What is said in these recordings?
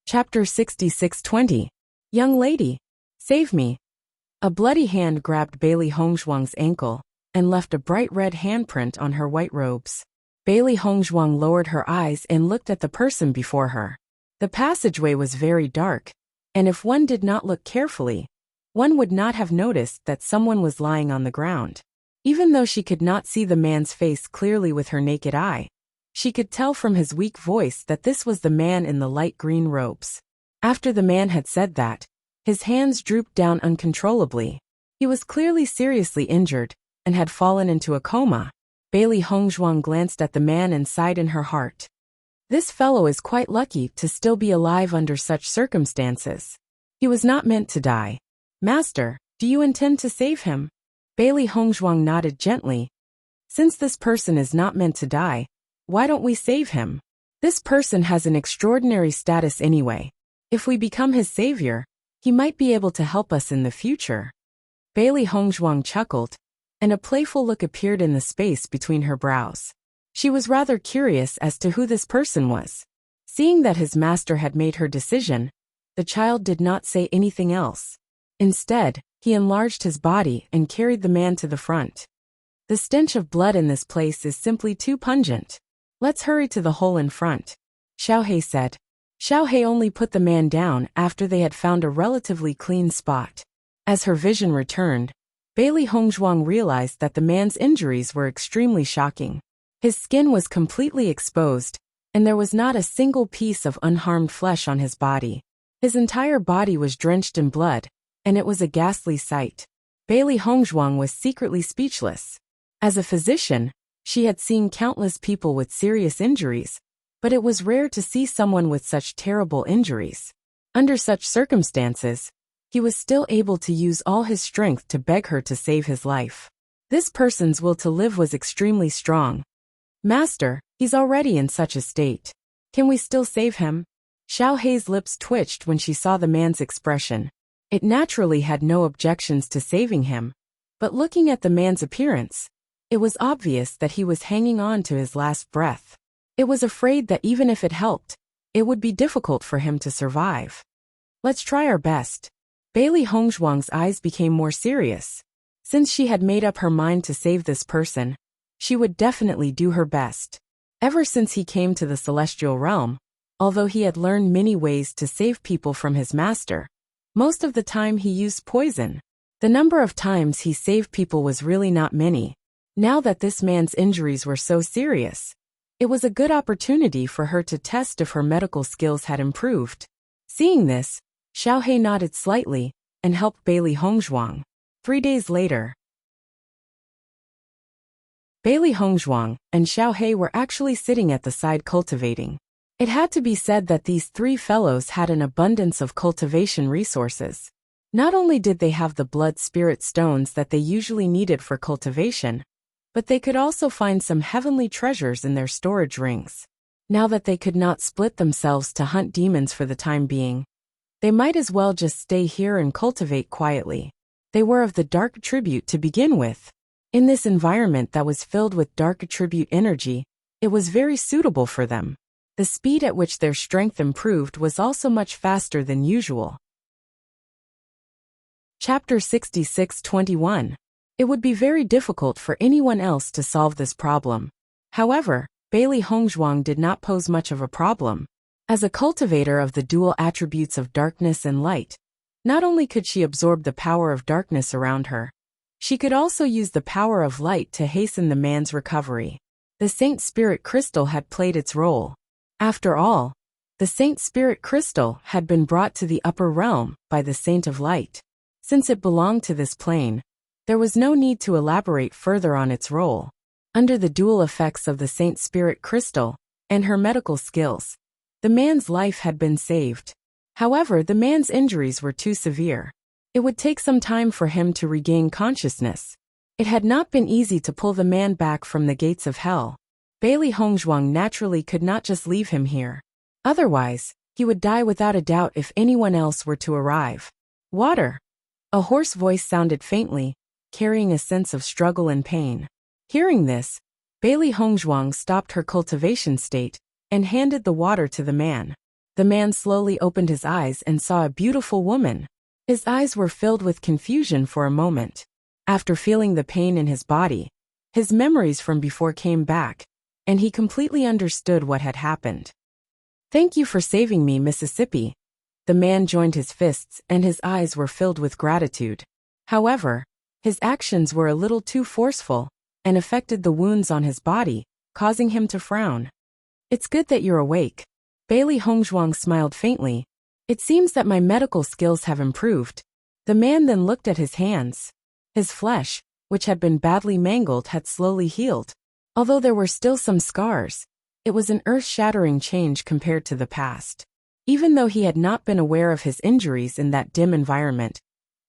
Chapter 6620. Young lady, save me. A bloody hand grabbed Bailey Hongzhuang's ankle and left a bright red handprint on her white robes. Bailey Hongzhuang lowered her eyes and looked at the person before her. The passageway was very dark, and if one did not look carefully, one would not have noticed that someone was lying on the ground. Even though she could not see the man's face clearly with her naked eye, she could tell from his weak voice that this was the man in the light green robes. After the man had said that, his hands drooped down uncontrollably. He was clearly seriously injured and had fallen into a coma. Bailey Hongzhuang glanced at the man and sighed in her heart. This fellow is quite lucky to still be alive under such circumstances. He was not meant to die. Master, do you intend to save him? Bailey Hongzhuang nodded gently. Since this person is not meant to die, why don't we save him? This person has an extraordinary status anyway. If we become his savior, he might be able to help us in the future. Bailey Hongzhuang chuckled, and a playful look appeared in the space between her brows. She was rather curious as to who this person was. Seeing that his master had made her decision, the child did not say anything else. Instead, he enlarged his body and carried the man to the front. The stench of blood in this place is simply too pungent. Let's hurry to the hole in front, Xiaohei said. Xiaohei only put the man down after they had found a relatively clean spot. As her vision returned, Bailey Hongzhuang realized that the man's injuries were extremely shocking. His skin was completely exposed, and there was not a single piece of unharmed flesh on his body. His entire body was drenched in blood, and it was a ghastly sight. Bailey Hongzhuang was secretly speechless. As a physician, she had seen countless people with serious injuries, but it was rare to see someone with such terrible injuries. Under such circumstances, he was still able to use all his strength to beg her to save his life. This person's will to live was extremely strong. Master, he's already in such a state. Can we still save him? Xiaohei's lips twitched when she saw the man's expression. It naturally had no objections to saving him, but looking at the man's appearance, it was obvious that he was hanging on to his last breath. It was afraid that even if it helped, it would be difficult for him to survive. Let's try our best. Bailey Hongzhuang's eyes became more serious. Since she had made up her mind to save this person, she would definitely do her best. Ever since he came to the celestial realm, although he had learned many ways to save people from his master, most of the time he used poison. The number of times he saved people was really not many. Now that this man's injuries were so serious, it was a good opportunity for her to test if her medical skills had improved. Seeing this, Xiaohei nodded slightly and helped Bailey Hongzhuang. 3 days later, Bailey Hongzhuang and Xiaohei were actually sitting at the side cultivating. It had to be said that these three fellows had an abundance of cultivation resources. Not only did they have the blood spirit stones that they usually needed for cultivation, but they could also find some heavenly treasures in their storage rings. Now that they could not split themselves to hunt demons for the time being, they might as well just stay here and cultivate quietly. They were of the dark attribute to begin with. In this environment that was filled with dark attribute energy, it was very suitable for them. The speed at which their strength improved was also much faster than usual. Chapter 6621. It would be very difficult for anyone else to solve this problem. However, Bailey Hongzhuang did not pose much of a problem. As a cultivator of the dual attributes of darkness and light, not only could she absorb the power of darkness around her, she could also use the power of light to hasten the man's recovery. The Saint Spirit Crystal had played its role. After all, the Saint Spirit Crystal had been brought to the upper realm by the Saint of Light. Since it belonged to this plane, there was no need to elaborate further on its role. Under the dual effects of the Saint Spirit Crystal and her medical skills, the man's life had been saved. However, the man's injuries were too severe. It would take some time for him to regain consciousness. It had not been easy to pull the man back from the gates of hell. Bailey Hongzhuang naturally could not just leave him here. Otherwise, he would die without a doubt if anyone else were to arrive. Water! A hoarse voice sounded faintly, carrying a sense of struggle and pain. Hearing this, Bailey Hongzhuang stopped her cultivation state and handed the water to the man. The man slowly opened his eyes and saw a beautiful woman. His eyes were filled with confusion for a moment. After feeling the pain in his body, his memories from before came back, and he completely understood what had happened. "Thank you for saving me, Mississippi." The man joined his fists and his eyes were filled with gratitude. However, his actions were a little too forceful and affected the wounds on his body, causing him to frown. "It's good that you're awake." Bailey Hongzhuang smiled faintly. "It seems that my medical skills have improved." The man then looked at his hands. His flesh, which had been badly mangled, had slowly healed. Although there were still some scars, it was an earth-shattering change compared to the past. Even though he had not been aware of his injuries in that dim environment,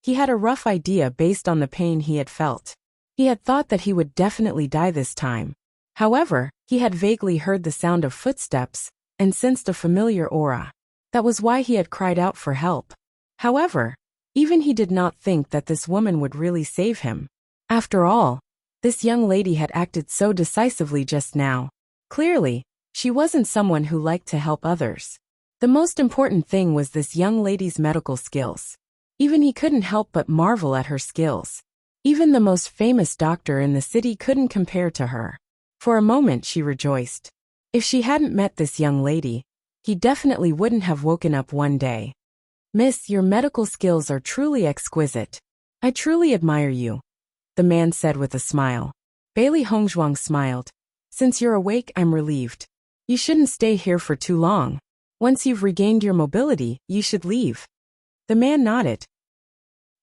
he had a rough idea based on the pain he had felt. He had thought that he would definitely die this time. However, he had vaguely heard the sound of footsteps and sensed a familiar aura. That was why he had cried out for help. However, even he did not think that this woman would really save him. After all, this young lady had acted so decisively just now. Clearly, she wasn't someone who liked to help others. The most important thing was this young lady's medical skills. Even he couldn't help but marvel at her skills. Even the most famous doctor in the city couldn't compare to her. For a moment she rejoiced. If she hadn't met this young lady, he definitely wouldn't have woken up one day. "Miss, your medical skills are truly exquisite. I truly admire you," the man said with a smile. Bailey Hongzhuang smiled. "Since you're awake, I'm relieved. You shouldn't stay here for too long. Once you've regained your mobility, you should leave." The man nodded.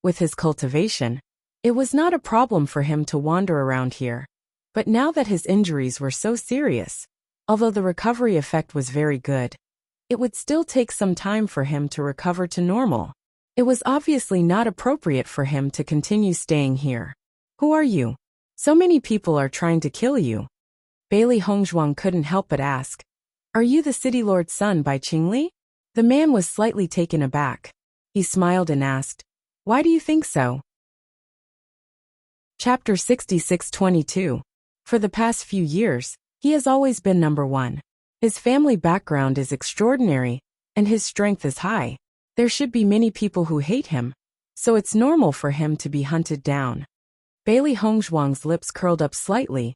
With his cultivation, it was not a problem for him to wander around here. But now that his injuries were so serious, although the recovery effect was very good, it would still take some time for him to recover to normal. It was obviously not appropriate for him to continue staying here. "Who are you? So many people are trying to kill you." Bailey Hongzhuang couldn't help but ask. "Are you the city lord's son by Qingli?" The man was slightly taken aback. He smiled and asked, "Why do you think so?" Chapter 66-22. For the past few years, he has always been number one. His family background is extraordinary, and his strength is high. There should be many people who hate him, so it's normal for him to be hunted down. Bailey Hongzhuang's lips curled up slightly.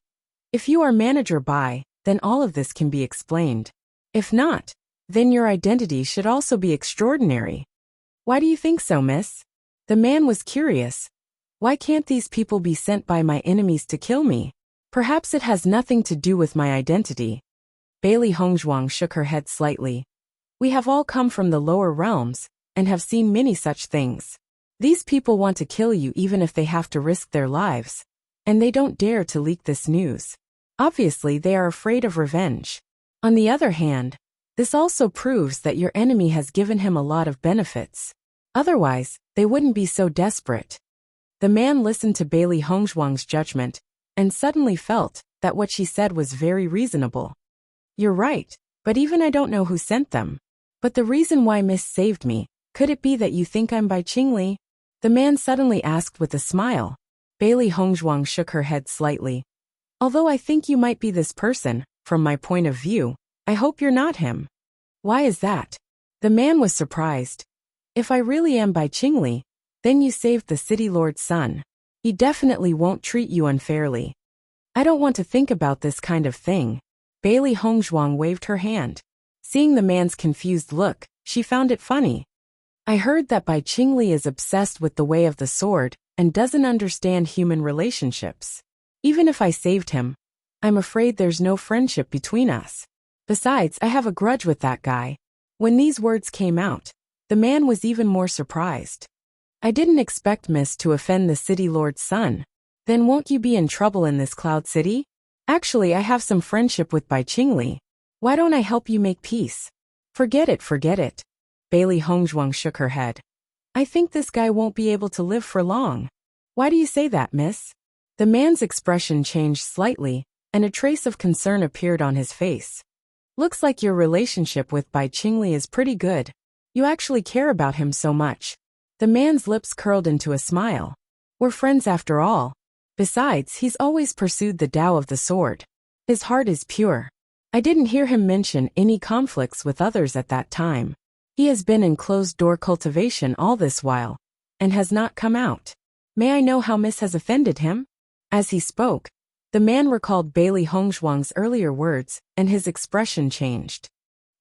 If you are manager Bai, then all of this can be explained. If not, then your identity should also be extraordinary. "Why do you think so, miss?" The man was curious. "Why can't these people be sent by my enemies to kill me? Perhaps it has nothing to do with my identity." Bailey Hongzhuang shook her head slightly. "We have all come from the lower realms and have seen many such things. These people want to kill you even if they have to risk their lives, and they don't dare to leak this news. Obviously, they are afraid of revenge. On the other hand, this also proves that your enemy has given him a lot of benefits. Otherwise, they wouldn't be so desperate." The man listened to Bailey Hongzhuang's judgment and suddenly felt that what she said was very reasonable. "You're right, but even I don't know who sent them. But the reason why Miss saved me, could it be that you think I'm by Qingli?" The man suddenly asked with a smile. Bailey Hongzhuang shook her head slightly. "Although I think you might be this person, from my point of view, I hope you're not him." "Why is that?" The man was surprised. "If I really am by Qingli, then you saved the city lord's son. He definitely won't treat you unfairly." "I don't want to think about this kind of thing." Bailey Hongzhuang waved her hand. Seeing the man's confused look, she found it funny. "I heard that Bai Qingli is obsessed with the way of the sword and doesn't understand human relationships. Even if I saved him, I'm afraid there's no friendship between us. Besides, I have a grudge with that guy." When these words came out, the man was even more surprised. "I didn't expect Miss to offend the city lord's son. Then won't you be in trouble in this cloud city? Actually, I have some friendship with Bai Qingli. Why don't I help you make peace?" Forget it. Bailey Hongzhuang shook her head. "I think this guy won't be able to live for long." "Why do you say that, miss?" The man's expression changed slightly, and a trace of concern appeared on his face. "Looks like your relationship with Bai Qingli is pretty good. You actually care about him so much." The man's lips curled into a smile. "We're friends after all. Besides, he's always pursued the Tao of the sword. His heart is pure." I didn't hear him mention any conflicts with others at that time. He has been in closed-door cultivation all this while, and has not come out. May I know how Miss has offended him? As he spoke, the man recalled Bailey Hongzhuang's earlier words, and his expression changed.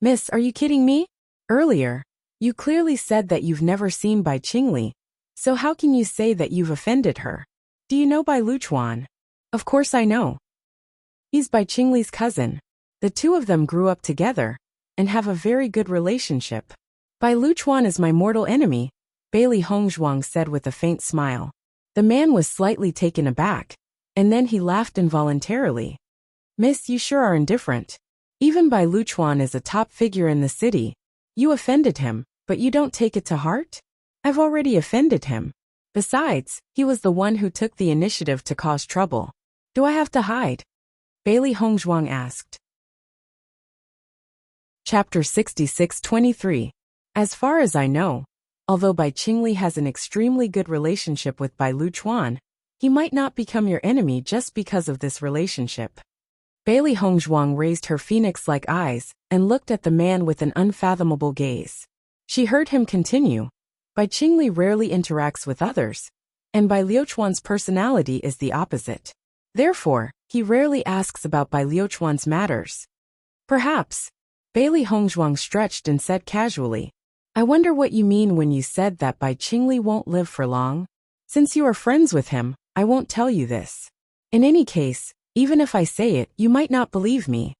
Miss, are you kidding me? Earlier, you clearly said that you've never seen Bai Qingli, so how can you say that you've offended her? Do you know Bai Luchuan? Of course I know. He's Bai Qingli's cousin. The two of them grew up together, and have a very good relationship. Bai Luchuan is my mortal enemy, Bailey Hongzhuang said with a faint smile. The man was slightly taken aback, and then he laughed involuntarily. Miss, you sure are indifferent. Even Bai Luchuan is a top figure in the city. You offended him, but you don't take it to heart? I've already offended him. Besides, he was the one who took the initiative to cause trouble. Do I have to hide? Bailey Hongzhuang asked. Chapter 66-23. As far as I know, although Bai Qingli has an extremely good relationship with Bai Luchuan, he might not become your enemy just because of this relationship. Bailey Hongzhuang raised her phoenix-like eyes and looked at the man with an unfathomable gaze. She heard him continue. Bai Qingli rarely interacts with others, and Bai Luchuan's personality is the opposite. Therefore, he rarely asks about Bai Luchuan's matters. Perhaps. Bailey Hongzhuang stretched and said casually, I wonder what you mean when you said that Bai Qingli won't live for long? Since you are friends with him, I won't tell you this. In any case, even if I say it, you might not believe me.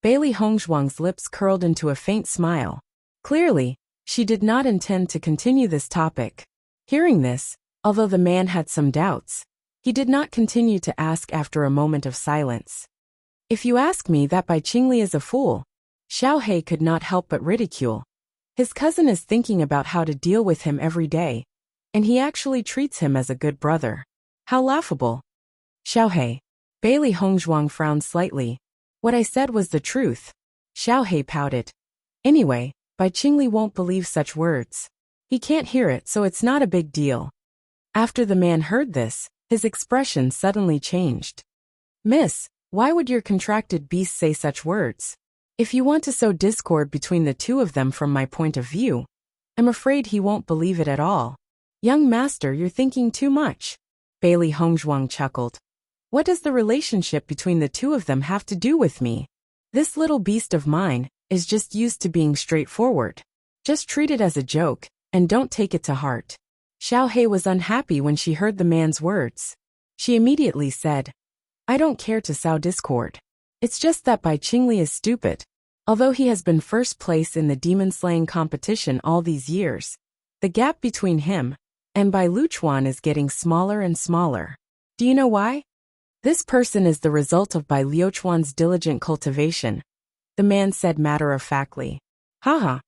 Bailey Hongzhuang's lips curled into a faint smile. Clearly, she did not intend to continue this topic. Hearing this, although the man had some doubts, he did not continue to ask after a moment of silence. If you ask me that Bai Qingli is a fool, Xiao He could not help but ridicule. His cousin is thinking about how to deal with him every day, and he actually treats him as a good brother. How laughable. Xiao He. Bailey Hongzhuang frowned slightly. What I said was the truth. Xiao He pouted. Anyway, Bai Qingli won't believe such words. He can't hear it, so it's not a big deal. After the man heard this, his expression suddenly changed. Miss, why would your contracted beast say such words? If you want to sow discord between the two of them from my point of view, I'm afraid he won't believe it at all. Young master, you're thinking too much. Bailey Hongzhuang chuckled. What does the relationship between the two of them have to do with me? This little beast of mine is just used to being straightforward. Just treat it as a joke, and don't take it to heart. Xiao He was unhappy when she heard the man's words. She immediately said, I don't care to sow discord. It's just that Bai Qingli is stupid. Although he has been first place in the demon-slaying competition all these years, the gap between him and Bai Luchuan is getting smaller and smaller. Do you know why? This person is the result of Bai Luchuan's diligent cultivation, the man said matter-of-factly. Haha.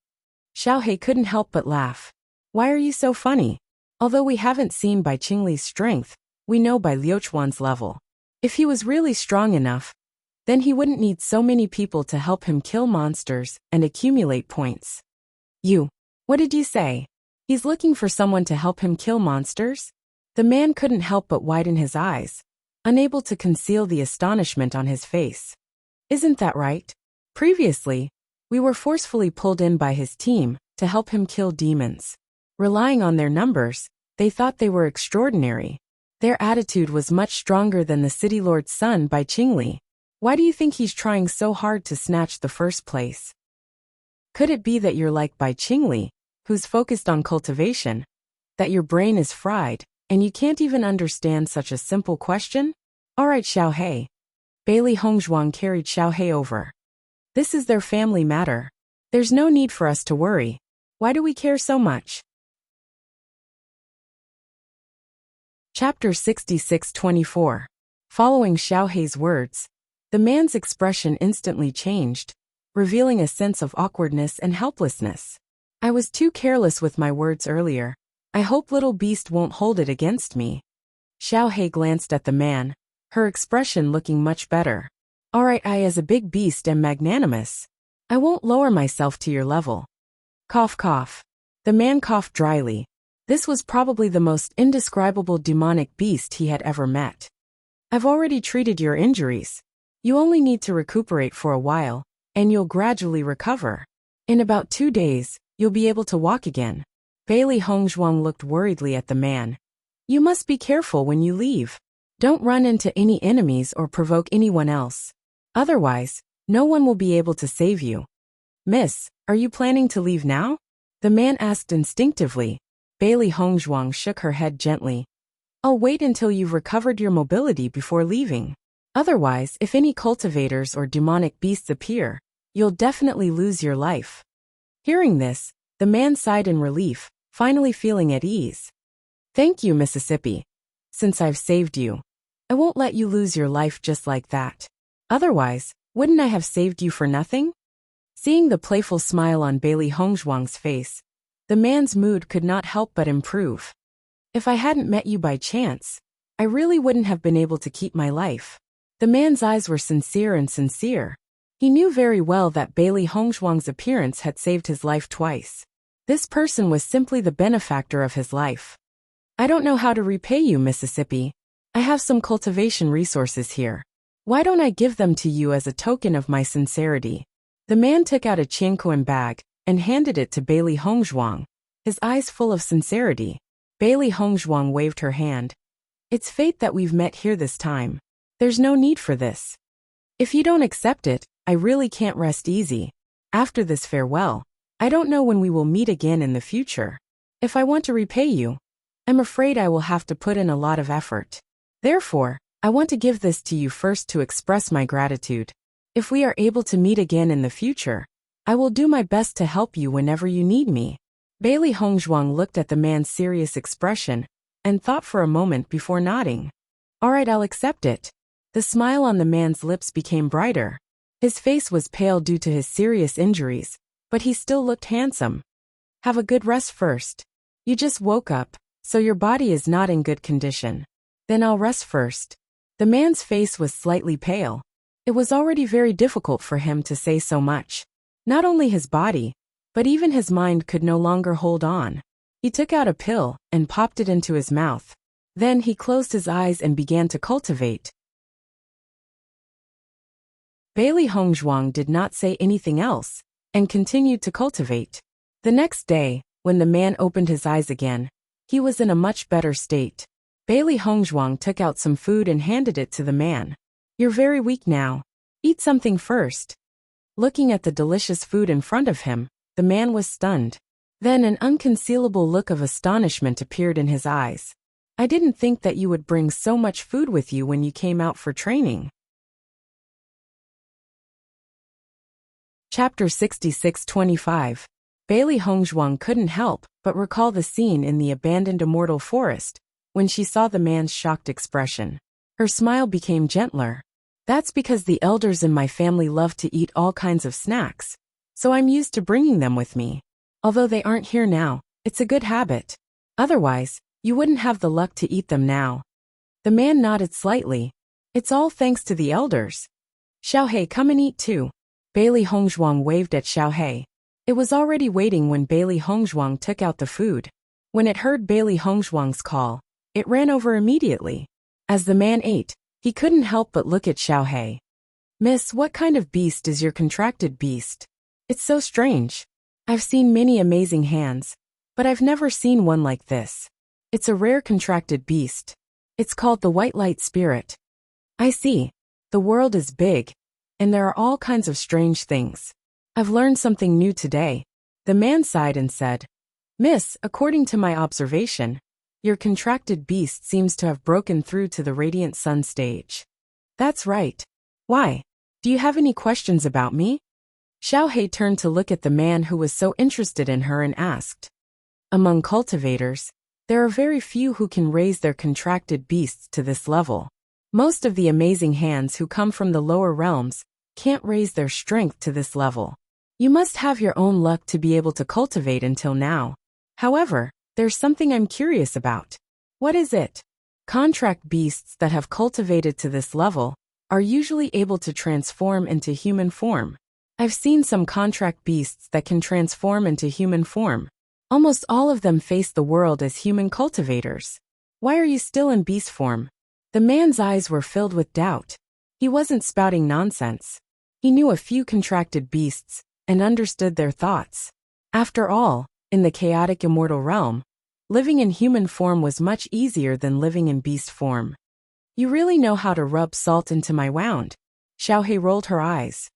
Xiao He couldn't help but laugh. Why are you so funny? Although we haven't seen Bai Qingli's strength, we know Bai Luchuan's level. If he was really strong enough, then he wouldn't need so many people to help him kill monsters and accumulate points. What did you say? He's looking for someone to help him kill monsters? The man couldn't help but widen his eyes, unable to conceal the astonishment on his face. Isn't that right? Previously, we were forcefully pulled in by his team to help him kill demons. Relying on their numbers, they thought they were extraordinary. Their attitude was much stronger than the city lord's son Bai Qingli. Why do you think he's trying so hard to snatch the first place? Could it be that you're like Bai Qingli, who's focused on cultivation, that your brain is fried, and you can't even understand such a simple question? All right, Xiao He. Bailey Hongzhuang carried Xiao He over. This is their family matter. There's no need for us to worry. Why do we care so much? Chapter 66-24. Following Xiao He's words, the man's expression instantly changed, revealing a sense of awkwardness and helplessness. I was too careless with my words earlier. I hope little beast won't hold it against me. Xiao He glanced at the man, her expression looking much better. All right, I as a big beast am magnanimous. I won't lower myself to your level. Cough cough. The man coughed dryly. This was probably the most indescribable demonic beast he had ever met. I've already treated your injuries. You only need to recuperate for a while, and you'll gradually recover. In about 2 days, you'll be able to walk again. Bailey Hongzhuang looked worriedly at the man. You must be careful when you leave. Don't run into any enemies or provoke anyone else. Otherwise, no one will be able to save you. Miss, are you planning to leave now? The man asked instinctively. Bailey Hongzhuang shook her head gently. I'll wait until you've recovered your mobility before leaving. Otherwise, if any cultivators or demonic beasts appear, you'll definitely lose your life. Hearing this, the man sighed in relief, finally feeling at ease. Thank you, Mississippi. Since I've saved you, I won't let you lose your life just like that. Otherwise, wouldn't I have saved you for nothing? Seeing the playful smile on Bailey Hongzhuang's face, the man's mood could not help but improve. If I hadn't met you by chance, I really wouldn't have been able to keep my life. The man's eyes were sincere and sincere. He knew very well that Bailey Hongzhuang's appearance had saved his life twice. This person was simply the benefactor of his life. I don't know how to repay you, Mississippi. I have some cultivation resources here. Why don't I give them to you as a token of my sincerity? The man took out a qianquan bag and handed it to Bailey Hongzhuang, his eyes full of sincerity. Bailey Hongzhuang waved her hand. It's fate that we've met here this time. There's no need for this. If you don't accept it, I really can't rest easy. After this farewell, I don't know when we will meet again in the future. If I want to repay you, I'm afraid I will have to put in a lot of effort. Therefore, I want to give this to you first to express my gratitude. If we are able to meet again in the future, I will do my best to help you whenever you need me. Bailey Hongzhuang looked at the man's serious expression and thought for a moment before nodding. All right, I'll accept it. The smile on the man's lips became brighter. His face was pale due to his serious injuries, but he still looked handsome. Have a good rest first. You just woke up, so your body is not in good condition. Then I'll rest first. The man's face was slightly pale. It was already very difficult for him to say so much. Not only his body, but even his mind could no longer hold on. He took out a pill and popped it into his mouth. Then he closed his eyes and began to cultivate. Bailey Hongzhuang did not say anything else and continued to cultivate. The next day, when the man opened his eyes again, he was in a much better state. Bailey Hongzhuang took out some food and handed it to the man. You're very weak now. Eat something first. Looking at the delicious food in front of him, the man was stunned. Then an unconcealable look of astonishment appeared in his eyes. I didn't think that you would bring so much food with you when you came out for training. Chapter 66-25. Bailey Hongzhuang couldn't help but recall the scene in the abandoned immortal forest when she saw the man's shocked expression. Her smile became gentler. That's because the elders in my family love to eat all kinds of snacks, so I'm used to bringing them with me. Although they aren't here now, it's a good habit. Otherwise, you wouldn't have the luck to eat them now. The man nodded slightly. It's all thanks to the elders. Xiaohei, come and eat too. Bailey Hongzhuang waved at Xiaohei. It was already waiting when Bailey Hongzhuang took out the food. When it heard Bailey Hongzhuang's call, it ran over immediately. As the man ate, he couldn't help but look at Xiaohei. Miss, what kind of beast is your contracted beast? It's so strange. I've seen many amazing hands, but I've never seen one like this. It's a rare contracted beast. It's called the White Light Spirit. I see. The world is big, and there are all kinds of strange things. I've learned something new today. The man sighed and said, Miss, according to my observation, your contracted beast seems to have broken through to the Radiant Sun stage. That's right. Why? Do you have any questions about me? Xiaohei turned to look at the man who was so interested in her and asked. Among cultivators, there are very few who can raise their contracted beasts to this level. Most of the amazing hands who come from the lower realms can't raise their strength to this level. You must have your own luck to be able to cultivate until now. However, there's something I'm curious about. What is it? Contract beasts that have cultivated to this level are usually able to transform into human form. I've seen some contract beasts that can transform into human form. Almost all of them face the world as human cultivators. Why are you still in beast form? The man's eyes were filled with doubt. He wasn't spouting nonsense. He knew a few contracted beasts and understood their thoughts. After all, in the chaotic immortal realm, living in human form was much easier than living in beast form. You really know how to rub salt into my wound. Xiaohei rolled her eyes.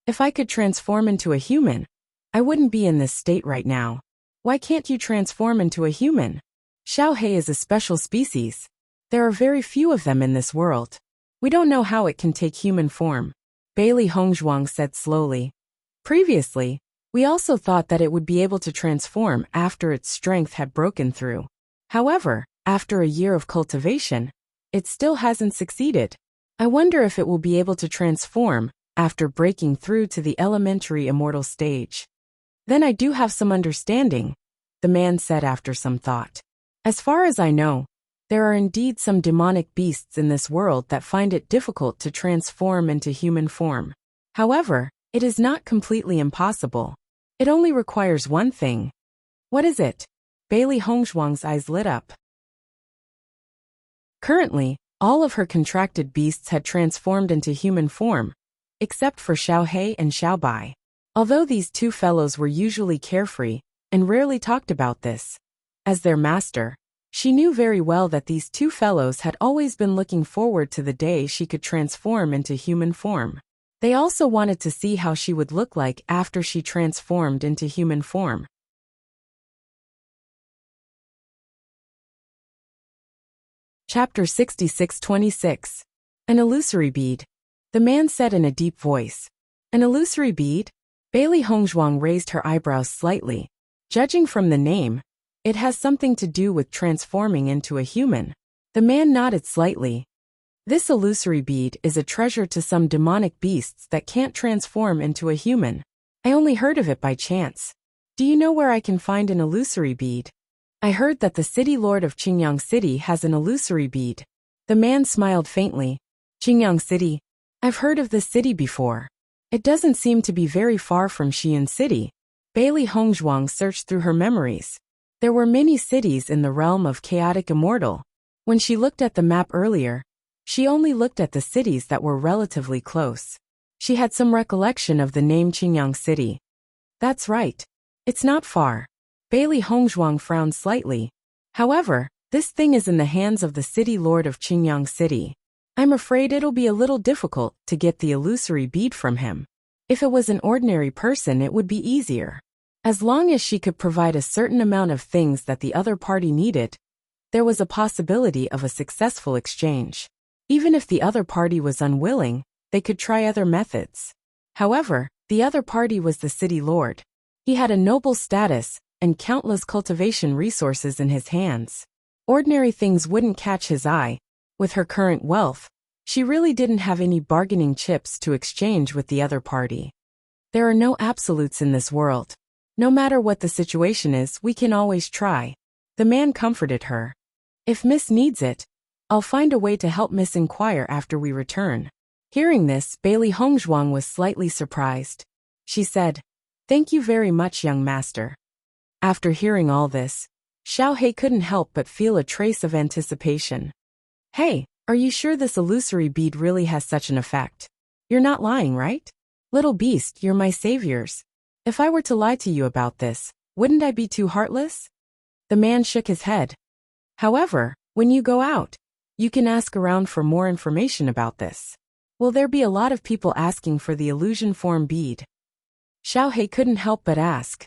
If I could transform into a human, I wouldn't be in this state right now. Why can't you transform into a human? Xiaohei is a special species. There are very few of them in this world. We don't know how it can take human form. Bailey Hongzhuang said slowly. Previously, we also thought that it would be able to transform after its strength had broken through. However, after a year of cultivation, it still hasn't succeeded. I wonder if it will be able to transform after breaking through to the elementary immortal stage. Then I do have some understanding, the man said after some thought. As far as I know, there are indeed some demonic beasts in this world that find it difficult to transform into human form. However, it is not completely impossible. It only requires one thing. What is it? Bailey Hongzhuang's eyes lit up. Currently, all of her contracted beasts had transformed into human form, except for Xiaohei and Xiaobai. Although these two fellows were usually carefree and rarely talked about this, as their master, she knew very well that these two fellows had always been looking forward to the day she could transform into human form. They also wanted to see how she would look like after she transformed into human form. Chapter 66-26. An illusory bead. The man said in a deep voice. An illusory bead? Bailey Hongzhuang raised her eyebrows slightly. Judging from the name, it has something to do with transforming into a human. The man nodded slightly. This illusory bead is a treasure to some demonic beasts that can't transform into a human. I only heard of it by chance. Do you know where I can find an illusory bead? I heard that the city lord of Qingyang City has an illusory bead. The man smiled faintly. Qingyang City? I've heard of this city before. It doesn't seem to be very far from Xi'an City. Bailey Hongzhuang searched through her memories. There were many cities in the realm of chaotic immortal. When she looked at the map earlier, she only looked at the cities that were relatively close. She had some recollection of the name Qingyang City. That's right. It's not far. Bailey Hongzhuang frowned slightly. However, this thing is in the hands of the city lord of Qingyang City. I'm afraid it'll be a little difficult to get the illusory bead from him. If it was an ordinary person, it would be easier. As long as she could provide a certain amount of things that the other party needed, there was a possibility of a successful exchange. Even if the other party was unwilling, they could try other methods. However, the other party was the city lord. He had a noble status and countless cultivation resources in his hands. Ordinary things wouldn't catch his eye. With her current wealth, she really didn't have any bargaining chips to exchange with the other party. There are no absolutes in this world. No matter what the situation is, we can always try. The man comforted her. If Miss needs it, I'll find a way to help Miss inquire after we return. Hearing this, Bailey Hongzhuang was slightly surprised. She said, "Thank you very much, young master." After hearing all this, Xiaohei couldn't help but feel a trace of anticipation. Hey, are you sure this illusory bead really has such an effect? You're not lying, right? Little beast, you're my saviors. If I were to lie to you about this, wouldn't I be too heartless? The man shook his head. However, when you go out, you can ask around for more information about this. Will there be a lot of people asking for the illusion form bead? Xiaohei couldn't help but ask.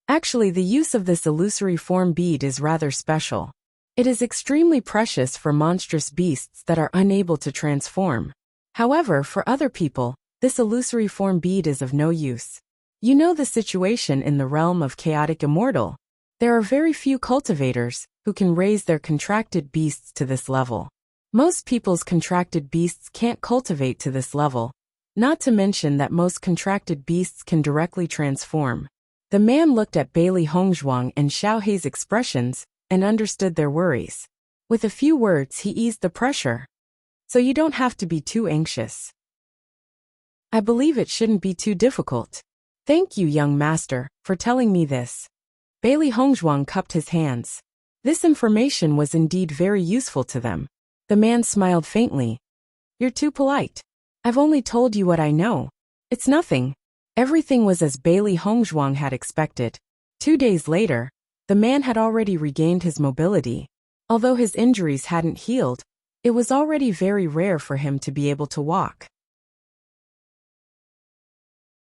Actually, the use of this illusory form bead is rather special. It is extremely precious for monstrous beasts that are unable to transform. However, for other people, this illusory form bead is of no use. You know the situation in the realm of chaotic immortal. There are very few cultivators who can raise their contracted beasts to this level. Most people's contracted beasts can't cultivate to this level, not to mention that most contracted beasts can directly transform. The man looked at Bailey Hongzhuang and Xiaohei's expressions and understood their worries. With a few words, he eased the pressure. So you don't have to be too anxious. I believe it shouldn't be too difficult. Thank you, young master, for telling me this. Bailey Hongzhuang cupped his hands. This information was indeed very useful to them. The man smiled faintly. You're too polite. I've only told you what I know. It's nothing. Everything was as Bailey Hongzhuang had expected. 2 days later, the man had already regained his mobility. Although his injuries hadn't healed, it was already very rare for him to be able to walk.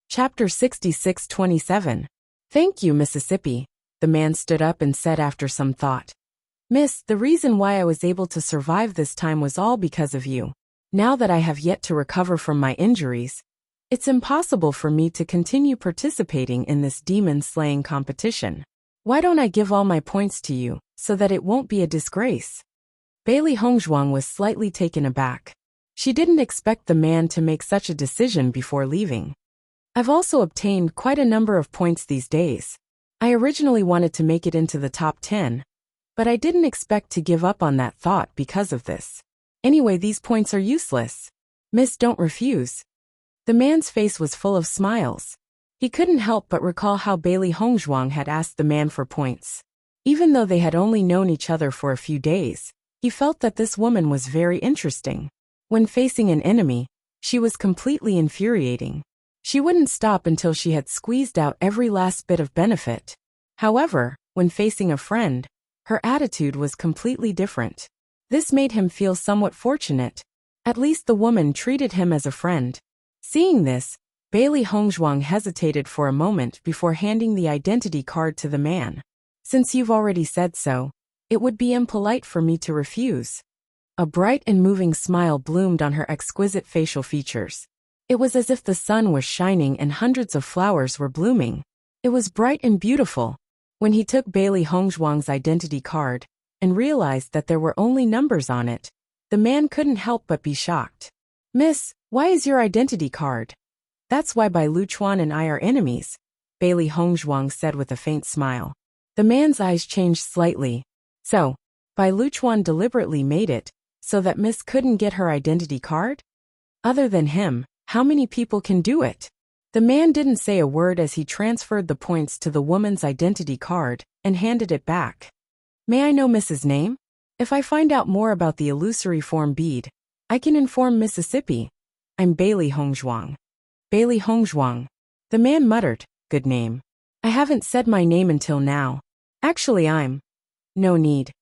Chapter 66-27. Thank you, Mississippi. The man stood up and said after some thought. Miss, the reason why I was able to survive this time was all because of you. Now that I have yet to recover from my injuries, it's impossible for me to continue participating in this demon-slaying competition. Why don't I give all my points to you, so that it won't be a disgrace? Bailey Hongzhuang was slightly taken aback. She didn't expect the man to make such a decision before leaving. I've also obtained quite a number of points these days. I originally wanted to make it into the top 10, but I didn't expect to give up on that thought because of this. Anyway, these points are useless. Miss, don't refuse. The man's face was full of smiles. He couldn't help but recall how Bailey Hongzhuang had asked the man for points. Even though they had only known each other for a few days, he felt that this woman was very interesting. When facing an enemy, she was completely infuriating. She wouldn't stop until she had squeezed out every last bit of benefit. However, when facing a friend, her attitude was completely different. This made him feel somewhat fortunate. At least the woman treated him as a friend. Seeing this, Bailey Hongzhuang hesitated for a moment before handing the identity card to the man. Since you've already said so, it would be impolite for me to refuse. A bright and moving smile bloomed on her exquisite facial features. It was as if the sun was shining and hundreds of flowers were blooming. It was bright and beautiful. When he took Bailey Hongzhuang's identity card and realized that there were only numbers on it, the man couldn't help but be shocked. Miss, why is your identity card? That's why Bai Luchuan and I are enemies, Bailey Hongzhuang said with a faint smile. The man's eyes changed slightly. So, Bai Luchuan deliberately made it so that Miss couldn't get her identity card? Other than him, how many people can do it? The man didn't say a word as he transferred the points to the woman's identity card and handed it back. May I know Miss's name? If I find out more about the illusory form bead, I can inform Mississippi. I'm Bailey Hongzhuang. Bailey Hongzhuang. The man muttered, good name. I haven't said my name until now. Actually, I'm. No need.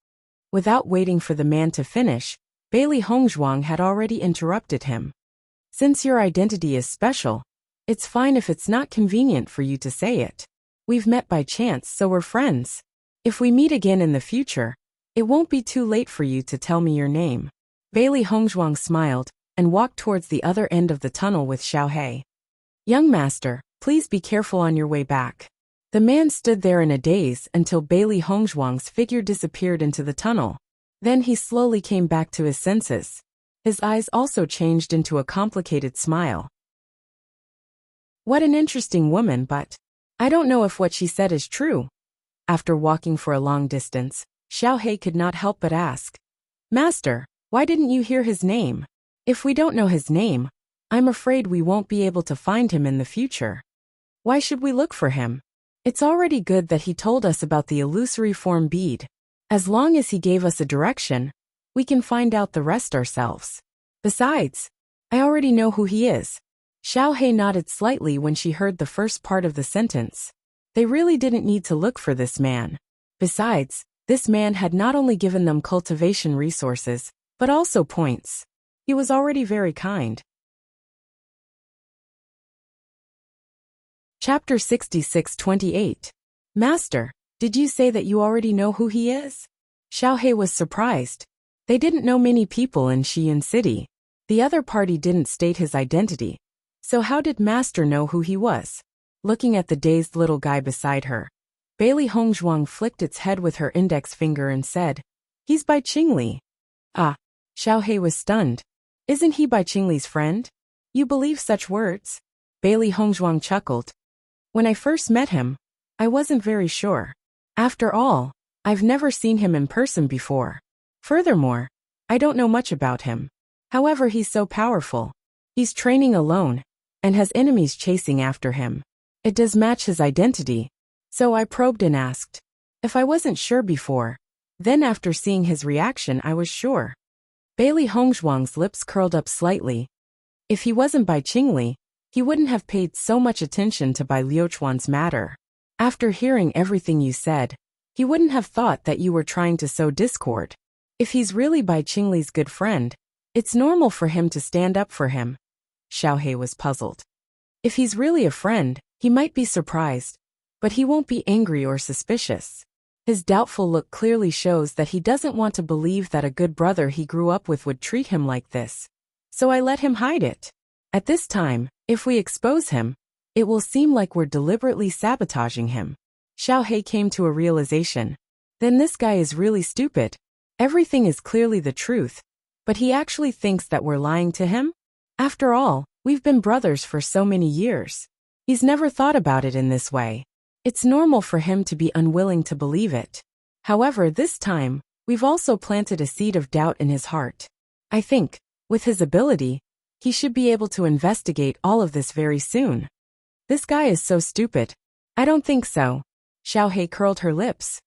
Without waiting for the man to finish, Bailey Hongzhuang had already interrupted him. Since your identity is special, it's fine if it's not convenient for you to say it. We've met by chance, so we're friends. If we meet again in the future, it won't be too late for you to tell me your name. Bailey Hongzhuang smiled and walked towards the other end of the tunnel with Xiaohei. Young master, please be careful on your way back. The man stood there in a daze until Bailey Hongzhuang's figure disappeared into the tunnel. Then he slowly came back to his senses. His eyes also changed into a complicated smile. What an interesting woman, but I don't know if what she said is true. After walking for a long distance, Xiaohei could not help but ask, Master, why didn't you hear his name? If we don't know his name, I'm afraid we won't be able to find him in the future. Why should we look for him? It's already good that he told us about the illusory form bead. As long as he gave us a direction, we can find out the rest ourselves. Besides, I already know who he is. Xiaohei nodded slightly when she heard the first part of the sentence. They really didn't need to look for this man. Besides, this man had not only given them cultivation resources, but also points. He was already very kind. Chapter 66-28. Master, did you say that you already know who he is? Xiaohei was surprised. They didn't know many people in Xiyun City. The other party didn't state his identity. So how did Master know who he was? Looking at the dazed little guy beside her, Bailey Hongzhuang flicked its head with her index finger and said, He's Bai Qingli. Ah, Xiaohei was stunned. Isn't he Bai Qingli's friend? You believe such words? Bailey Hongzhuang chuckled. When I first met him, I wasn't very sure. After all, I've never seen him in person before. Furthermore, I don't know much about him. However, he's so powerful. He's training alone, and has enemies chasing after him. It does match his identity. So I probed and asked. If I wasn't sure before, then after seeing his reaction I was sure. Bailey Hongzhuang's lips curled up slightly. If he wasn't Bai Qingli, he wouldn't have paid so much attention to Bai Liuchuan's matter. After hearing everything you said, he wouldn't have thought that you were trying to sow discord. If he's really Bai Qingli's good friend, it's normal for him to stand up for him. Xiaohei was puzzled. If he's really a friend, he might be surprised, but he won't be angry or suspicious. His doubtful look clearly shows that he doesn't want to believe that a good brother he grew up with would treat him like this. So I let him hide it. At this time, if we expose him, it will seem like we're deliberately sabotaging him. Xiaohei came to a realization. Then this guy is really stupid. Everything is clearly the truth, but he actually thinks that we're lying to him? After all, we've been brothers for so many years. He's never thought about it in this way. It's normal for him to be unwilling to believe it. However, this time, we've also planted a seed of doubt in his heart. I think, with his ability, he should be able to investigate all of this very soon. This guy is so stupid. I don't think so. Xiaohei curled her lips.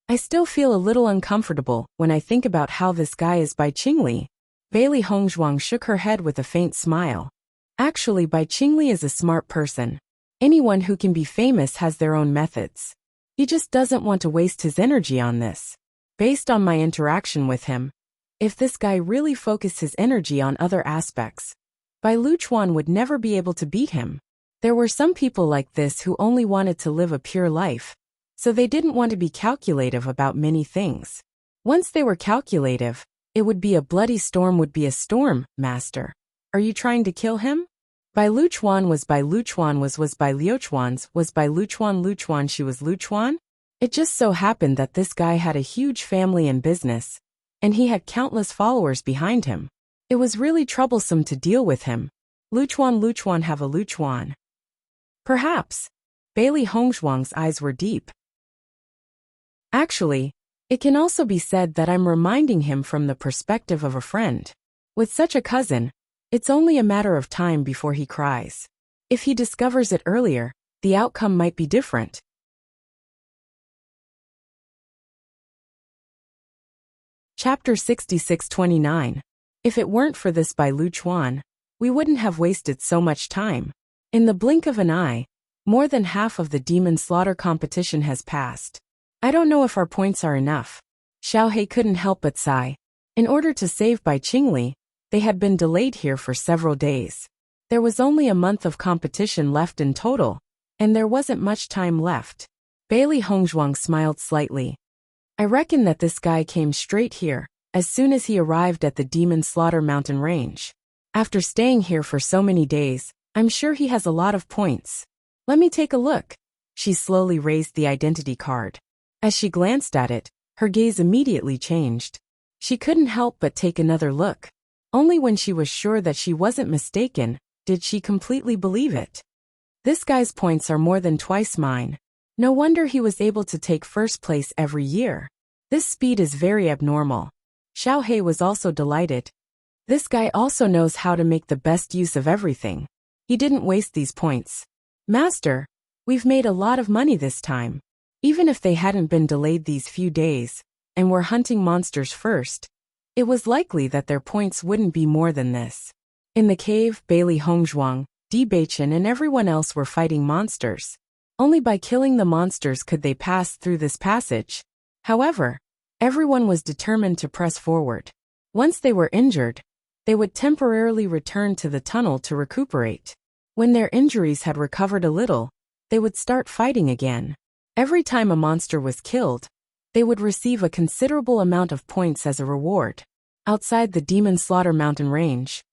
I still feel a little uncomfortable when I think about how this guy is Bai Qingli. Bailey Hongzhuang shook her head with a faint smile. Actually, Bai Qingli is a smart person. Anyone who can be famous has their own methods. He just doesn't want to waste his energy on this. Based on my interaction with him, if this guy really focused his energy on other aspects, Bai Liuchuan would never be able to beat him. There were some people like this who only wanted to live a pure life, so they didn't want to be calculative about many things. Once they were calculative, it would be a bloody storm would be a storm, master. Are you trying to kill him? Bai Liuchuan was Bai Liuchuan was Bai Liuchuan's was Bai Liuchuan she was Liuchuan? It just so happened that this guy had a huge family and business, and he had countless followers behind him. It was really troublesome to deal with him. Liuchuan have a Liuchuan. Perhaps. Bailey Hongzhuang's eyes were deep. Actually, it can also be said that I'm reminding him from the perspective of a friend. With such a cousin, it's only a matter of time before he cries. If he discovers it earlier, the outcome might be different. Chapter 66-29. If it weren't for this Bai Liuchuan, we wouldn't have wasted so much time. In the blink of an eye, more than half of the demon slaughter competition has passed. I don't know if our points are enough. Xiaohei couldn't help but sigh. In order to save Bai Qingli, they had been delayed here for several days. There was only a month of competition left in total, and there wasn't much time left. Bailey Hongzhuang smiled slightly. I reckon that this guy came straight here, as soon as he arrived at the Demon Slaughter mountain range. After staying here for so many days, I'm sure he has a lot of points. Let me take a look. She slowly raised the identity card. As she glanced at it, her gaze immediately changed. She couldn't help but take another look. Only when she was sure that she wasn't mistaken, did she completely believe it. This guy's points are more than twice mine. No wonder he was able to take first place every year. This speed is very abnormal. Xiaohei was also delighted. This guy also knows how to make the best use of everything. He didn't waste these points. Master, we've made a lot of money this time. Even if they hadn't been delayed these few days, and were hunting monsters first, it was likely that their points wouldn't be more than this. In the cave, Bailey Hongzhuang, Di Beichen and everyone else were fighting monsters. Only by killing the monsters could they pass through this passage. However, everyone was determined to press forward. Once they were injured, they would temporarily return to the tunnel to recuperate. When their injuries had recovered a little, they would start fighting again. Every time a monster was killed, they would receive a considerable amount of points as a reward. Outside the Demon Slaughter mountain range.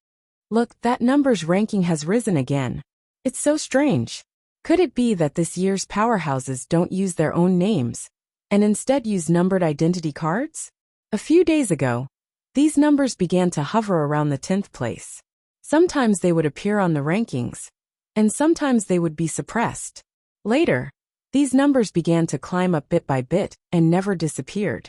Look, that number's ranking has risen again. It's so strange. Could it be that this year's powerhouses don't use their own names, and instead use numbered identity cards? A few days ago, these numbers began to hover around the 10th place. Sometimes they would appear on the rankings, and sometimes they would be suppressed. Later, these numbers began to climb up bit by bit and never disappeared.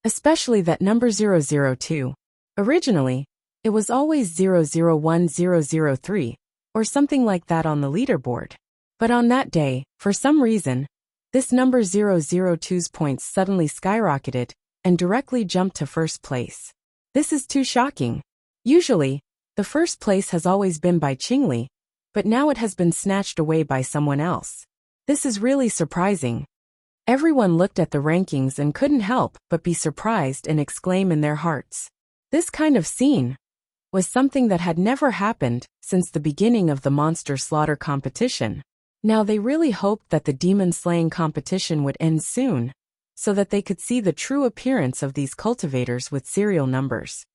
Especially that number 002. Originally, it was always 001003, or something like that on the leaderboard. But on that day, for some reason, this number 002's points suddenly skyrocketed and directly jumped to first place. This is too shocking. Usually, The first place has always been by Qingli, but now it has been snatched away by someone else. This is really surprising. Everyone looked at the rankings and couldn't help but be surprised and exclaim in their hearts. This kind of scene was something that had never happened since the beginning of the monster slaughter competition. Now they really hoped that the demon slaying competition would end soon, so that they could see the true appearance of these cultivators with serial numbers.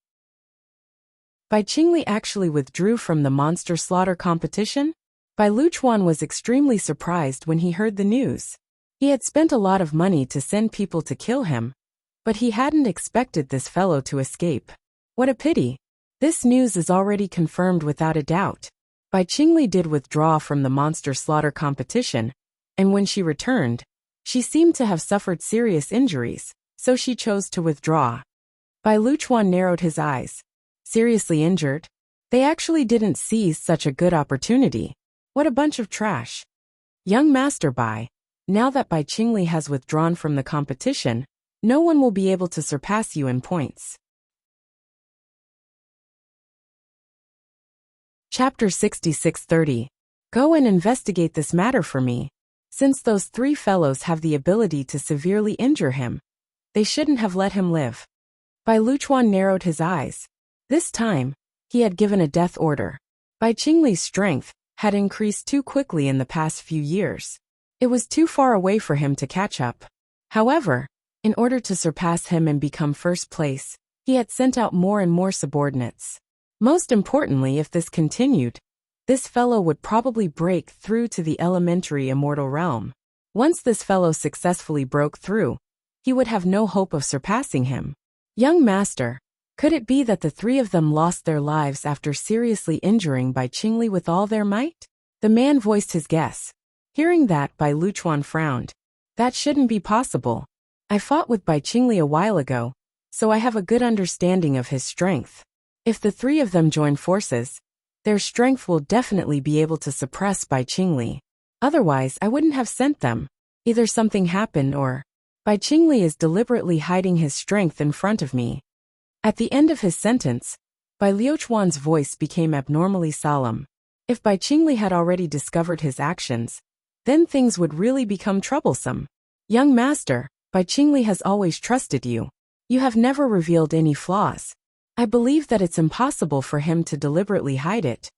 Bai Qingli actually withdrew from the monster slaughter competition? Bai Luchuan was extremely surprised when he heard the news. He had spent a lot of money to send people to kill him, but he hadn't expected this fellow to escape. What a pity. This news is already confirmed without a doubt. Bai Qingli did withdraw from the monster slaughter competition, and when she returned, she seemed to have suffered serious injuries, so she chose to withdraw. Bai Luchuan narrowed his eyes. Seriously injured? They actually didn't seize such a good opportunity. What a bunch of trash. Young Master Bai, now that Bai Qingli has withdrawn from the competition, no one will be able to surpass you in points. Chapter 6630. Go and investigate this matter for me. Since those three fellows have the ability to severely injure him, they shouldn't have let him live. Bai Luchuan narrowed his eyes. This time, he had given a death order. Bai Qingli's strength had increased too quickly in the past few years. It was too far away for him to catch up. However, in order to surpass him and become first place, he had sent out more and more subordinates. Most importantly, if this continued, this fellow would probably break through to the elementary immortal realm. Once this fellow successfully broke through, he would have no hope of surpassing him. Young Master, could it be that the three of them lost their lives after seriously injuring Bai Qingli with all their might? The man voiced his guess. Hearing that, Bai Luchuan frowned. That shouldn't be possible. I fought with Bai Qingli a while ago, so I have a good understanding of his strength. If the three of them join forces, their strength will definitely be able to suppress Bai Qingli. Otherwise, I wouldn't have sent them. Either something happened or Bai Qingli is deliberately hiding his strength in front of me. At the end of his sentence, Bai Luchuan's voice became abnormally solemn. If Bai Qingli had already discovered his actions, then things would really become troublesome. Young Master, Bai Qingli has always trusted you. You have never revealed any flaws. I believe that it's impossible for him to deliberately hide it.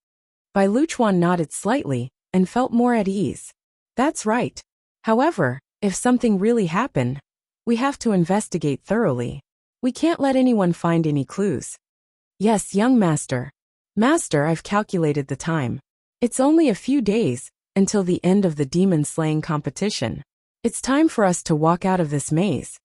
Bai Luchuan nodded slightly and felt more at ease. That's right. However, if something really happened, we have to investigate thoroughly. We can't let anyone find any clues. Yes, young Master. Master, I've calculated the time. It's only a few days until the end of the demon slaying competition. It's time for us to walk out of this maze.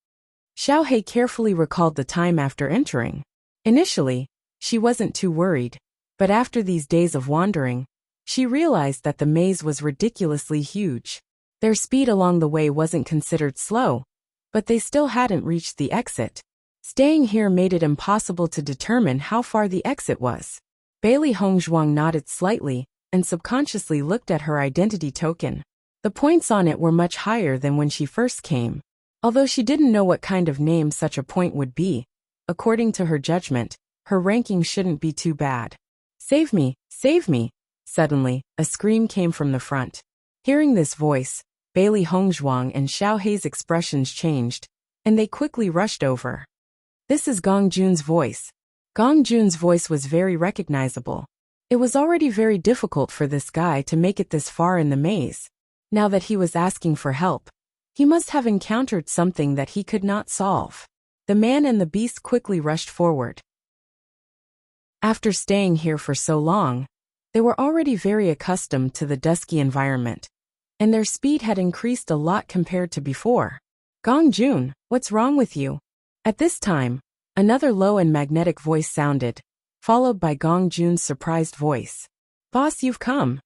Xiao He carefully recalled the time after entering. Initially, she wasn't too worried, but after these days of wandering, she realized that the maze was ridiculously huge. Their speed along the way wasn't considered slow, but they still hadn't reached the exit. Staying here made it impossible to determine how far the exit was. Bailey Hongzhuang nodded slightly and subconsciously looked at her identity token. The points on it were much higher than when she first came. Although she didn't know what kind of name such a point would be, according to her judgment, her ranking shouldn't be too bad. Save me, save me! Suddenly, a scream came from the front. Hearing this voice, Bailey Hongzhuang and Xiao Hei's expressions changed, and they quickly rushed over. This is Gong Jun's voice. Gong Jun's voice was very recognizable. It was already very difficult for this guy to make it this far in the maze. Now that he was asking for help, he must have encountered something that he could not solve. The man and the beast quickly rushed forward. After staying here for so long, they were already very accustomed to the dusky environment, and their speed had increased a lot compared to before. Gong Jun, what's wrong with you? At this time, another low and magnetic voice sounded, followed by Gong Jun's surprised voice. Boss, you've come.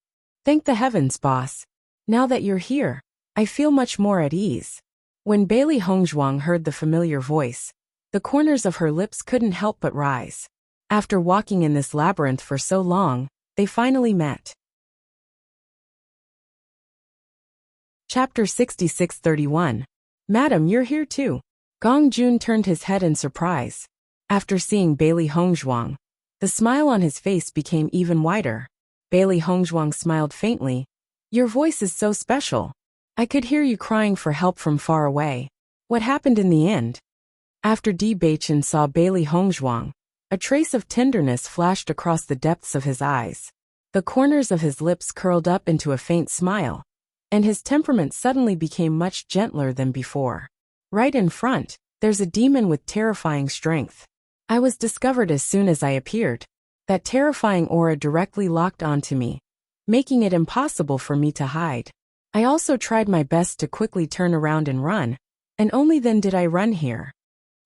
Thank the heavens, boss. Now that you're here, I feel much more at ease. When Bailey Hongzhuang heard the familiar voice, the corners of her lips couldn't help but rise. After walking in this labyrinth for so long, they finally met. Chapter 6631. Madam, you're here too. Gong Jun turned his head in surprise. After seeing Bailey Hongzhuang, The smile on his face became even wider. Bailey Hongzhuang smiled faintly. Your voice is so special. I could hear you crying for help from far away. What happened in the end? After Di Beichen saw Bailey Hongzhuang, a trace of tenderness flashed across the depths of his eyes. The corners of his lips curled up into a faint smile, and his temperament suddenly became much gentler than before. Right in front, there's a demon with terrifying strength. I was discovered as soon as I appeared. That terrifying aura directly locked onto me, making it impossible for me to hide. I also tried my best to quickly turn around and run, and only then did I run here.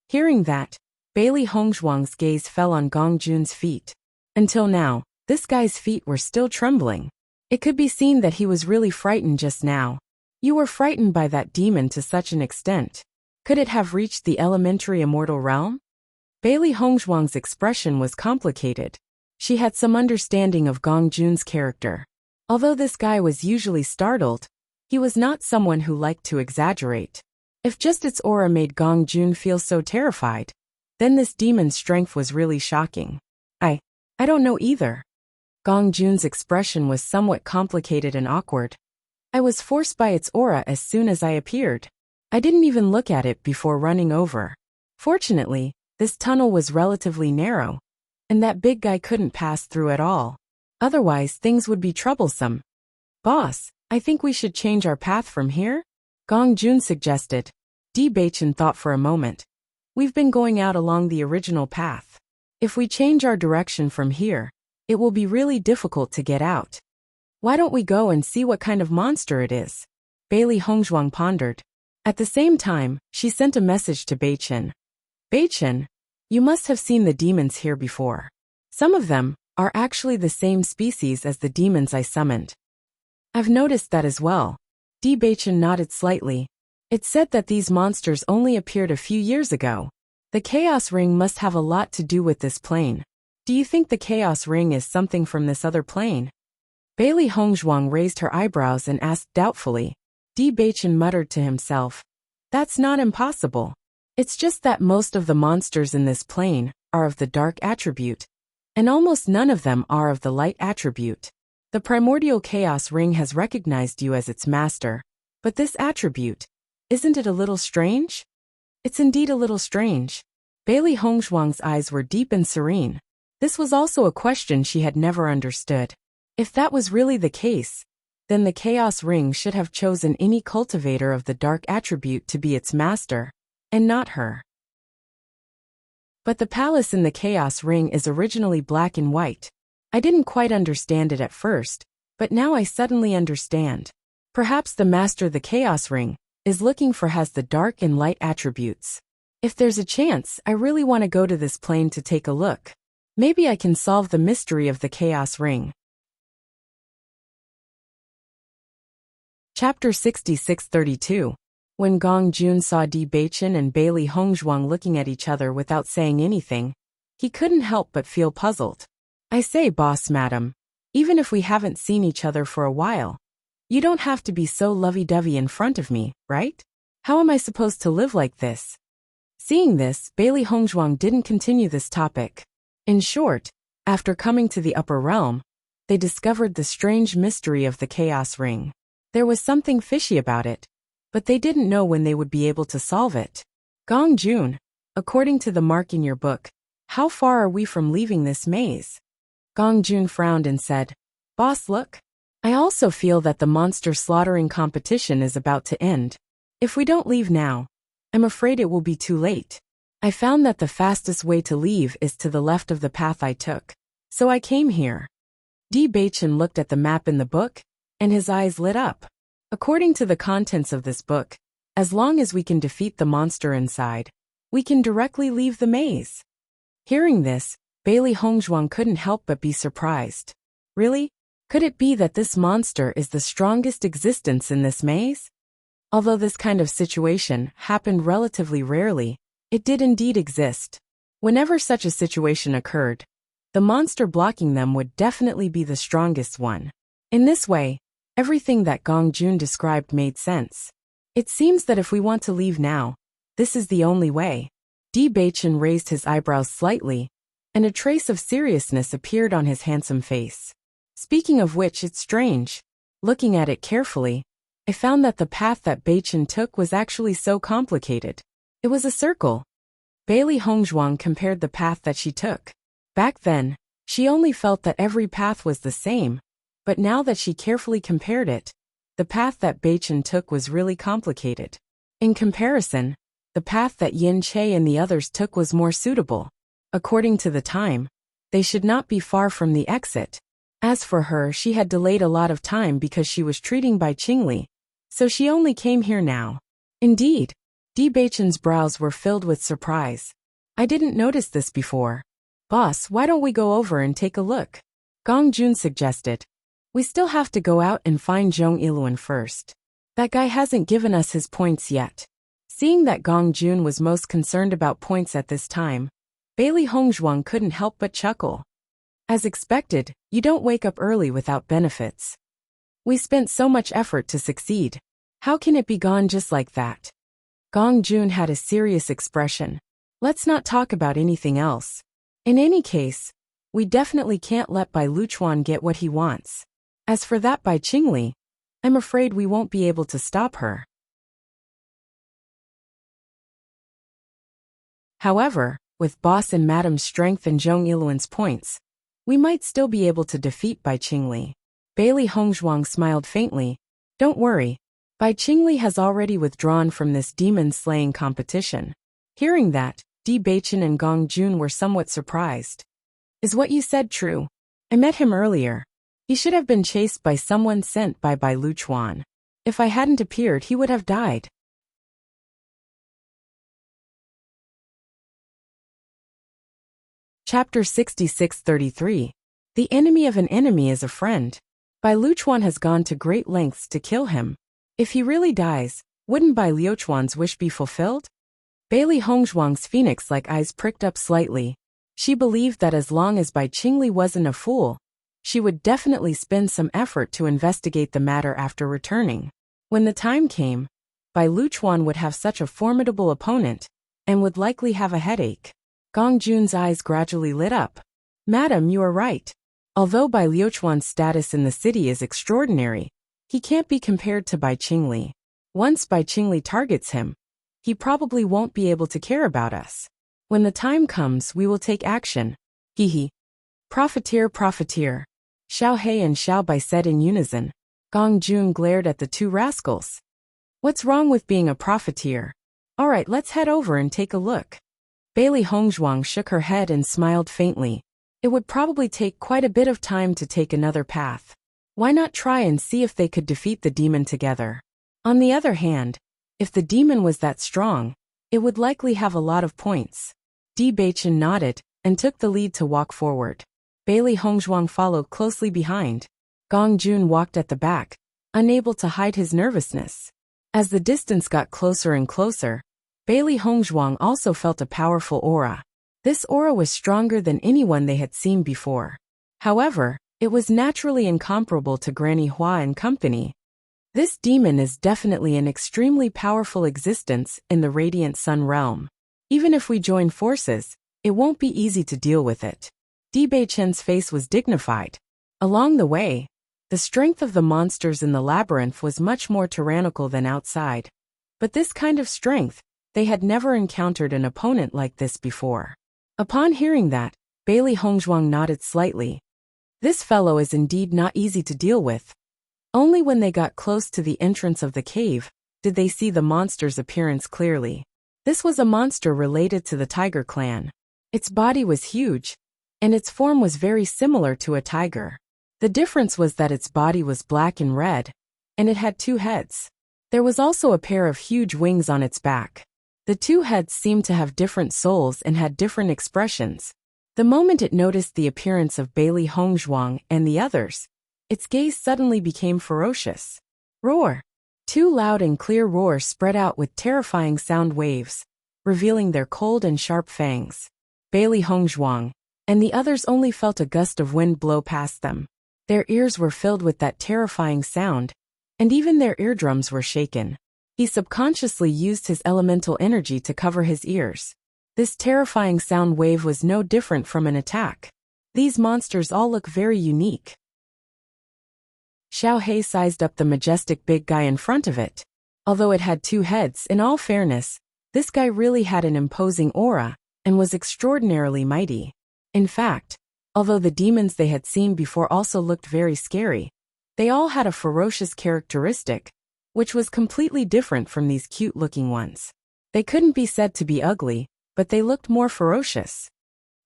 Hearing that, Bailey Hongzhuang's gaze fell on Gong Jun's feet. Until now, this guy's feet were still trembling. It could be seen that he was really frightened just now. You were frightened by that demon to such an extent. Could it have reached the elementary immortal realm? Bailey Hongzhuang's expression was complicated. She had some understanding of Gong Jun's character. Although this guy was usually startled, he was not someone who liked to exaggerate. If just its aura made Gong Jun feel so terrified, then this demon's strength was really shocking. I don't know either. Gong Jun's expression was somewhat complicated and awkward. I was forced by its aura as soon as I appeared. I didn't even look at it before running over. Fortunately, this tunnel was relatively narrow, and that big guy couldn't pass through at all. Otherwise, things would be troublesome. Boss, I think we should change our path from here? Gong Jun suggested. Di Beichen thought for a moment. We've been going out along the original path. If we change our direction from here, it will be really difficult to get out. Why don't we go and see what kind of monster it is? Bailey Hongzhuang pondered. At the same time, she sent a message to Beichen. Beichen, you must have seen the demons here before. Some of them are actually the same species as the demons I summoned. I've noticed that as well. Di Beichen nodded slightly. It said that these monsters only appeared a few years ago. The Chaos Ring must have a lot to do with this plane. Do you think the Chaos Ring is something from this other plane? Bailey Hongzhuang raised her eyebrows and asked doubtfully. Di Beichen muttered to himself. That's not impossible. It's just that most of the monsters in this plane are of the dark attribute, and almost none of them are of the light attribute. The primordial Chaos Ring has recognized you as its master, but this attribute, isn't it a little strange? It's indeed a little strange. Bailey Hongzhuang's eyes were deep and serene. This was also a question she had never understood. If that was really the case, then the Chaos Ring should have chosen any cultivator of the dark attribute to be its master, and not her. But the palace in the Chaos Ring is originally black and white. I didn't quite understand it at first, but now I suddenly understand. Perhaps the master of the Chaos Ring is looking for has the dark and light attributes. If there's a chance, I really want to go to this plane to take a look. Maybe I can solve the mystery of the Chaos Ring. Chapter 6632. When Gong Jun saw Di Beichen and Bailey Hongzhuang looking at each other without saying anything, he couldn't help but feel puzzled. I say, boss madam, even if we haven't seen each other for a while, you don't have to be so lovey-dovey in front of me, right? How am I supposed to live like this? Seeing this, Bailey Hongzhuang didn't continue this topic. In short, after coming to the upper realm, they discovered the strange mystery of the Chaos Ring. There was something fishy about it, but they didn't know when they would be able to solve it. Gong Jun, according to the mark in your book, how far are we from leaving this maze? Gong Jun frowned and said, Boss, look. I also feel that the monster slaughtering competition is about to end. If we don't leave now, I'm afraid it will be too late. I found that the fastest way to leave is to the left of the path I took. So I came here. Di Beichen looked at the map in the book, and his eyes lit up. According to the contents of this book, as long as we can defeat the monster inside, we can directly leave the maze. Hearing this, Bailey Hongzhuang couldn't help but be surprised. Really? Could it be that this monster is the strongest existence in this maze? Although this kind of situation happened relatively rarely, it did indeed exist. Whenever such a situation occurred, the monster blocking them would definitely be the strongest one. In this way, everything that Gong Jun described made sense. It seems that if we want to leave now, this is the only way. Di Beichen raised his eyebrows slightly. and a trace of seriousness appeared on his handsome face. Speaking of which, it's strange. Looking at it carefully, I found that the path that Beichen took was actually so complicated. It was a circle. Bailey Hongzhuang compared the path that she took. Back then, she only felt that every path was the same, but now that she carefully compared it, the path that Beichen took was really complicated. In comparison, the path that Yin Che and the others took was more suitable. According to the time, they should not be far from the exit. As for her, she had delayed a lot of time because she was treating Bai Qingli, so she only came here now. Indeed, Di Beichen's brows were filled with surprise. I didn't notice this before. Boss, why don't we go over and take a look? Gong Jun suggested. We still have to go out and find Zhong Iluan first. That guy hasn't given us his points yet. Seeing that Gong Jun was most concerned about points at this time, Bailey Hongzhuang couldn't help but chuckle. As expected, you don't wake up early without benefits. We spent so much effort to succeed. How can it be gone just like that? Gong Jun had a serious expression. Let's not talk about anything else. In any case, we definitely can't let Bai Luchuan get what he wants. As for that Bai Qingli, I'm afraid we won't be able to stop her. However, with Boss and Madam's strength and Zhong Iluan's points, we might still be able to defeat Bai Qingli. Bailey Hongzhuang smiled faintly. Don't worry, Bai Qingli has already withdrawn from this demon-slaying competition. Hearing that, Di Beichen and Gong Jun were somewhat surprised. Is what you said true? I met him earlier. He should have been chased by someone sent by Bai Luchuan. If I hadn't appeared, he would have died. Chapter 66-33. The enemy of an enemy is a friend. Bai Luchuan has gone to great lengths to kill him. If he really dies, wouldn't Bai Luchuan's wish be fulfilled? Bailey Hongzhuang's phoenix-like eyes pricked up slightly. She believed that as long as Bai Qingli wasn't a fool, she would definitely spend some effort to investigate the matter after returning. When the time came, Bai Luchuan would have such a formidable opponent, and would likely have a headache. Gong Jun's eyes gradually lit up. Madam, you are right. Although Bai Luchuan's status in the city is extraordinary, he can't be compared to Bai Qingli. Once Bai Qingli targets him, he probably won't be able to care about us. When the time comes, we will take action. Hee. Profiteer, profiteer. Xiao He and Xiao Bai said in unison. Gong Jun glared at the two rascals. What's wrong with being a profiteer? All right, let's head over and take a look. Bailey Hongzhuang shook her head and smiled faintly. It would probably take quite a bit of time to take another path. Why not try and see if they could defeat the demon together? On the other hand, if the demon was that strong, it would likely have a lot of points. Di Beichen nodded and took the lead to walk forward. Bailey Hongzhuang followed closely behind. Gong Jun walked at the back, unable to hide his nervousness. As the distance got closer and closer, Bailey Hongzhuang also felt a powerful aura. This aura was stronger than anyone they had seen before. However, it was naturally incomparable to Granny Hua and company. This demon is definitely an extremely powerful existence in the Radiant Sun realm. Even if we join forces, it won't be easy to deal with it. Di Beichen's face was dignified. Along the way, the strength of the monsters in the labyrinth was much more tyrannical than outside. But this kind of strength, they had never encountered an opponent like this before. Upon hearing that, Bailey Hongzhuang nodded slightly. This fellow is indeed not easy to deal with. Only when they got close to the entrance of the cave did they see the monster's appearance clearly. This was a monster related to the tiger clan. Its body was huge, and its form was very similar to a tiger. The difference was that its body was black and red, and it had two heads. There was also a pair of huge wings on its back. The two heads seemed to have different souls and had different expressions. The moment it noticed the appearance of Bailey Hongzhuang and the others, its gaze suddenly became ferocious. Roar! Two loud and clear roars spread out with terrifying sound waves, revealing their cold and sharp fangs. Bailey Hongzhuang and the others only felt a gust of wind blow past them. Their ears were filled with that terrifying sound, and even their eardrums were shaken. He subconsciously used his elemental energy to cover his ears. This terrifying sound wave was no different from an attack. These monsters all look very unique. Xiao Hei sized up the majestic big guy in front of it. Although it had 2 heads, in all fairness, this guy really had an imposing aura, and was extraordinarily mighty. In fact, although the demons they had seen before also looked very scary, they all had a ferocious characteristic, which was completely different from these cute-looking ones. They couldn't be said to be ugly, but they looked more ferocious.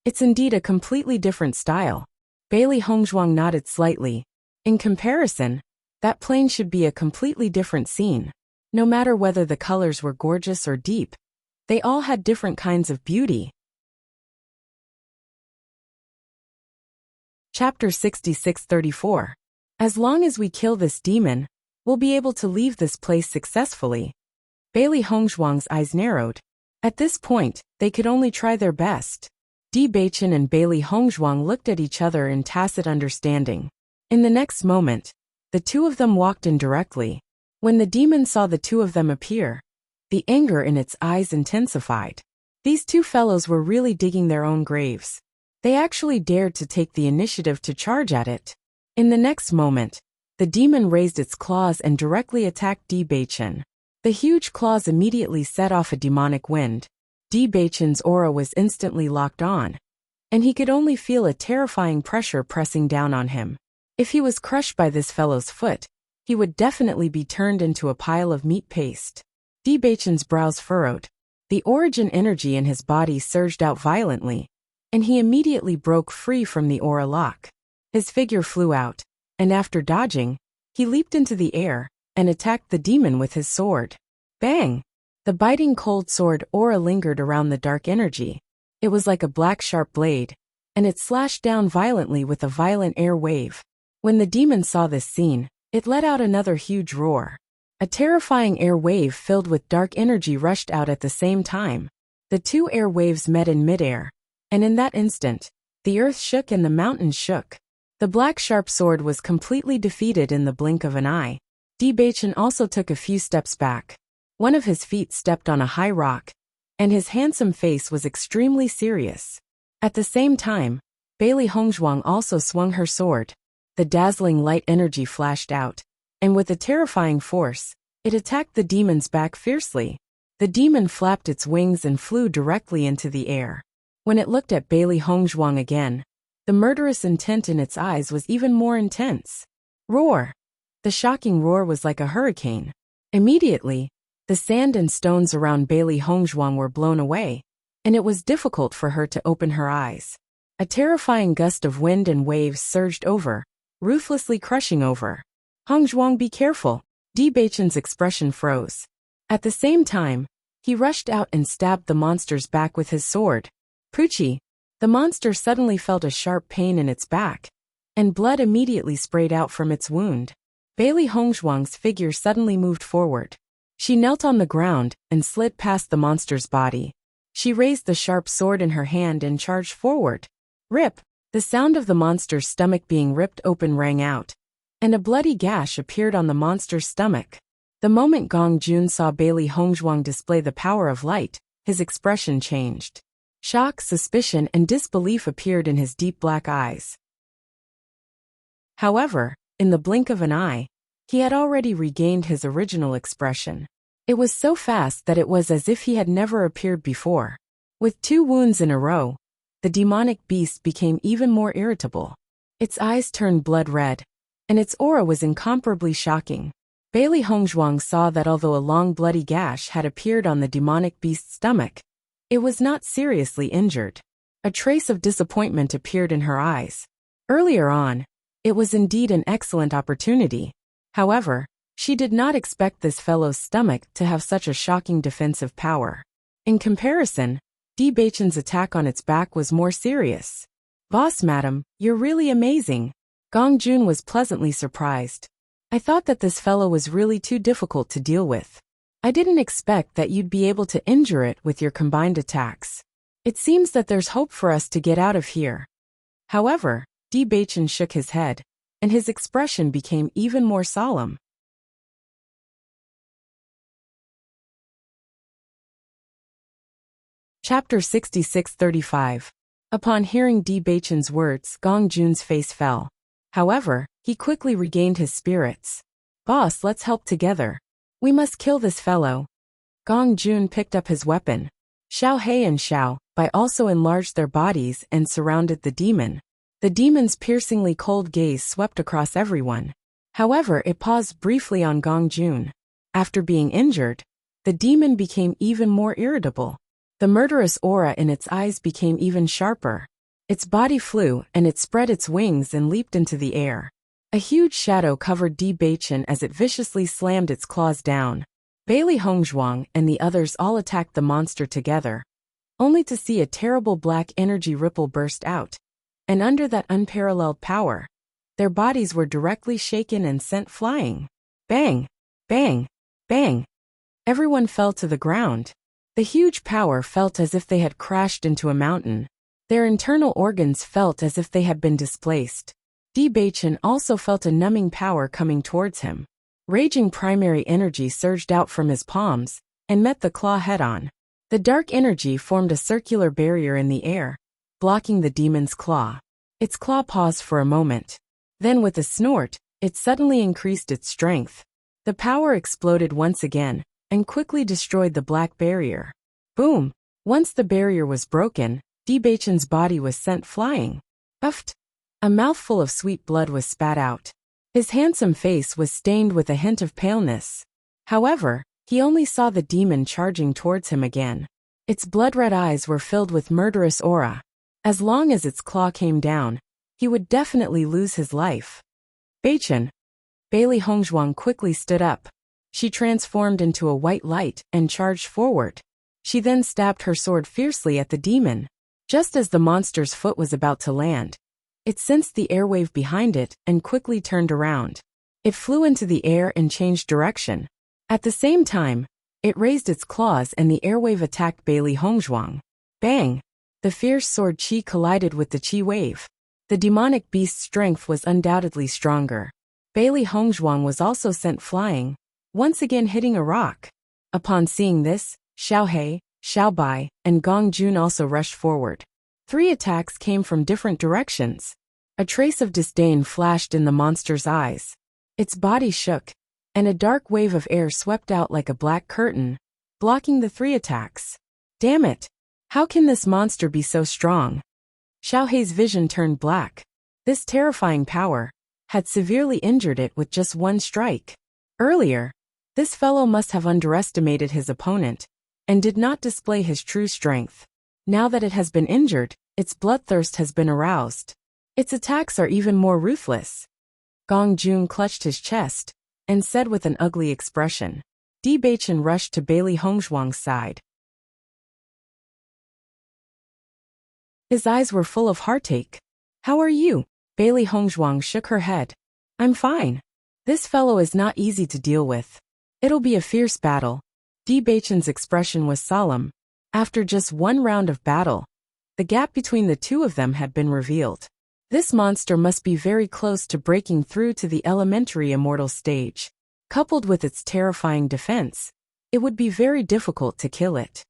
It's indeed a completely different style. Bailey Hongzhuang nodded slightly. In comparison, that plane should be a completely different scene. No matter whether the colors were gorgeous or deep, they all had different kinds of beauty. Chapter 66-34. As long as we kill this demon, we'll be able to leave this place successfully. Bailey Hongzhuang's eyes narrowed. At this point, they could only try their best. Di Beichen and Bailey Hongzhuang looked at each other in tacit understanding. In the next moment, the two of them walked in directly. When the demon saw the two of them appear, the anger in its eyes intensified. These two fellows were really digging their own graves. They actually dared to take the initiative to charge at it. In the next moment, the demon raised its claws and directly attacked Di Beichen. The huge claws immediately set off a demonic wind. Di Beichen's aura was instantly locked on, and he could only feel a terrifying pressure pressing down on him. If he was crushed by this fellow's foot, he would definitely be turned into a pile of meat paste. Di Beichen's brows furrowed. The origin energy in his body surged out violently, and he immediately broke free from the aura lock. His figure flew out, and after dodging, he leaped into the air and attacked the demon with his sword. Bang! The biting cold sword aura lingered around the dark energy. It was like a black sharp blade, and it slashed down violently with a violent air wave. When the demon saw this scene, it let out another huge roar. A terrifying air wave filled with dark energy rushed out at the same time. The two air waves met in midair, and in that instant, the earth shook and the mountains shook. The black sharp sword was completely defeated in the blink of an eye. Di Beichen also took a few steps back. One of his feet stepped on a high rock, and his handsome face was extremely serious. At the same time, Bailey Hongzhuang also swung her sword. The dazzling light energy flashed out, and with a terrifying force, it attacked the demon's back fiercely. The demon flapped its wings and flew directly into the air. When it looked at Bailey Hongzhuang again, the murderous intent in its eyes was even more intense. Roar! The shocking roar was like a hurricane. Immediately, the sand and stones around Bailey Hongzhuang were blown away, and it was difficult for her to open her eyes. A terrifying gust of wind and waves surged over, ruthlessly crushing over. Hongzhuang, be careful! Di Beichen's expression froze. At the same time, he rushed out and stabbed the monster's back with his sword. Poochie! The monster suddenly felt a sharp pain in its back, and blood immediately sprayed out from its wound. Bailey Hongzhuang's figure suddenly moved forward. She knelt on the ground and slid past the monster's body. She raised the sharp sword in her hand and charged forward. Rip! The sound of the monster's stomach being ripped open rang out, and a bloody gash appeared on the monster's stomach. The moment Gong Jun saw Bailey Hongzhuang display the power of light, his expression changed. Shock, suspicion, and disbelief appeared in his deep black eyes. However, in the blink of an eye, he had already regained his original expression. It was so fast that it was as if he had never appeared before. With 2 wounds in a row, the demonic beast became even more irritable. Its eyes turned blood red, and its aura was incomparably shocking. Bailey Hongzhuang saw that although a long bloody gash had appeared on the demonic beast's stomach, it was not seriously injured. A trace of disappointment appeared in her eyes. Earlier on, it was indeed an excellent opportunity. However, she did not expect this fellow's stomach to have such a shocking defensive power. In comparison, Di Beichen's attack on its back was more serious. Boss madam, you're really amazing. Gong Jun was pleasantly surprised. I thought that this fellow was really too difficult to deal with. I didn't expect that you'd be able to injure it with your combined attacks. It seems that there's hope for us to get out of here. However, Di Beichen shook his head, and his expression became even more solemn. Chapter 66-35. Upon hearing Di Baichen's words, Gong Jun's face fell. However, he quickly regained his spirits. Boss, let's help together. We must kill this fellow. Gong Jun picked up his weapon. Xiao He and Xiao Bai also enlarged their bodies and surrounded the demon. The demon's piercingly cold gaze swept across everyone. However, it paused briefly on Gong Jun. After being injured, the demon became even more irritable. The murderous aura in its eyes became even sharper. Its body flew, and it spread its wings and leaped into the air. A huge shadow covered Di Baichen as it viciously slammed its claws down. Bailey Hongzhuang and the others all attacked the monster together, only to see a terrible black energy ripple burst out. And under that unparalleled power, their bodies were directly shaken and sent flying. Bang! Bang! Bang! Everyone fell to the ground. The huge power felt as if they had crashed into a mountain. Their internal organs felt as if they had been displaced. Di Baichen also felt a numbing power coming towards him. Raging primary energy surged out from his palms and met the claw head-on. The dark energy formed a circular barrier in the air, blocking the demon's claw. Its claw paused for a moment. Then with a snort, it suddenly increased its strength. The power exploded once again and quickly destroyed the black barrier. Boom! Once the barrier was broken, Di Baichen's body was sent flying. Uffed! A mouthful of sweet blood was spat out. His handsome face was stained with a hint of paleness. However, he only saw the demon charging towards him again. Its blood-red eyes were filled with murderous aura. As long as its claw came down, he would definitely lose his life. Baichen. Bailey Hongzhuang quickly stood up. She transformed into a white light and charged forward. She then stabbed her sword fiercely at the demon. Just as the monster's foot was about to land, it sensed the airwave behind it and quickly turned around. It flew into the air and changed direction. At the same time, it raised its claws and the airwave attacked Bailey Hongzhuang. Bang! The fierce sword chi collided with the chi wave. The demonic beast's strength was undoubtedly stronger. Bailey Hongzhuang was also sent flying, once again hitting a rock. Upon seeing this, Xiao He, Xiao Bai, and Gong Jun also rushed forward. 3 attacks came from different directions. A trace of disdain flashed in the monster's eyes. Its body shook, and a dark wave of air swept out like a black curtain, blocking the 3 attacks. Damn it! How can this monster be so strong? Xiao Hei's vision turned black. This terrifying power had severely injured it with just one strike. Earlier, this fellow must have underestimated his opponent and did not display his true strength. Now that it has been injured, its bloodthirst has been aroused. Its attacks are even more ruthless. Gong Jun clutched his chest and said with an ugly expression. Di Baichen rushed to Bailey Hongzhuang's side. His eyes were full of heartache. How are you? Bailey Hongzhuang shook her head. I'm fine. This fellow is not easy to deal with. It'll be a fierce battle. Di Baichen's expression was solemn. After just one round of battle, the gap between the two of them had been revealed. This monster must be very close to breaking through to the elementary immortal stage. Coupled with its terrifying defense, it would be very difficult to kill it.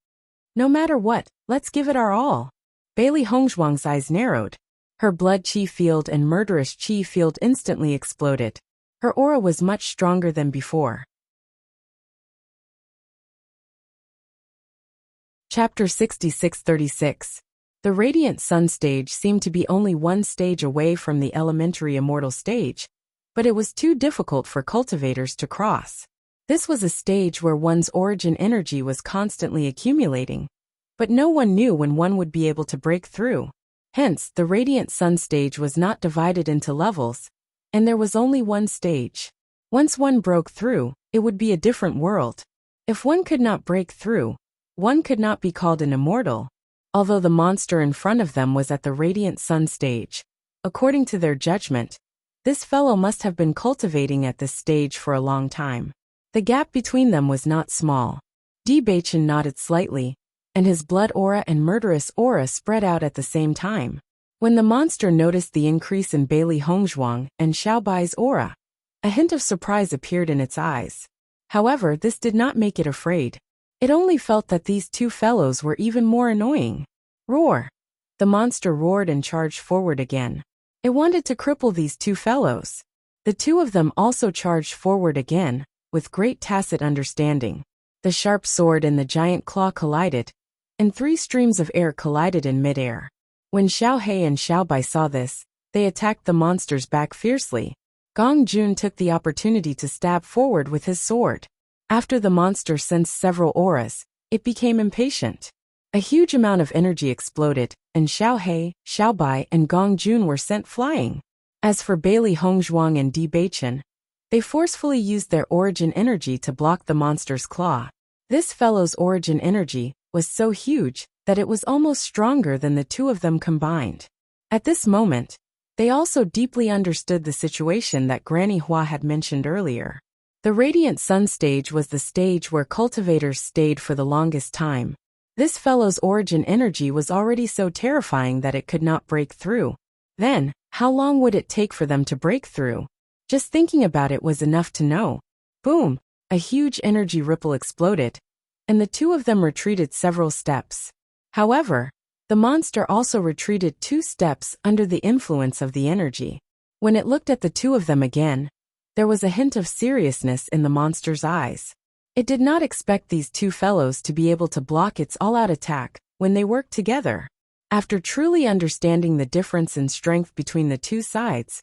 No matter what, let's give it our all. Bailey Hongzhuang's eyes narrowed. Her blood chi field and murderous chi field instantly exploded. Her aura was much stronger than before. Chapter 66-36. The Radiant Sun stage seemed to be only one stage away from the elementary immortal stage, but it was too difficult for cultivators to cross. This was a stage where one's origin energy was constantly accumulating, but no one knew when one would be able to break through. Hence, the Radiant Sun stage was not divided into levels, and there was only one stage. Once one broke through, it would be a different world. If one could not break through, one could not be called an immortal. Although the monster in front of them was at the Radiant Sun stage, according to their judgment, this fellow must have been cultivating at this stage for a long time. The gap between them was not small. Di Baichen nodded slightly, and his blood aura and murderous aura spread out at the same time. When the monster noticed the increase in Bailey Hongzhuang and Xiao Bai's aura, a hint of surprise appeared in its eyes. However, this did not make it afraid. It only felt that these two fellows were even more annoying. Roar! The monster roared and charged forward again. It wanted to cripple these two fellows. The two of them also charged forward again, with great tacit understanding. The sharp sword and the giant claw collided, and 3 streams of air collided in midair. When Xiao He and Xiao Bai saw this, they attacked the monsters back fiercely. Gong Jun took the opportunity to stab forward with his sword. After the monster sensed several auras, it became impatient. A huge amount of energy exploded, and Xiao He, Xiao Bai, and Gong Jun were sent flying. As for Bailey Hongzhuang and Di Beichen, they forcefully used their origin energy to block the monster's claw. This fellow's origin energy was so huge that it was almost stronger than the two of them combined. At this moment, they also deeply understood the situation that Granny Hua had mentioned earlier. The Radiant Sun stage was the stage where cultivators stayed for the longest time. This fellow's origin energy was already so terrifying that it could not break through. Then, how long would it take for them to break through? Just thinking about it was enough to know. Boom! A huge energy ripple exploded, and the two of them retreated several steps. However, the monster also retreated 2 steps under the influence of the energy. When it looked at the two of them again, there was a hint of seriousness in the monster's eyes. It did not expect these two fellows to be able to block its all-out attack when they worked together. After truly understanding the difference in strength between the two sides,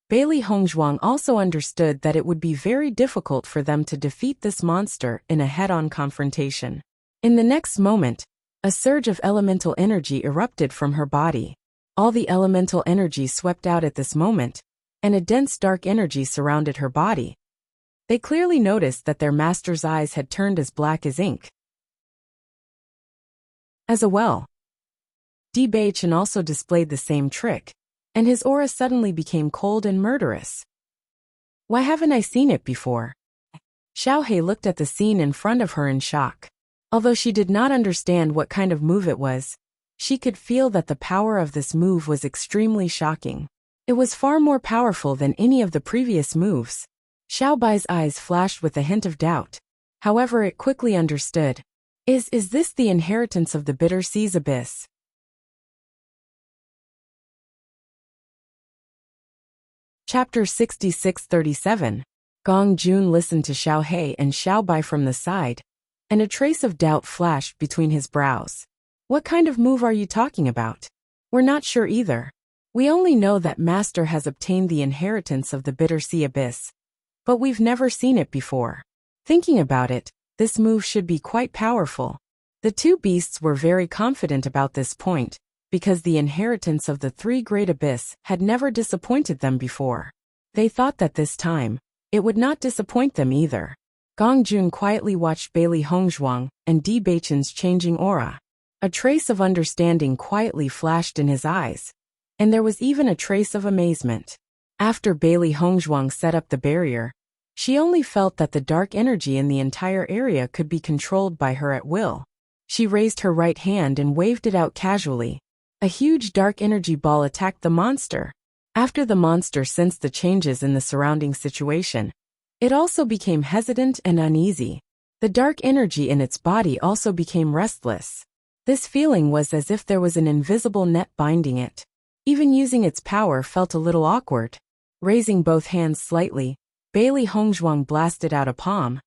Bailey Hongzhuang also understood that it would be very difficult for them to defeat this monster in a head-on confrontation. In the next moment, a surge of elemental energy erupted from her body. All the elemental energy swept out at this moment, and a dense dark energy surrounded her body. They clearly noticed that their master's eyes had turned as black as ink. As well, Di Beichen also displayed the same trick, and his aura suddenly became cold and murderous. Why haven't I seen it before? Xiao He looked at the scene in front of her in shock. Although she did not understand what kind of move it was, she could feel that the power of this move was extremely shocking. It was far more powerful than any of the previous moves. Xiao Bai's eyes flashed with a hint of doubt. However, it quickly understood. Is this the inheritance of the Bitter Sea's abyss? Chapter 66-37. Gong Jun listened to Xiao He and Xiao Bai from the side, and a trace of doubt flashed between his brows. What kind of move are you talking about? We're not sure either. We only know that Master has obtained the inheritance of the Bitter Sea Abyss, but we've never seen it before. Thinking about it, this move should be quite powerful. The two beasts were very confident about this point, because the inheritance of the 3 Great Abyss had never disappointed them before. They thought that this time, it would not disappoint them either. Gong Jun quietly watched Bailey Hongzhuang and Di Beichen's changing aura. A trace of understanding quietly flashed in his eyes, and there was even a trace of amazement. After Bailey Hongzhuang set up the barrier, she only felt that the dark energy in the entire area could be controlled by her at will. She raised her right hand and waved it out casually. A huge dark energy ball attacked the monster. After the monster sensed the changes in the surrounding situation, it also became hesitant and uneasy. The dark energy in its body also became restless. This feeling was as if there was an invisible net binding it. Even using its power felt a little awkward. Raising both hands slightly, Bailey Hongzhuang blasted out a palm,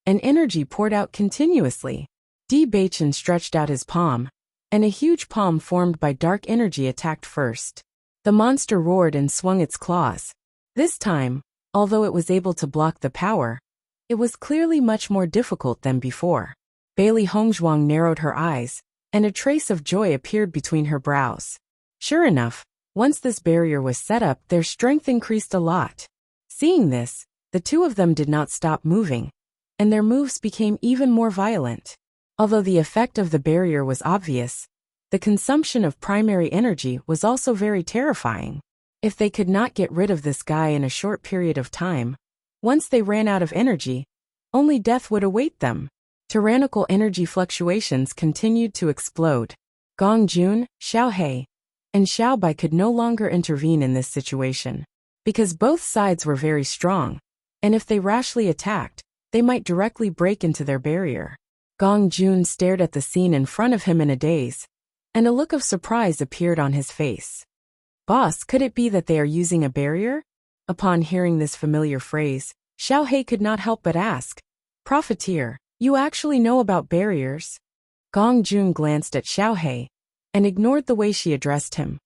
and energy poured out continuously. Di Beichen stretched out his palm, and a huge palm formed by dark energy attacked first. The monster roared and swung its claws. This time, although it was able to block the power, it was clearly much more difficult than before. Bailey Hongzhuang narrowed her eyes, and a trace of joy appeared between her brows. Sure enough, once this barrier was set up, their strength increased a lot. Seeing this, the two of them did not stop moving, and their moves became even more violent. Although the effect of the barrier was obvious, the consumption of primary energy was also very terrifying. If they could not get rid of this guy in a short period of time, once they ran out of energy, only death would await them. Tyrannical energy fluctuations continued to explode. Gong Jun, Xiao He, and Xiao Bai could no longer intervene in this situation, because both sides were very strong, and if they rashly attacked, they might directly break into their barrier. Gong Jun stared at the scene in front of him in a daze, and a look of surprise appeared on his face. Boss, could it be that they are using a barrier? Upon hearing this familiar phrase, Xiao Hei could not help but ask, Profiteer, you actually know about barriers? Gong Jun glanced at Xiao Hei and ignored the way she addressed him.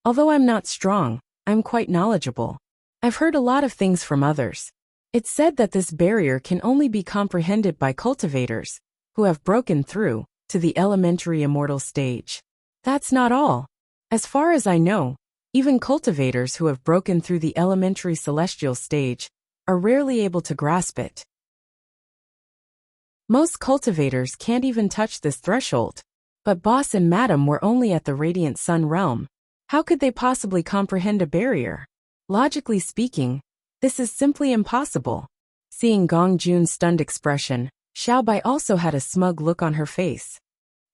Although I'm not strong, I'm quite knowledgeable. I've heard a lot of things from others. It's said that this barrier can only be comprehended by cultivators who have broken through to the elementary immortal stage. That's not all. As far as I know, even cultivators who have broken through the elementary celestial stage are rarely able to grasp it. Most cultivators can't even touch this threshold. But boss and madam were only at the radiant sun realm. How could they possibly comprehend a barrier? Logically speaking, this is simply impossible. Seeing Gong Jun's stunned expression, Xiao Bai also had a smug look on her face.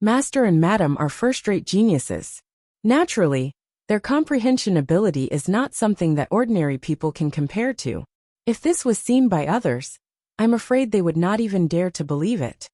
Master and madam are first-rate geniuses. Naturally, their comprehension ability is not something that ordinary people can compare to. If this was seen by others, I'm afraid they would not even dare to believe it.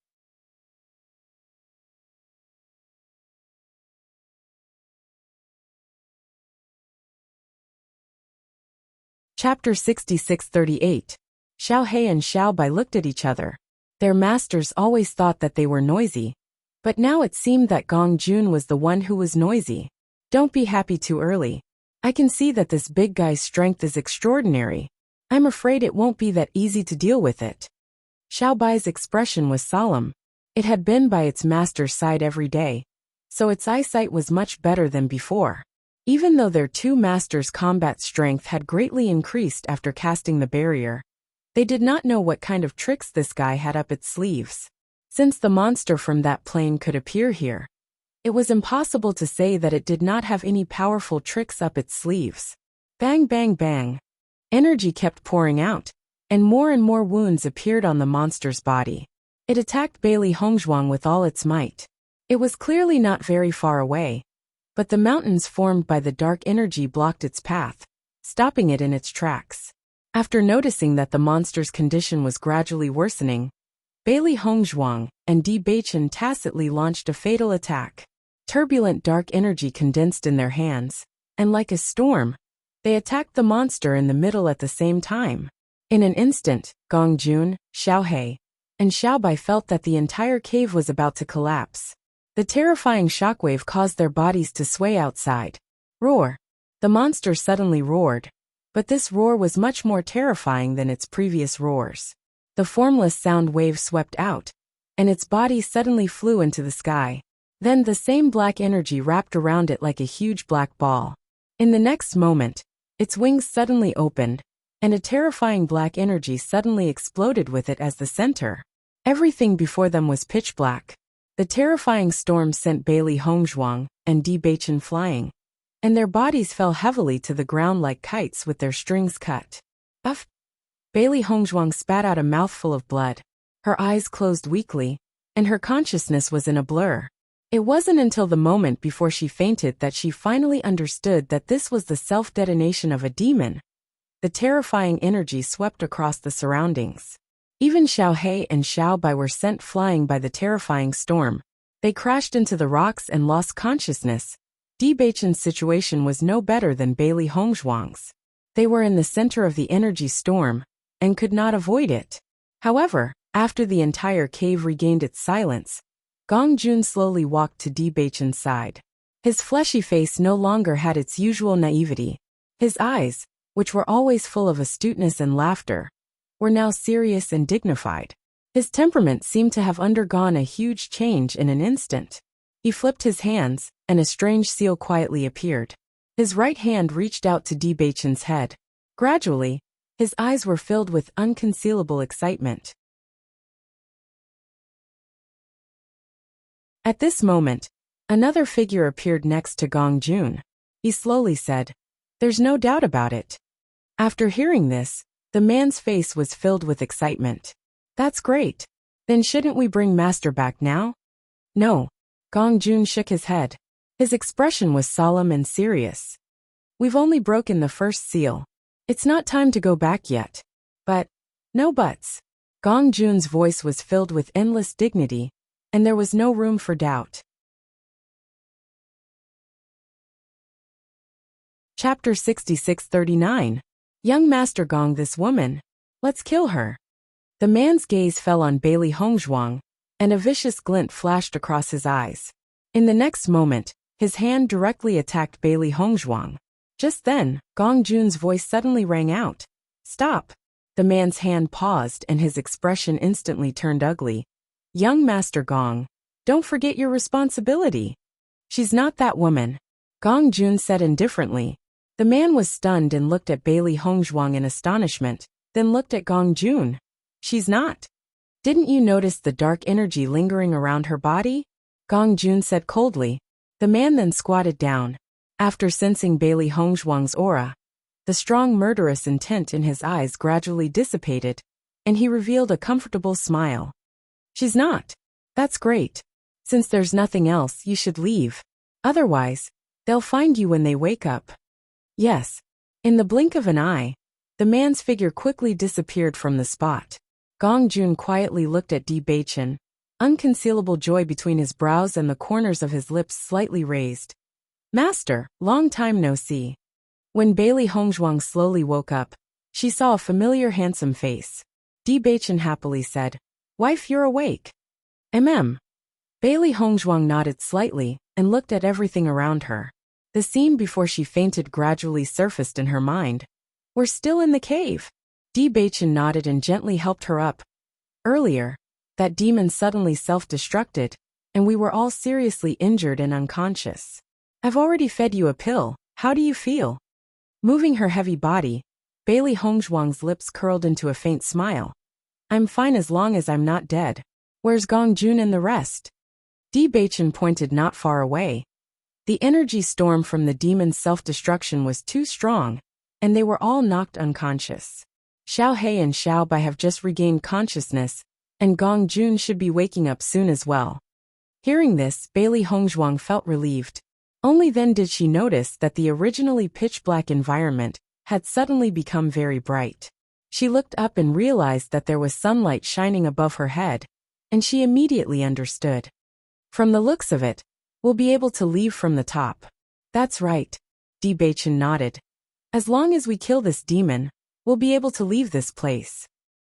Chapter 66-38. Xiao Hei and Xiao Bai looked at each other. Their masters always thought that they were noisy, but now it seemed that Gong Jun was the one who was noisy. Don't be happy too early. I can see that this big guy's strength is extraordinary. I'm afraid it won't be that easy to deal with it. Xiao Bai's expression was solemn. It had been by its master's side every day, so its eyesight was much better than before. Even though their two masters' combat strength had greatly increased after casting the barrier, they did not know what kind of tricks this guy had up its sleeves. Since the monster from that plane could appear here, it was impossible to say that it did not have any powerful tricks up its sleeves. Bang bang bang. Energy kept pouring out, and more wounds appeared on the monster's body. It attacked Bailey Hongzhuang with all its might. It was clearly not very far away, but the mountains formed by the dark energy blocked its path, stopping it in its tracks. After noticing that the monster's condition was gradually worsening, Bailey Hongzhuang and Di Beichen tacitly launched a fatal attack. Turbulent dark energy condensed in their hands, and like a storm, they attacked the monster in the middle at the same time. In an instant, Gong Jun, Xiao Hei, and Xiao Bai felt that the entire cave was about to collapse. The terrifying shockwave caused their bodies to sway outside. Roar! The monster suddenly roared, but this roar was much more terrifying than its previous roars. The formless sound wave swept out, and its body suddenly flew into the sky. Then the same black energy wrapped around it like a huge black ball. In the next moment, its wings suddenly opened, and a terrifying black energy suddenly exploded with it as the center. Everything before them was pitch black. The terrifying storm sent Bailey Hongzhuang and Di Beichen flying, and their bodies fell heavily to the ground like kites with their strings cut. Uff! Bailey Hongzhuang spat out a mouthful of blood. Her eyes closed weakly, and her consciousness was in a blur. It wasn't until the moment before she fainted that she finally understood that this was the self-detonation of a demon. The terrifying energy swept across the surroundings. Even Xiao Hei and Xiao Bai were sent flying by the terrifying storm. They crashed into the rocks and lost consciousness. Di Beichen's situation was no better than Bailey Hongzhuang's. They were in the center of the energy storm, and could not avoid it. However, after the entire cave regained its silence, Gong Jun slowly walked to Di Beichen's side. His fleshy face no longer had its usual naivety. His eyes, which were always full of astuteness and laughter, were now serious and dignified. His temperament seemed to have undergone a huge change in an instant. He flipped his hands, and a strange seal quietly appeared. His right hand reached out to Di Beichen's head. Gradually, his eyes were filled with unconcealable excitement. At this moment, another figure appeared next to Gong Jun. He slowly said, "There's no doubt about it." After hearing this, the man's face was filled with excitement. "That's great. Then shouldn't we bring Master back now?" "No." Gong Jun shook his head. His expression was solemn and serious. "We've only broken the first seal. It's not time to go back yet." "But..." "No buts." Gong Jun's voice was filled with endless dignity, and there was no room for doubt. Chapter 6639. Young Master Gong, this woman. Let's kill her. The man's gaze fell on Bailey Hongzhuang, and a vicious glint flashed across his eyes. In the next moment, his hand directly attacked Bailey Hongzhuang. Just then, Gong Jun's voice suddenly rang out. Stop! The man's hand paused and his expression instantly turned ugly. Young Master Gong, don't forget your responsibility. She's not that woman, Gong Jun said indifferently. The man was stunned and looked at Bailey Hongzhuang in astonishment, then looked at Gong Jun. She's not. Didn't you notice the dark energy lingering around her body? Gong Jun said coldly. The man then squatted down. After sensing Bailey Hongzhuang's aura, the strong murderous intent in his eyes gradually dissipated, and he revealed a comfortable smile. She's not. That's great. Since there's nothing else, you should leave. Otherwise, they'll find you when they wake up. Yes. In the blink of an eye, the man's figure quickly disappeared from the spot. Gong Jun quietly looked at Di Beichen, unconcealable joy between his brows and the corners of his lips slightly raised. Master, long time no see. When Bailey Hongzhuang slowly woke up, she saw a familiar handsome face. Di Beichen happily said, Wife, you're awake. Bailey Hongzhuang nodded slightly and looked at everything around her. The scene before she fainted gradually surfaced in her mind. We're still in the cave. Di Beichen nodded and gently helped her up. Earlier, that demon suddenly self-destructed, and we were all seriously injured and unconscious. I've already fed you a pill. How do you feel? Moving her heavy body, Bailey Hongzhuang's lips curled into a faint smile. I'm fine as long as I'm not dead. Where's Gong Jun and the rest? Di Beichen pointed not far away. The energy storm from the demon's self-destruction was too strong, and they were all knocked unconscious. Xiao He and Xiao Bai have just regained consciousness, and Gong Jun should be waking up soon as well. Hearing this, Bailey Hongzhuang felt relieved. Only then did she notice that the originally pitch-black environment had suddenly become very bright. She looked up and realized that there was sunlight shining above her head, and she immediately understood. From the looks of it, we'll be able to leave from the top. That's right. Di Beichen nodded. As long as we kill this demon, we'll be able to leave this place.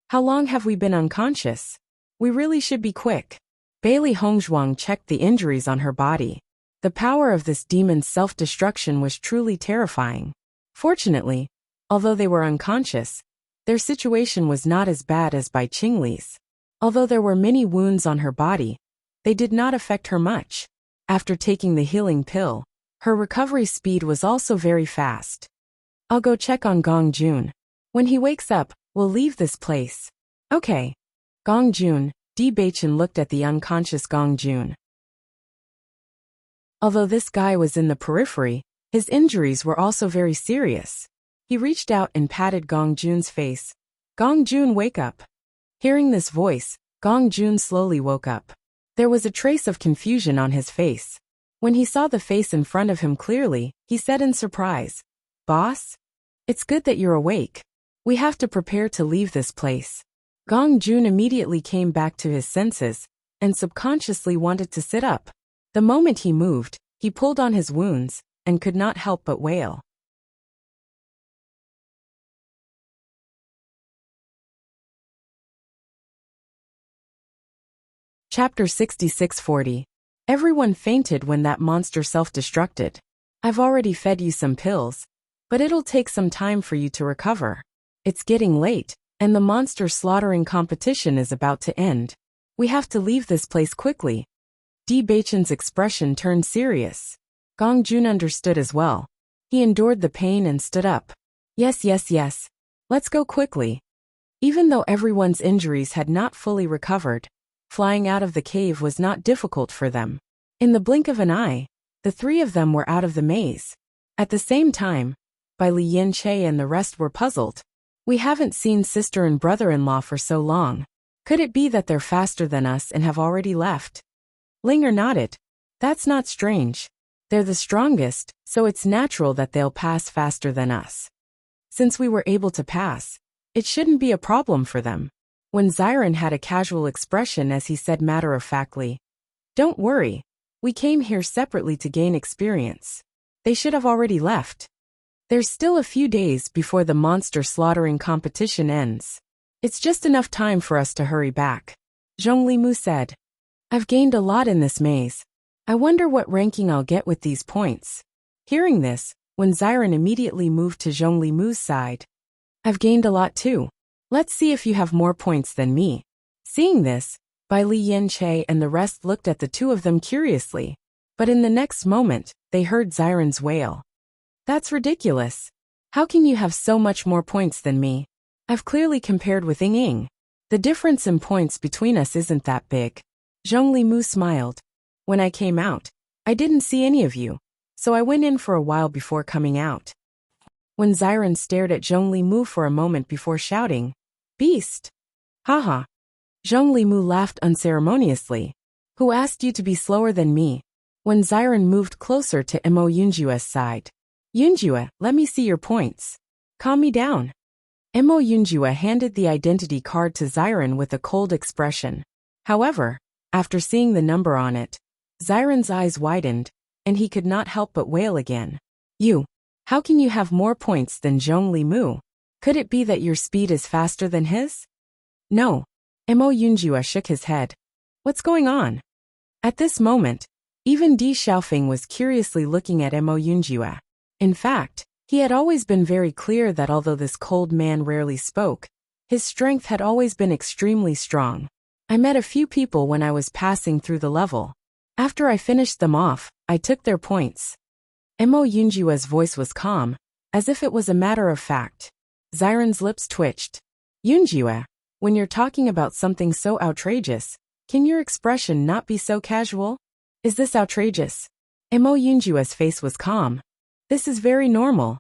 How long have we been unconscious? We really should be quick. Bailey Hongzhuang checked the injuries on her body. The power of this demon's self-destruction was truly terrifying. Fortunately, although they were unconscious, their situation was not as bad as Bai Qingli's. Although there were many wounds on her body, they did not affect her much. After taking the healing pill, her recovery speed was also very fast. I'll go check on Gong Jun. When he wakes up, we'll leave this place. Okay. Gong Jun. Di Beichen looked at the unconscious Gong Jun. Although this guy was in the periphery, his injuries were also very serious. He reached out and patted Gong Jun's face. Gong Jun, wake up. Hearing this voice, Gong Jun slowly woke up. There was a trace of confusion on his face. When he saw the face in front of him clearly, he said in surprise, Boss? It's good that you're awake. We have to prepare to leave this place. Gong Jun immediately came back to his senses, and subconsciously wanted to sit up. The moment he moved, he pulled on his wounds, and could not help but wail. Chapter 6640. Everyone fainted when that monster self-destructed. I've already fed you some pills, but it'll take some time for you to recover. It's getting late, and the monster slaughtering competition is about to end. We have to leave this place quickly. Di Beichen's expression turned serious. Gong Jun understood as well. He endured the pain and stood up. Yes. Let's go quickly. Even though everyone's injuries had not fully recovered, flying out of the cave was not difficult for them. In the blink of an eye, the three of them were out of the maze. At the same time, Bai Li Yin Che and the rest were puzzled. We haven't seen sister and brother-in-law for so long. Could it be that they're faster than us and have already left? Linger nodded. That's not strange. They're the strongest, so it's natural that they'll pass faster than us. Since we were able to pass, it shouldn't be a problem for them. When Xiren had a casual expression as he said matter-of-factly, Don't worry. We came here separately to gain experience. They should have already left. There's still a few days before the monster slaughtering competition ends. It's just enough time for us to hurry back. Zhonglimu said. I've gained a lot in this maze. I wonder what ranking I'll get with these points. Hearing this, Wen Xiren immediately moved to Zhonglimu's side. I've gained a lot too. Let's see if you have more points than me. Seeing this, Bai Li Yanche and the rest looked at the two of them curiously. But in the next moment, they heard Xiren's wail. That's ridiculous. How can you have so much more points than me? I've clearly compared with Ying Ying. The difference in points between us isn't that big. Zhonglimu smiled. When I came out, I didn't see any of you, so I went in for a while before coming out. When Xiren stared at Zhonglimu for a moment before shouting, Beast! Haha. Zhonglimu laughed unceremoniously. Who asked you to be slower than me? When Xiren moved closer to Mo Yunjue's side. Yunjue, let me see your points. Calm me down. Mo Yunjue handed the identity card to Xiren with a cold expression. However, after seeing the number on it, Xiren's eyes widened, and he could not help but wail again. You! How can you have more points than Zhonglimu? Could it be that your speed is faster than his? No. Mo Yunjue shook his head. What's going on? At this moment, even Di Xiaofeng was curiously looking at Mo Yunjue. In fact, he had always been very clear that although this cold man rarely spoke, his strength had always been extremely strong. I met a few people when I was passing through the level. After I finished them off, I took their points. Mo Yunjue's voice was calm, as if it was a matter of fact. Xiren's lips twitched. Yunjue, when you're talking about something so outrageous, can your expression not be so casual? Is this outrageous? Mo Yunjue's face was calm. This is very normal.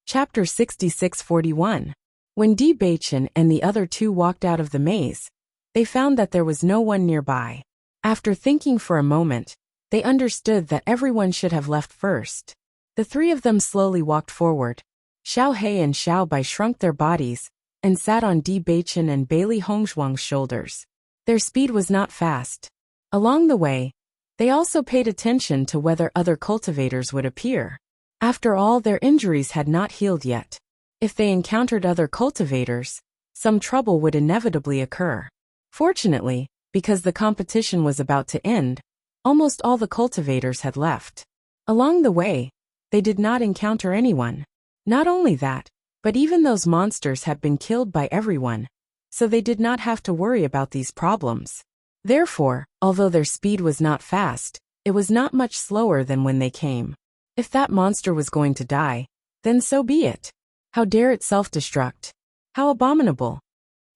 Chapter 6641. When Di Beichen and the other two walked out of the maze, they found that there was no one nearby. After thinking for a moment, they understood that everyone should have left first. The three of them slowly walked forward. Xiao He and Xiao Bai shrunk their bodies and sat on Di Beichen and Bailey Hongzhuang's shoulders. Their speed was not fast. Along the way, they also paid attention to whether other cultivators would appear. After all, their injuries had not healed yet. If they encountered other cultivators, some trouble would inevitably occur. Fortunately, because the competition was about to end, almost all the cultivators had left. Along the way, they did not encounter anyone. Not only that, but even those monsters had been killed by everyone, so they did not have to worry about these problems. Therefore, although their speed was not fast, it was not much slower than when they came. If that monster was going to die, then so be it. How dare it self-destruct? How abominable!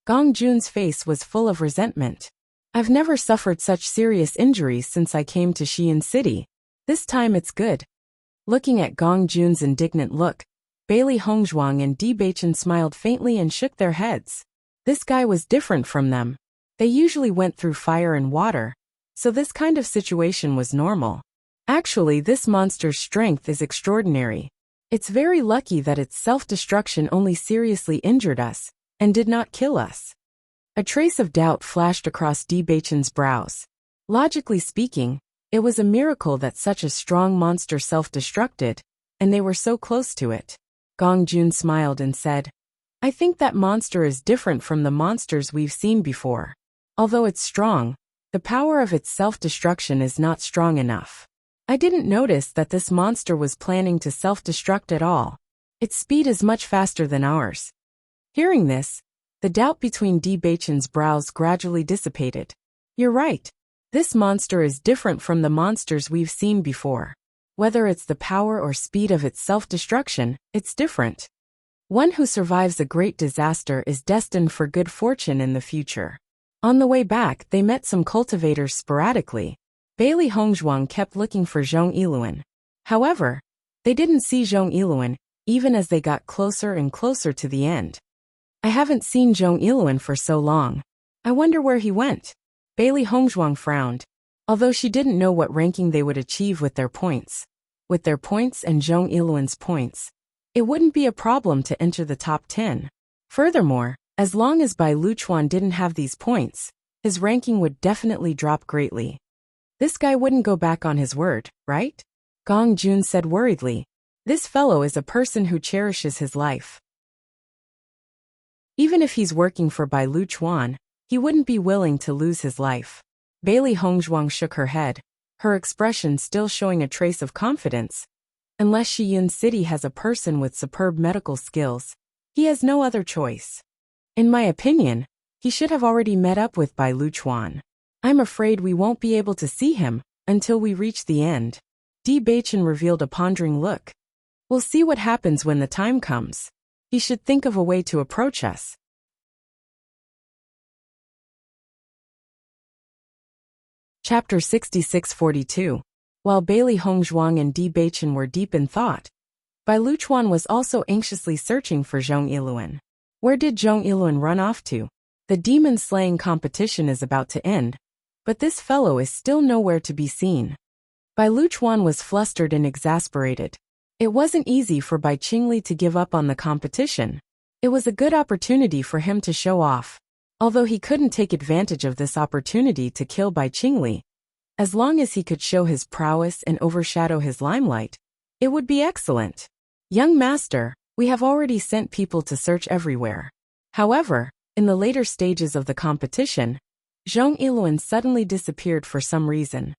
Gong Jun's face was full of resentment. I've never suffered such serious injuries since I came to Xi'an City. This time it's good. Looking at Gong Jun's indignant look, Bailey Hongzhuang and Di Beichen smiled faintly and shook their heads. This guy was different from them. They usually went through fire and water, so this kind of situation was normal. Actually, this monster's strength is extraordinary. It's very lucky that its self-destruction only seriously injured us, and did not kill us. A trace of doubt flashed across Di Beichen's brows. Logically speaking, it was a miracle that such a strong monster self-destructed, and they were so close to it. Gong Jun smiled and said, I think that monster is different from the monsters we've seen before. Although it's strong, the power of its self-destruction is not strong enough. I didn't notice that this monster was planning to self-destruct at all. Its speed is much faster than ours. Hearing this, the doubt between Di Beichen's brows gradually dissipated. You're right. This monster is different from the monsters we've seen before. Whether it's the power or speed of its self-destruction, it's different. One who survives a great disaster is destined for good fortune in the future. On the way back, they met some cultivators sporadically. Bailey Hongzhuang kept looking for Zhong Yiluan. However, they didn't see Zhong Yiluan, even as they got closer and closer to the end. I haven't seen Zhong Yiluan for so long. I wonder where he went. Bailey Hongzhuang frowned. Although she didn't know what ranking they would achieve with their points. With their points and Zhong Yiluan's points, it wouldn't be a problem to enter the top 10. Furthermore, as long as Bai Luchuan didn't have these points, his ranking would definitely drop greatly. This guy wouldn't go back on his word, right? Gong Jun said worriedly. This fellow is a person who cherishes his life. Even if he's working for Bai Luchuan, he wouldn't be willing to lose his life. Bailey Hongzhuang shook her head, her expression still showing a trace of confidence. Unless Shiyun City has a person with superb medical skills, he has no other choice. In my opinion, he should have already met up with Bai Luchuan. I'm afraid we won't be able to see him until we reach the end. Di Baichen revealed a pondering look. We'll see what happens when the time comes. He should think of a way to approach us. Chapter 6642. While Bailey Hongzhuang and Di Baichen were deep in thought, Bai Luchuan was also anxiously searching for Zhong Yiluan. Where did Zhong Yiluan run off to? The demon-slaying competition is about to end, but this fellow is still nowhere to be seen. Bai Luchuan was flustered and exasperated. It wasn't easy for Bai Qingli to give up on the competition. It was a good opportunity for him to show off. Although he couldn't take advantage of this opportunity to kill Bai Qingli, as long as he could show his prowess and overshadow his limelight, it would be excellent. Young master, we have already sent people to search everywhere. However, in the later stages of the competition, Zhong Yiluan suddenly disappeared for some reason.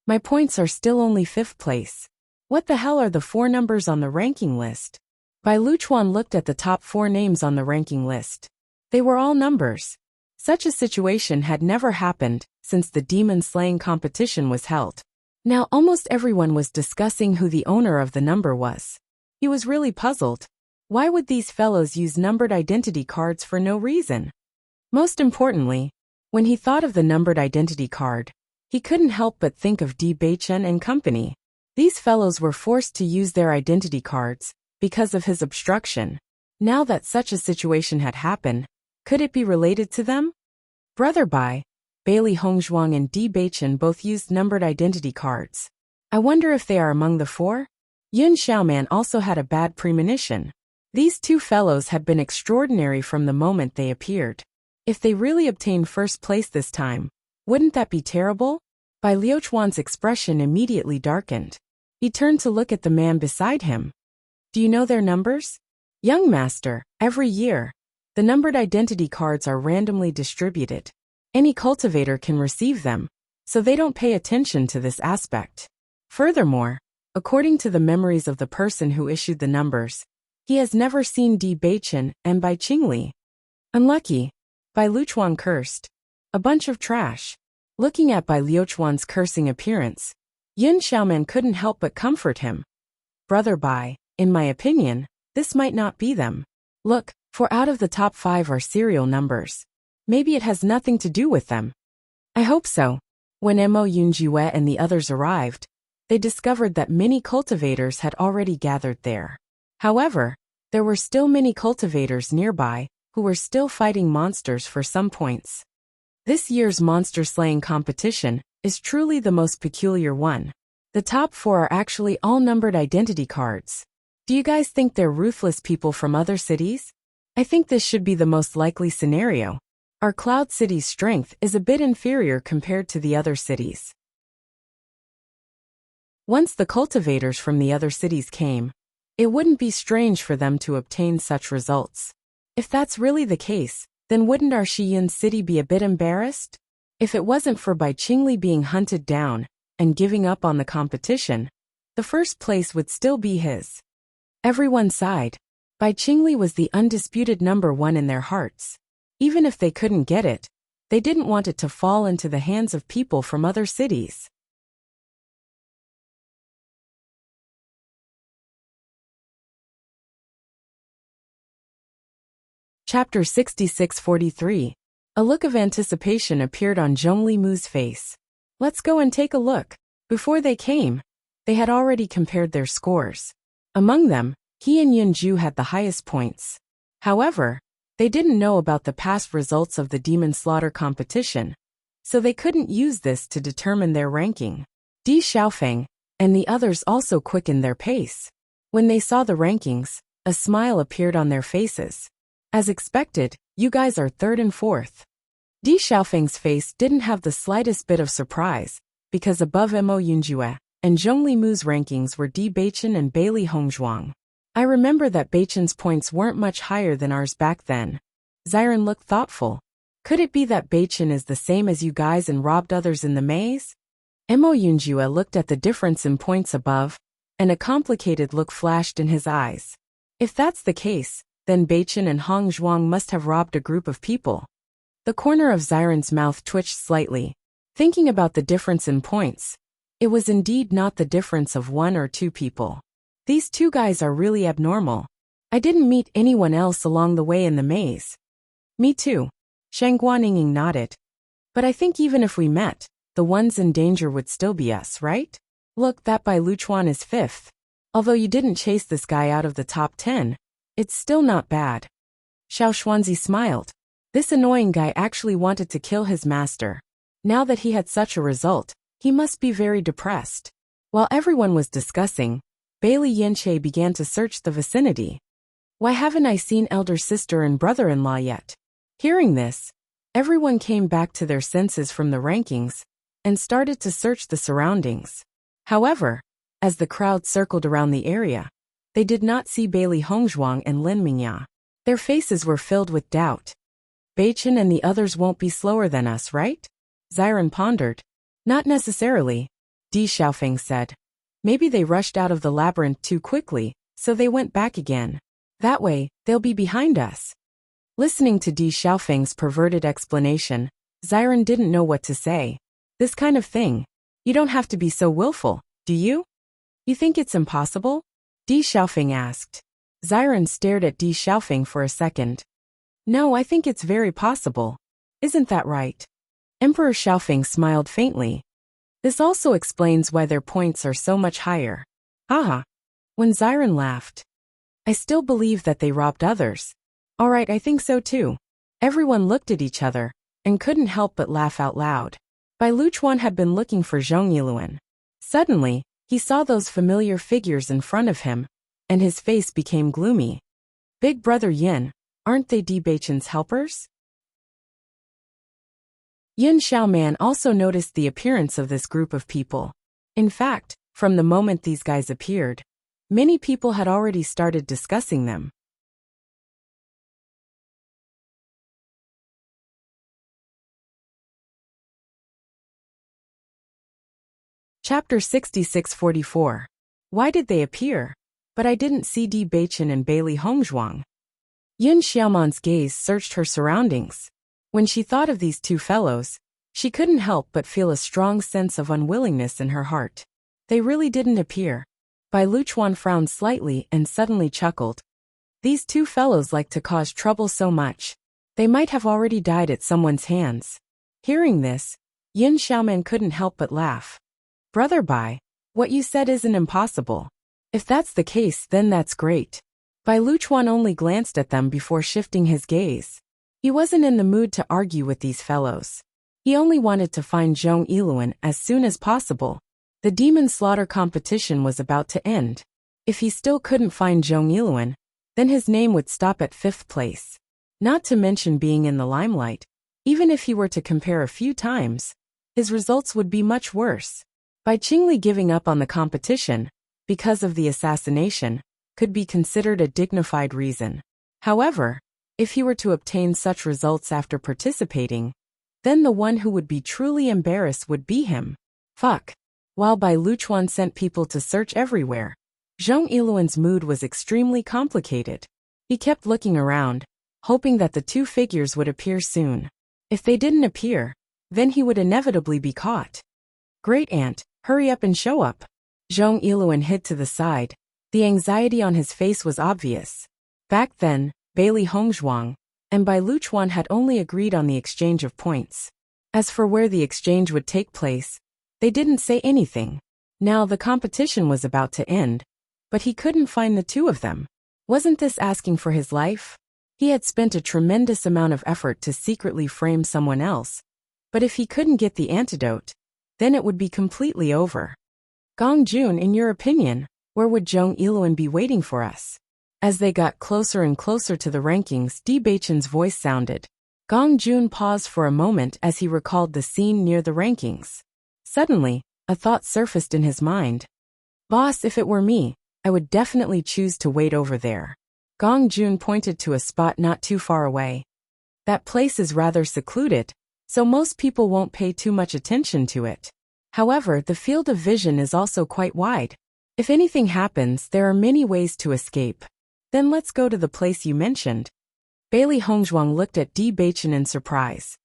My points are still only 5th place. What the hell are the 4 numbers on the ranking list? Bai Luchuan looked at the top 4 names on the ranking list. They were all numbers. Such a situation had never happened since the demon-slaying competition was held. Now almost everyone was discussing who the owner of the number was. He was really puzzled. Why would these fellows use numbered identity cards for no reason? Most importantly, when he thought of the numbered identity card, he couldn't help but think of Di Baichen and company. These fellows were forced to use their identity cards because of his obstruction. Now that such a situation had happened, could it be related to them? Brother Bai, Bailey Hongzhuang and Di Baichen both used numbered identity cards. I wonder if they are among the 4? Yun Xiaoman also had a bad premonition. These 2 fellows had been extraordinary from the moment they appeared. If they really obtained 1st place this time, wouldn't that be terrible? Bai Liuchuan's expression immediately darkened. He turned to look at the man beside him. Do you know their numbers? Young master, every year, the numbered identity cards are randomly distributed. Any cultivator can receive them, so they don't pay attention to this aspect. Furthermore, according to the memories of the person who issued the numbers, he has never seen Di Baichen and Bai Qingli. Unlucky. Bai Luchuan cursed. A bunch of trash. Looking at Bai Liuchuan's cursing appearance, Yun Xiaoman couldn't help but comfort him. Brother Bai, in my opinion, this might not be them. Look, 4 out of the top 5 are serial numbers. Maybe it has nothing to do with them. I hope so. When Mo Yunjue and the others arrived, they discovered that many cultivators had already gathered there. However, there were still many cultivators nearby who were still fighting monsters for some points. This year's monster slaying competition is truly the most peculiar one. The top 4 are actually all numbered identity cards. Do you guys think they're ruthless people from other cities? I think this should be the most likely scenario. Our Cloud City's strength is a bit inferior compared to the other cities. Once the cultivators from the other cities came, it wouldn't be strange for them to obtain such results. If that's really the case, then wouldn't our Shiyun City be a bit embarrassed? If it wasn't for Bai Qingli being hunted down and giving up on the competition, the 1st place would still be his. Everyone sighed. Bai Qingli was the undisputed number 1 in their hearts. Even if they couldn't get it, they didn't want it to fall into the hands of people from other cities. Chapter 6643. A look of anticipation appeared on Zhong Limu's face. Let's go and take a look. Before they came, they had already compared their scores. Among them, he and Yunju had the highest points. However, they didn't know about the past results of the demon slaughter competition, so they couldn't use this to determine their ranking. Di Xiaofeng and the others also quickened their pace. When they saw the rankings, a smile appeared on their faces. As expected, you guys are third and fourth. Di Xiaofeng's face didn't have the slightest bit of surprise, because above Mo Yunjue and Zhongli Mu's rankings were Di Beichen and Bailey Hongzhuang. I remember that Beichen's points weren't much higher than ours back then. Xiren looked thoughtful. Could it be that Beichen is the same as you guys and robbed others in the maze? Mo Yunjue looked at the difference in points above, and a complicated look flashed in his eyes. If that's the case, then Beichen and Hong Zhuang must have robbed a group of people. The corner of Xiren's mouth twitched slightly. Thinking about the difference in points, it was indeed not the difference of one or two people. These two guys are really abnormal. I didn't meet anyone else along the way in the maze. Me too. Shang Guaninging nodded. But I think even if we met, the ones in danger would still be us, right? Look, that Bai Luchuan is fifth. Although you didn't chase this guy out of the top 10, it's still not bad. Xiao Xuanzi smiled. This annoying guy actually wanted to kill his master. Now that he had such a result, he must be very depressed. While everyone was discussing, Bailey Yanche began to search the vicinity. Why haven't I seen elder sister and brother-in-law yet? Hearing this, everyone came back to their senses from the rankings and started to search the surroundings. However, as the crowd circled around the area, they did not see Bailey Hongzhuang and Lin Mingya. Their faces were filled with doubt. Beichen and the others won't be slower than us, right? Xiren pondered. Not necessarily, Di Xiaofeng said. Maybe they rushed out of the labyrinth too quickly, so they went back again. That way, they'll be behind us. Listening to Di Xiaofeng's perverted explanation, Xiren didn't know what to say. This kind of thing. You don't have to be so willful, do you? You think it's impossible? Di Xiaofeng asked. Xiren stared at Di Xiaofeng for a second. No, I think it's very possible. Isn't that right? Emperor Xiaofeng smiled faintly. This also explains why their points are so much higher. Haha. When Xiren laughed. I still believe that they robbed others. Alright, I think so too. Everyone looked at each other, and couldn't help but laugh out loud. Bai Luchuan had been looking for Zhong Yiluan. Suddenly, he saw those familiar figures in front of him, and his face became gloomy. Big brother Yin, aren't they Di Beichen's helpers? Yin Xiaoman also noticed the appearance of this group of people. In fact, from the moment these guys appeared, many people had already started discussing them. Chapter 6644. Why did they appear? But I didn't see Di Beichen and Bailey Hongzhuang. Yin Xiaoman's gaze searched her surroundings. When she thought of these two fellows, she couldn't help but feel a strong sense of unwillingness in her heart. They really didn't appear. Bai Luchuan frowned slightly and suddenly chuckled. These two fellows like to cause trouble so much. They might have already died at someone's hands. Hearing this, Yin Xiaoman couldn't help but laugh. Brother Bai, what you said isn't impossible. If that's the case, then that's great. Bai Luchuan only glanced at them before shifting his gaze. He wasn't in the mood to argue with these fellows. He only wanted to find Zhong Yiluan as soon as possible. The demon slaughter competition was about to end. If he still couldn't find Zhong Yiluan, then his name would stop at 5th place. Not to mention being in the limelight. Even if he were to compare a few times, his results would be much worse. Bai Qingli giving up on the competition, because of the assassination, could be considered a dignified reason. However, if he were to obtain such results after participating, then the one who would be truly embarrassed would be him. Fuck. While Bai Luchuan sent people to search everywhere, Zhong Yiluan's mood was extremely complicated. He kept looking around, hoping that the two figures would appear soon. If they didn't appear, then he would inevitably be caught. Great aunt, hurry up and show up. Zhong Yiluan hid to the side. The anxiety on his face was obvious. Back then, Bailey Hongzhuang and Bai Luchuan had only agreed on the exchange of points. As for where the exchange would take place, they didn't say anything. Now the competition was about to end, but he couldn't find the two of them. Wasn't this asking for his life? He had spent a tremendous amount of effort to secretly frame someone else, but if he couldn't get the antidote, then it would be completely over. Gong Jun, in your opinion, where would Zhong Yiluan be waiting for us? As they got closer and closer to the rankings, Di Baichen's voice sounded. Gong Jun paused for a moment as he recalled the scene near the rankings. Suddenly, a thought surfaced in his mind. Boss, if it were me, I would definitely choose to wait over there. Gong Jun pointed to a spot not too far away. That place is rather secluded, so most people won't pay too much attention to it. However, the field of vision is also quite wide. If anything happens, there are many ways to escape. Then let's go to the place you mentioned. Bailey Hongzhuang looked at Di Baichen in surprise.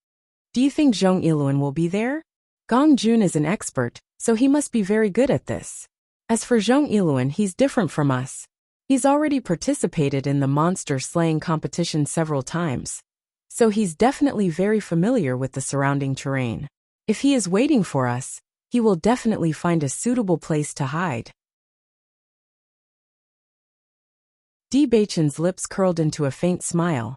Do you think Zhong Yiluan will be there? Gong Jun is an expert, so he must be very good at this. As for Zhong Yiluan, he's different from us. He's already participated in the monster slaying competition several times. So he's definitely very familiar with the surrounding terrain. If he is waiting for us, he will definitely find a suitable place to hide. Di Baichen's lips curled into a faint smile.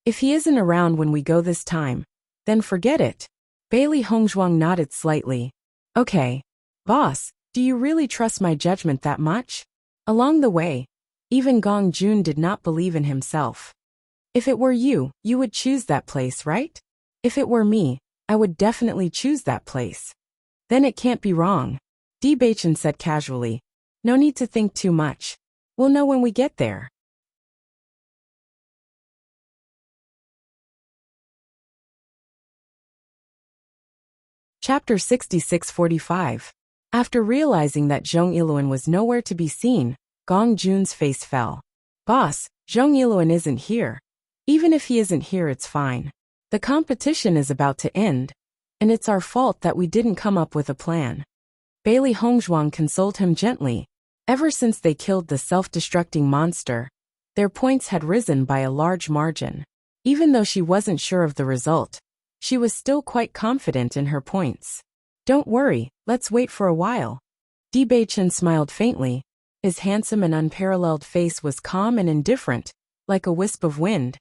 If he isn't around when we go this time, then forget it. Bailey Hongzhuang nodded slightly. Okay. Boss, do you really trust my judgment that much? Along the way, even Gong Jun did not believe in himself. If it were you, you would choose that place, right? If it were me, I would definitely choose that place. Then it can't be wrong. Di Baichen said casually. No need to think too much. We'll know when we get there. Chapter 66-45. After realizing that Zhong Yiluan was nowhere to be seen, Gong Jun's face fell. Boss, Zhong Yiluan isn't here. Even if he isn't here, it's fine. The competition is about to end, and it's our fault that we didn't come up with a plan. Bailey Hongzhuang consoled him gently. Ever since they killed the self-destructing monster, their points had risen by a large margin. Even though she wasn't sure of the result, she was still quite confident in her points. Don't worry, let's wait for a while. Di Baichen smiled faintly. His handsome and unparalleled face was calm and indifferent, like a wisp of wind.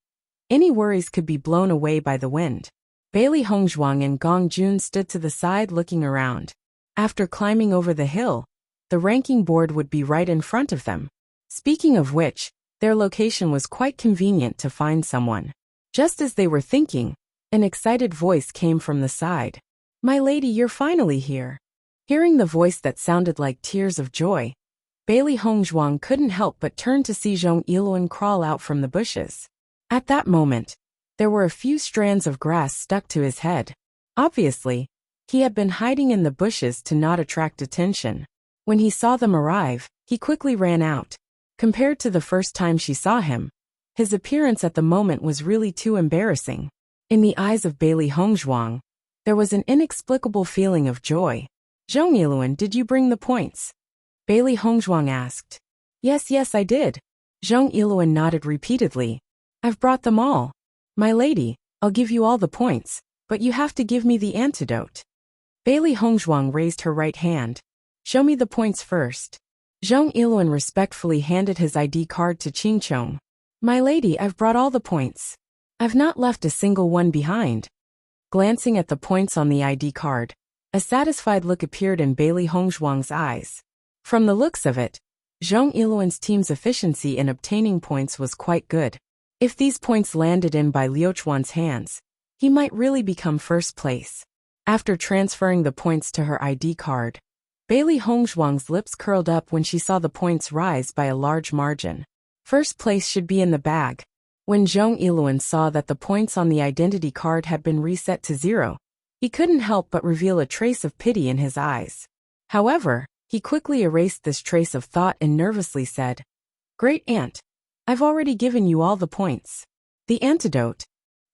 Any worries could be blown away by the wind. Bailey Hongzhuang and Gong Jun stood to the side looking around. After climbing over the hill, the ranking board would be right in front of them. Speaking of which, their location was quite convenient to find someone. Just as they were thinking, an excited voice came from the side. My lady, you're finally here. Hearing the voice that sounded like tears of joy, Bailey Hongzhuang couldn't help but turn to see Zhong Yiluan crawl out from the bushes. At that moment, there were a few strands of grass stuck to his head. Obviously, he had been hiding in the bushes to not attract attention. When he saw them arrive, he quickly ran out. Compared to the first time she saw him, his appearance at the moment was really too embarrassing. In the eyes of Bailey Hongzhuang, there was an inexplicable feeling of joy. Zhong Yiluan, did you bring the points? Bailey Hongzhuang asked. Yes, I did. Zhong Yiluan nodded repeatedly. I've brought them all. My lady, I'll give you all the points, but you have to give me the antidote. Bailey Hongzhuang raised her right hand. Show me the points first. Zhong Yiluan respectfully handed his ID card to Qingchong. My lady, I've brought all the points. I've not left a single one behind. Glancing at the points on the ID card, a satisfied look appeared in Bailey Hongzhuang's eyes. From the looks of it, Zhong Yiluan's team's efficiency in obtaining points was quite good. If these points landed in by Liuchuan's hands, he might really become first place. After transferring the points to her ID card, Bailey Hongzhuang's lips curled up when she saw the points rise by a large margin. First place should be in the bag. When Zhong Yiluan saw that the points on the identity card had been reset to 0, he couldn't help but reveal a trace of pity in his eyes. However, he quickly erased this trace of thought and nervously said, Great Aunt, I've already given you all the points. The antidote.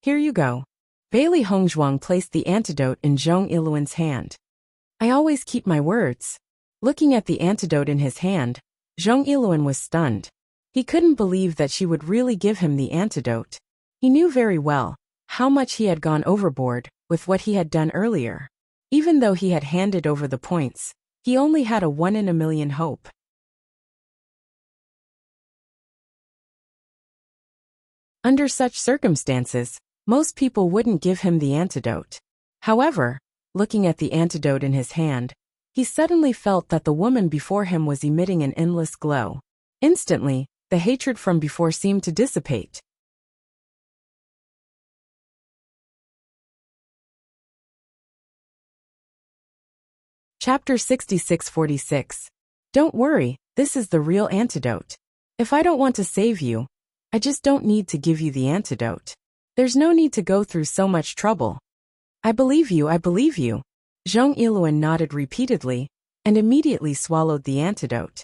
Here you go. Bailey Hongzhuang placed the antidote in Zhong Yiluan's hand. I always keep my words. Looking at the antidote in his hand, Zhong Yiluan was stunned. He couldn't believe that she would really give him the antidote. He knew very well how much he had gone overboard with what he had done earlier. Even though he had handed over the points, he only had a 1 in a million hope. Under such circumstances, most people wouldn't give him the antidote. However, looking at the antidote in his hand, he suddenly felt that the woman before him was emitting an endless glow. Instantly, The hatred from before seemed to dissipate. Chapter 6646. Don't worry, this is the real antidote. If I don't want to save you, I just don't need to give you the antidote. There's no need to go through so much trouble. I believe you, I believe you. Zhong Yiluan nodded repeatedly, and immediately swallowed the antidote.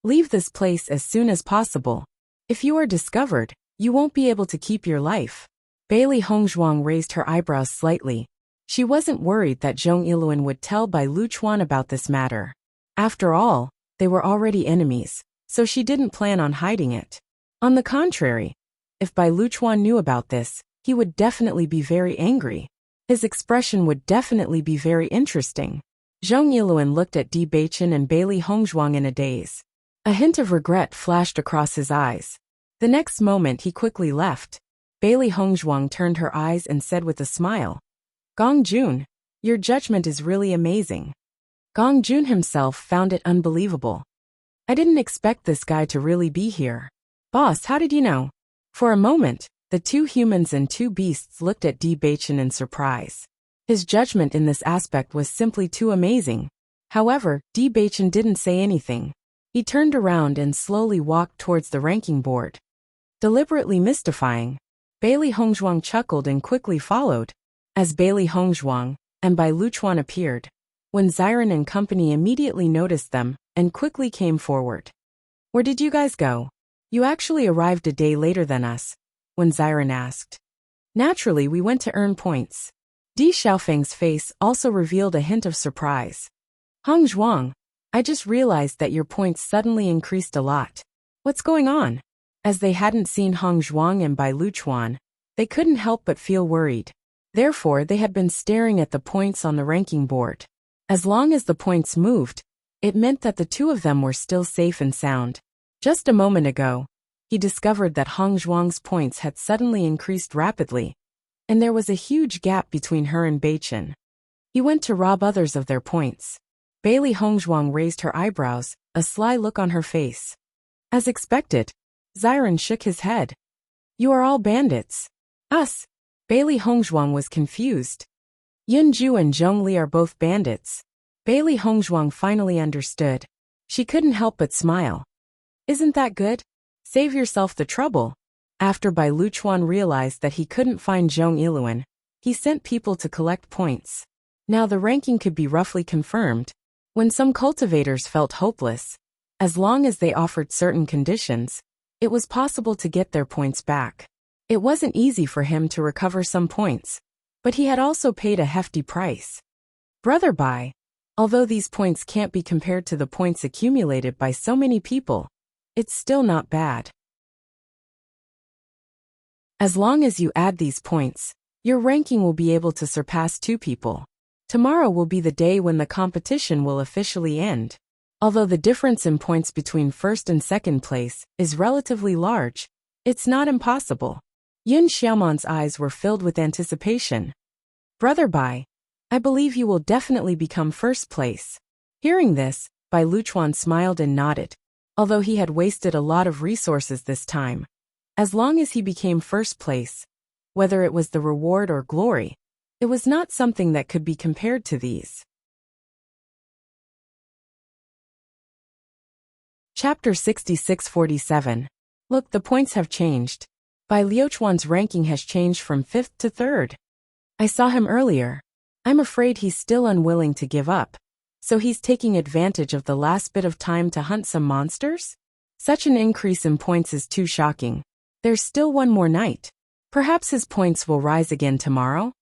Leave this place as soon as possible. If you are discovered, you won't be able to keep your life. Bailey Hongzhuang raised her eyebrows slightly. She wasn't worried that Zhong Yiluan would tell Bai Luchuan about this matter. After all, they were already enemies, so she didn't plan on hiding it. On the contrary, if Bai Luchuan knew about this, he would definitely be very angry. His expression would definitely be very interesting. Zhong Yiluan looked at Di Beichen and Bailey Hongzhuang in a daze. A hint of regret flashed across his eyes. The next moment he quickly left. Bailey Hongzhuang turned her eyes and said with a smile, Gong Jun, your judgment is really amazing. Gong Jun himself found it unbelievable. I didn't expect this guy to really be here. Boss, how did you know? For a moment, the two humans and two beasts looked at Di Beichen in surprise. His judgment in this aspect was simply too amazing. However, Di Beichen didn't say anything. He turned around and slowly walked towards the ranking board. Deliberately mystifying. Bailey Hongzhuang chuckled and quickly followed. As Bailey Hongzhuang and Bai Luchuan appeared, when Xiren and company immediately noticed them and quickly came forward. Where did you guys go? You actually arrived a day later than us, when Xiren asked. Naturally, we went to earn points. Di Xiaofeng's face also revealed a hint of surprise. Hongzhuang, I just realized that your points suddenly increased a lot. What's going on? As they hadn't seen Hongzhuang and Bai Luchuan, they couldn't help but feel worried. Therefore, they had been staring at the points on the ranking board. As long as the points moved, it meant that the two of them were still safe and sound. Just a moment ago, he discovered that Hongzhuang's points had suddenly increased rapidly, and there was a huge gap between her and Beichen. He went to rob others of their points. Bailey Hongzhuang raised her eyebrows, a sly look on her face. As expected, Xiren shook his head. You are all bandits. Us. Bailey Hongzhuang was confused. Yunju and Zhongli are both bandits. Bailey Hongzhuang finally understood. She couldn't help but smile. Isn't that good? Save yourself the trouble. After Bai Luchuan realized that he couldn't find Zhong Yiluan, he sent people to collect points. Now the ranking could be roughly confirmed. When some cultivators felt hopeless, as long as they offered certain conditions, it was possible to get their points back. It wasn't easy for him to recover some points, but he had also paid a hefty price. Brother Bai, although these points can't be compared to the points accumulated by so many people, it's still not bad. As long as you add these points, your ranking will be able to surpass 2 people. Tomorrow will be the day when the competition will officially end. Although the difference in points between first and second place is relatively large, it's not impossible. Yun Xiaoman's eyes were filled with anticipation. Brother Bai, I believe you will definitely become first place. Hearing this, Bai Luchuan smiled and nodded. Although he had wasted a lot of resources this time, as long as he became first place, whether it was the reward or glory, it was not something that could be compared to these. Chapter 6647. Look, the points have changed. Bai Liuchuan's ranking has changed from 5th to 3rd. I saw him earlier. I'm afraid he's still unwilling to give up. So he's taking advantage of the last bit of time to hunt some monsters? Such an increase in points is too shocking. There's still one more night. Perhaps his points will rise again tomorrow?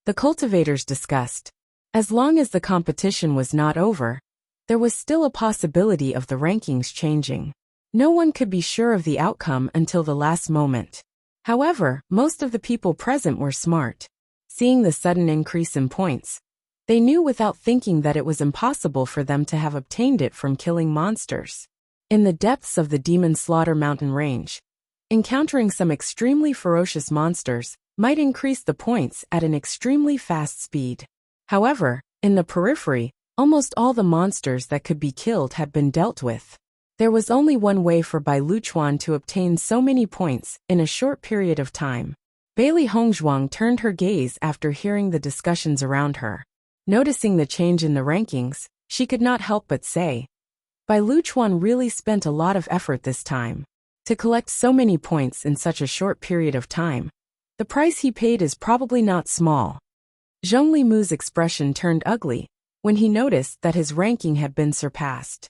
The cultivators discussed. As long as the competition was not over, there was still a possibility of the rankings changing. No one could be sure of the outcome until the last moment. However, most of the people present were smart. Seeing the sudden increase in points, they knew without thinking that it was impossible for them to have obtained it from killing monsters. In the depths of the Demon Slaughter Mountain Range, encountering some extremely ferocious monsters might increase the points at an extremely fast speed. However, in the periphery, almost all the monsters that could be killed had been dealt with. There was only one way for Bai Luchuan to obtain so many points in a short period of time. Bailey Hongzhuang turned her gaze after hearing the discussions around her. Noticing the change in the rankings, she could not help but say, Bai Luchuan really spent a lot of effort this time. To collect so many points in such a short period of time, the price he paid is probably not small. Zhong Limu's expression turned ugly when he noticed that his ranking had been surpassed.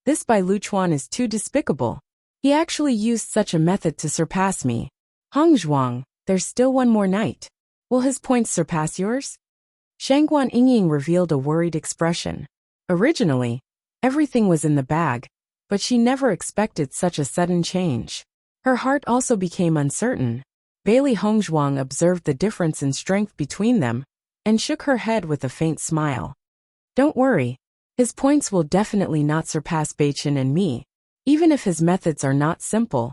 This Bai Luchuan is too despicable. He actually used such a method to surpass me. Hongzhuang, there's still one more night. Will his points surpass yours? Shangguan Yingying revealed a worried expression. Originally, everything was in the bag, but she never expected such a sudden change. Her heart also became uncertain. Bailey Hongzhuang observed the difference in strength between them and shook her head with a faint smile. Don't worry. His points will definitely not surpass Beichen and me, even if his methods are not simple.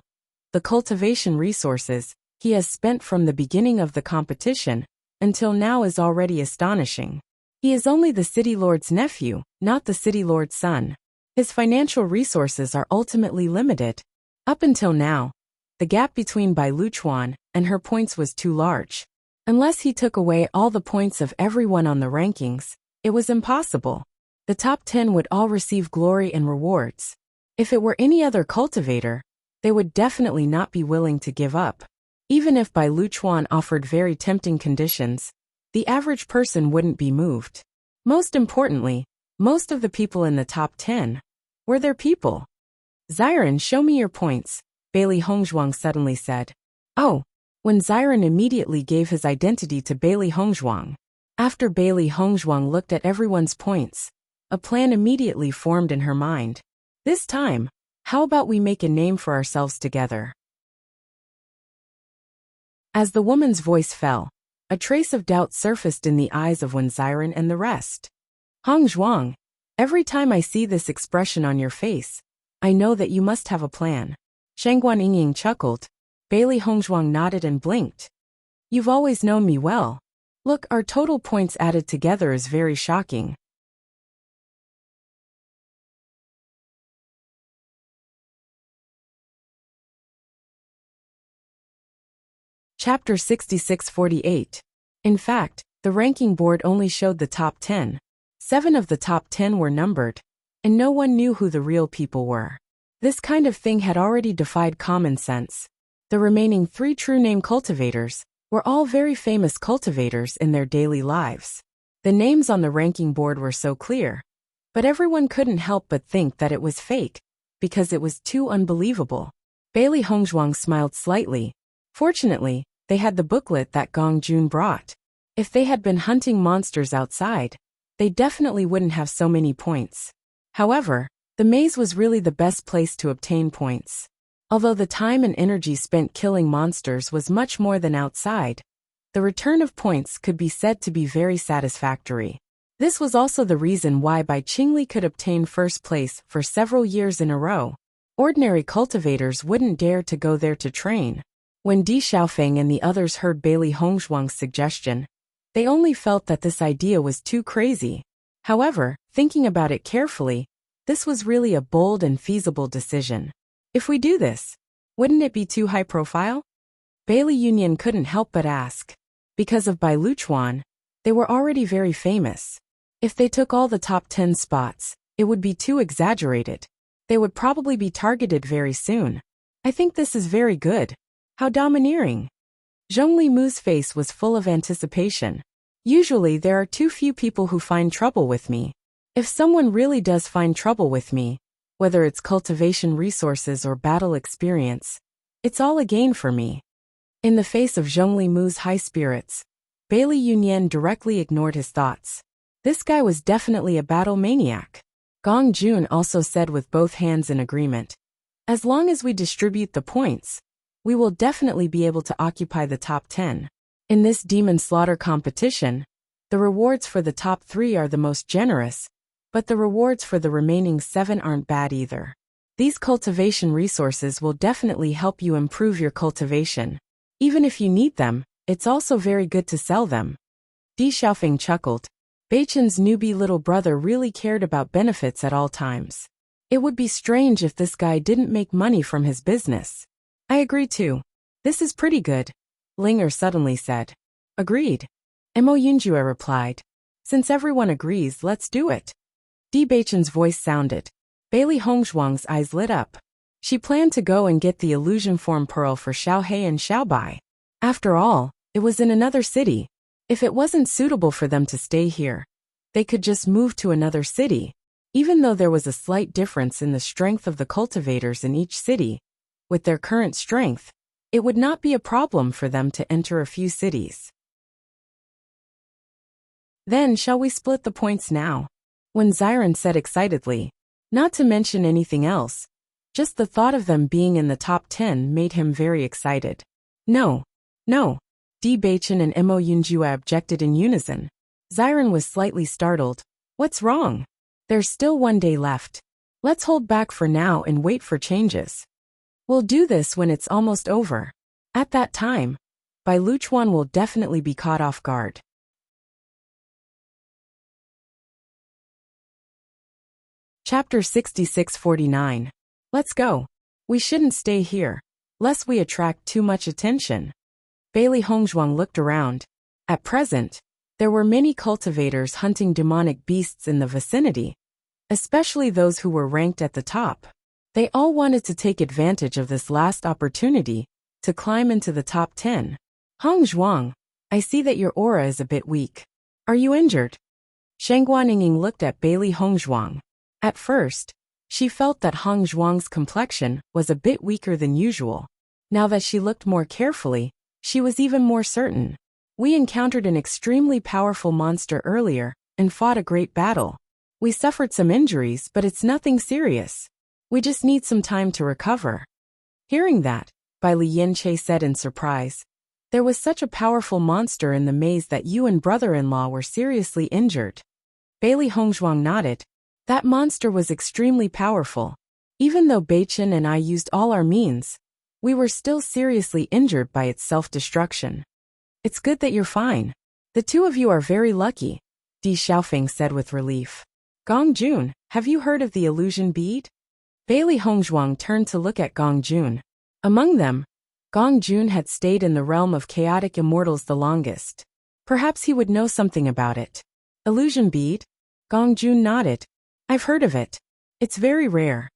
The cultivation resources he has spent from the beginning of the competition until now is already astonishing. He is only the city lord's nephew, not the city lord's son. His financial resources are ultimately limited. Up until now, the gap between Bai Luchuan and her points was too large. Unless he took away all the points of everyone on the rankings, it was impossible. The top 10 would all receive glory and rewards. If it were any other cultivator, they would definitely not be willing to give up. Even if Bai Luchuan offered very tempting conditions, the average person wouldn't be moved. Most importantly, most of the people in the top 10 were their people. Xiren, show me your points, Bailey Hongzhuang suddenly said. Oh, when Xiren immediately gave his identity to Bailey Hongzhuang. After Bailey Hongzhuang looked at everyone's points, a plan immediately formed in her mind. This time, how about we make a name for ourselves together? As the woman's voice fell, a trace of doubt surfaced in the eyes of Wen Xiren and the rest. Hongzhuang, every time I see this expression on your face, I know that you must have a plan. Shangguan Yingying chuckled. Bailey Hongzhuang nodded and blinked. You've always known me well. Look, our total points added together is very shocking. Chapter 6648. In fact, the ranking board only showed the top 10. 7 of the top 10 were numbered, and no one knew who the real people were. This kind of thing had already defied common sense. The remaining 3 true name cultivators were all very famous cultivators in their daily lives. The names on the ranking board were so clear, but everyone couldn't help but think that it was fake, because it was too unbelievable. Bailey Hongzhuang smiled slightly. Fortunately, they had the booklet that Gong Jun brought. If they had been hunting monsters outside, they definitely wouldn't have so many points. However, the maze was really the best place to obtain points. Although the time and energy spent killing monsters was much more than outside, the return of points could be said to be very satisfactory. This was also the reason why Bai Qingli could obtain first place for several years in a row. Ordinary cultivators wouldn't dare to go there to train. When Di Xiaofeng and the others heard Bailey Hongzhuang's suggestion, they only felt that this idea was too crazy. However, thinking about it carefully, this was really a bold and feasible decision. If we do this, wouldn't it be too high profile? Bailey Union couldn't help but ask. Because of Bai Luchuan, they were already very famous. If they took all the top 10 spots, it would be too exaggerated. They would probably be targeted very soon. I think this is very good. How domineering. Zhong Limu's face was full of anticipation. Usually there are too few people who find trouble with me. If someone really does find trouble with me, whether it's cultivation resources or battle experience, it's all a gain for me. In the face of Zhong Limu's high spirits, Bailey Yunyan directly ignored his thoughts. This guy was definitely a battle maniac. Gong Jun also said with both hands in agreement. As long as we distribute the points, we will definitely be able to occupy the top 10. In this demon slaughter competition, the rewards for the top 3 are the most generous, but the rewards for the remaining 7 aren't bad either. These cultivation resources will definitely help you improve your cultivation. Even if you need them, it's also very good to sell them. Di Xiaofeng chuckled. Beichen's newbie little brother really cared about benefits at all times. It would be strange if this guy didn't make money from his business. I agree too. This is pretty good, Linger suddenly said. Agreed. Mo Yunjue replied. Since everyone agrees, let's do it. Di Beichen's voice sounded. Bailey Hongzhuang's eyes lit up. She planned to go and get the illusion form pearl for Xiaohei and Xiaobai. After all, it was in another city. If it wasn't suitable for them to stay here, they could just move to another city. Even though there was a slight difference in the strength of the cultivators in each city, with their current strength, it would not be a problem for them to enter a few cities. Then shall we split the points now? When Xiren said excitedly, not to mention anything else, just the thought of them being in the top 10 made him very excited. No. Di Beichen and Mo Yunjue objected in unison. Xiren was slightly startled. What's wrong? There's still one day left. Let's hold back for now and wait for changes. We'll do this when it's almost over. At that time, Bai Luchuan will definitely be caught off guard. Chapter 6649. Let's go. We shouldn't stay here, lest we attract too much attention. Bailey Hongzhuang looked around. At present, there were many cultivators hunting demonic beasts in the vicinity, especially those who were ranked at the top. They all wanted to take advantage of this last opportunity to climb into the top 10. Hongzhuang, I see that your aura is a bit weak. Are you injured? Shengguan Yingying looked at Bailey Hongzhuang. At first, she felt that Hongzhuang's complexion was a bit weaker than usual. Now that she looked more carefully, she was even more certain. We encountered an extremely powerful monster earlier and fought a great battle. We suffered some injuries, but it's nothing serious. We just need some time to recover. Hearing that, Bai Lianche said in surprise. There was such a powerful monster in the maze that you and brother-in-law were seriously injured. Bailey Hongzhuang nodded. That monster was extremely powerful. Even though Beichen and I used all our means, we were still seriously injured by its self-destruction. It's good that you're fine. The two of you are very lucky, Di Xiaofeng said with relief. Gong Jun, have you heard of the illusion bead? Bailey Hongzhuang turned to look at Gong Jun. Among them, Gong Jun had stayed in the realm of chaotic immortals the longest. Perhaps he would know something about it. Illusion bead? Gong Jun nodded. I've heard of it. It's very rare.